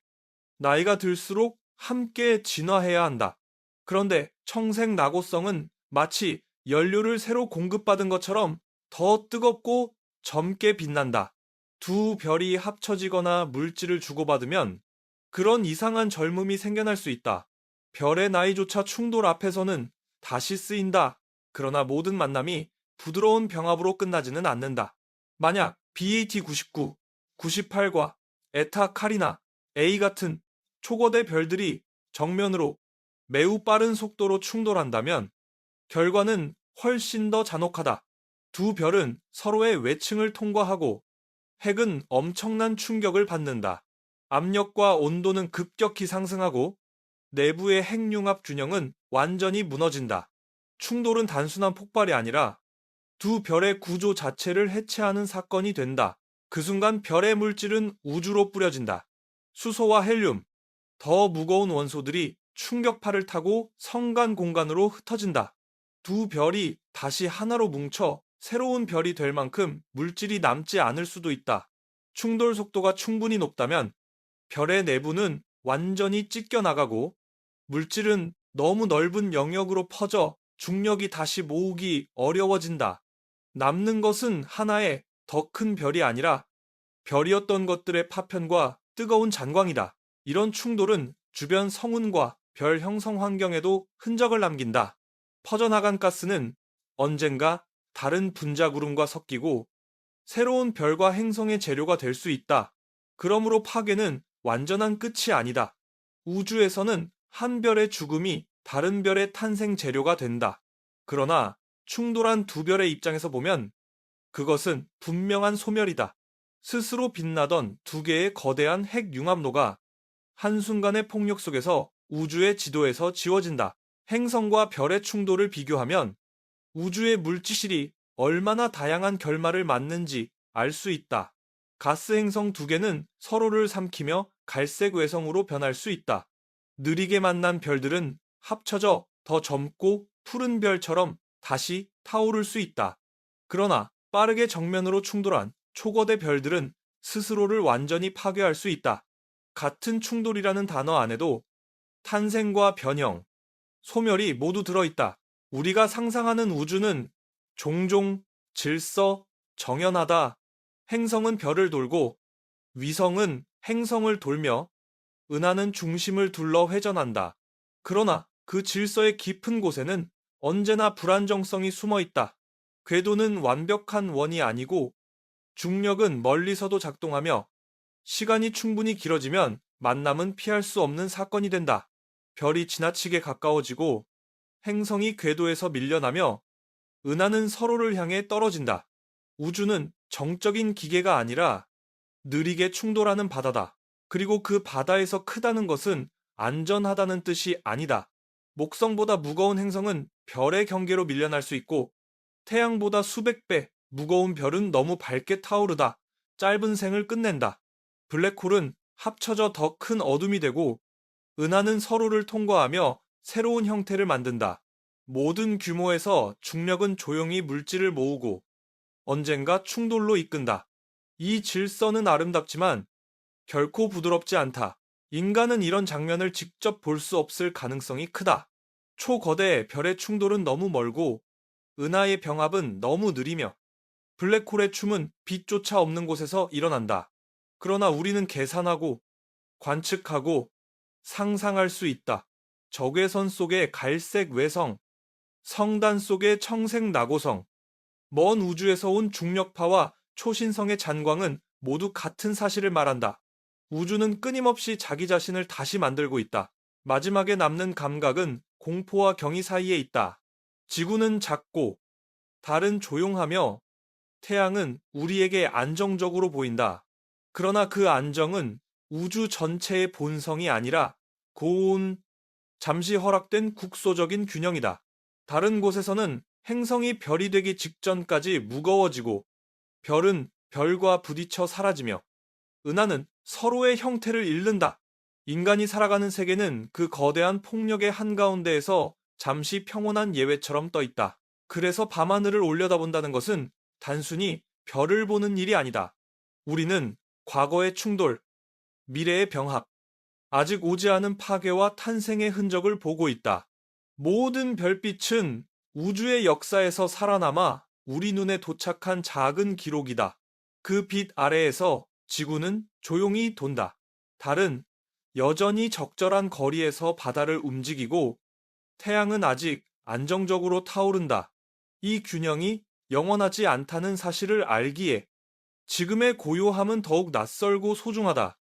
나이가 들수록 함께 진화해야 한다. 그런데 청색낙오성은 마치 연료를 새로 공급받은 것처럼 더 뜨겁고 젊게 빛난다. 두 별이 합쳐지거나 물질을 주고받으면 그런 이상한 젊음이 생겨날 수 있다. 별의 나이조차 충돌 앞에서는 다시 쓰인다. 그러나 모든 만남이 부드러운 병합으로 끝나지는 않는다. 만약 BAT99, 98과 에타 카리나, A 같은 초거대 별들이 정면으로 매우 빠른 속도로 충돌한다면 결과는 훨씬 더 잔혹하다. 두 별은 서로의 외층을 통과하고 핵은 엄청난 충격을 받는다. 압력과 온도는 급격히 상승하고 내부의 핵융합 균형은 완전히 무너진다. 충돌은 단순한 폭발이 아니라 두 별의 구조 자체를 해체하는 사건이 된다. 그 순간 별의 물질은 우주로 뿌려진다. 수소와 헬륨, 더 무거운 원소들이 충격파를 타고 성간 공간으로 흩어진다. 두 별이 다시 하나로 뭉쳐 새로운 별이 될 만큼 물질이 남지 않을 수도 있다. 충돌 속도가 충분히 높다면 별의 내부는 완전히 찢겨나가고 물질은 너무 넓은 영역으로 퍼져 중력이 다시 모으기 어려워진다. 남는 것은 하나의 더 큰 별이 아니라 별이었던 것들의 파편과 뜨거운 잔광이다. 이런 충돌은 주변 성운과 별 형성 환경에도 흔적을 남긴다. 퍼져나간 가스는 언젠가 다른 분자구름과 섞이고 새로운 별과 행성의 재료가 될 수 있다. 그러므로 파괴는 완전한 끝이 아니다. 우주에서는 한 별의 죽음이 다른 별의 탄생 재료가 된다. 그러나 충돌한 두 별의 입장에서 보면 그것은 분명한 소멸이다. 스스로 빛나던 두 개의 거대한 핵융합로가 한순간의 폭력 속에서 우주의 지도에서 지워진다. 행성과 별의 충돌을 비교하면 우주의 물질이 얼마나 다양한 결말을 맞는지 알 수 있다. 가스 행성 두 개는 서로를 삼키며 갈색 외성으로 변할 수 있다. 느리게 만난 별들은 합쳐져 더 젊고 푸른 별처럼 다시 타오를 수 있다. 그러나 빠르게 정면으로 충돌한 초거대 별들은 스스로를 완전히 파괴할 수 있다. 같은 충돌이라는 단어 안에도 탄생과 변형, 소멸이 모두 들어있다. 우리가 상상하는 우주는 종종 질서, 정연하다. 행성은 별을 돌고 위성은 행성을 돌며 은하는 중심을 둘러 회전한다. 그러나 그 질서의 깊은 곳에는 언제나 불안정성이 숨어 있다. 궤도는 완벽한 원이 아니고 중력은 멀리서도 작동하며 시간이 충분히 길어지면 만남은 피할 수 없는 사건이 된다. 별이 지나치게 가까워지고 행성이 궤도에서 밀려나며 은하는 서로를 향해 떨어진다. 우주는 정적인 기계가 아니라 느리게 충돌하는 바다다. 그리고 그 바다에서 크다는 것은 안전하다는 뜻이 아니다. 목성보다 무거운 행성은 별의 경계로 밀려날 수 있고 태양보다 수백 배 무거운 별은 너무 밝게 타오르다 짧은 생을 끝낸다. 블랙홀은 합쳐져 더 큰 어둠이 되고 은하는 서로를 통과하며 새로운 형태를 만든다. 모든 규모에서 중력은 조용히 물질을 모으고 언젠가 충돌로 이끈다. 이 질서는 아름답지만 결코 부드럽지 않다. 인간은 이런 장면을 직접 볼 수 없을 가능성이 크다. 초거대 별의 충돌은 너무 멀고 은하의 병합은 너무 느리며 블랙홀의 춤은 빛조차 없는 곳에서 일어난다. 그러나 우리는 계산하고 관측하고 상상할 수 있다. 적외선 속의 갈색 외성, 성단 속의 청색 낙오성, 먼 우주에서 온 중력파와 초신성의 잔광은 모두 같은 사실을 말한다. 우주는 끊임없이 자기 자신을 다시 만들고 있다. 마지막에 남는 감각은 공포와 경이 사이에 있다. 지구는 작고 달은 조용하며 태양은 우리에게 안정적으로 보인다. 그러나 그 안정은 우주 전체의 본성이 아니라 고운, 잠시 허락된 국소적인 균형이다. 다른 곳에서는 행성이 별이 되기 직전까지 무거워지고 별은 별과 부딪혀 사라지며 은하는 서로의 형태를 잃는다. 인간이 살아가는 세계는 그 거대한 폭력의 한가운데에서 잠시 평온한 예외처럼 떠 있다. 그래서 밤하늘을 올려다본다는 것은 단순히 별을 보는 일이 아니다. 우리는 과거의 충돌, 미래의 병합, 아직 오지 않은 파괴와 탄생의 흔적을 보고 있다. 모든 별빛은 우주의 역사에서 살아남아 우리 눈에 도착한 작은 기록이다. 그 빛 아래에서 지구는 조용히 돈다. 달은 여전히 적절한 거리에서 바다를 움직이고 태양은 아직 안정적으로 타오른다. 이 균형이 영원하지 않다는 사실을 알기에 지금의 고요함은 더욱 낯설고 소중하다.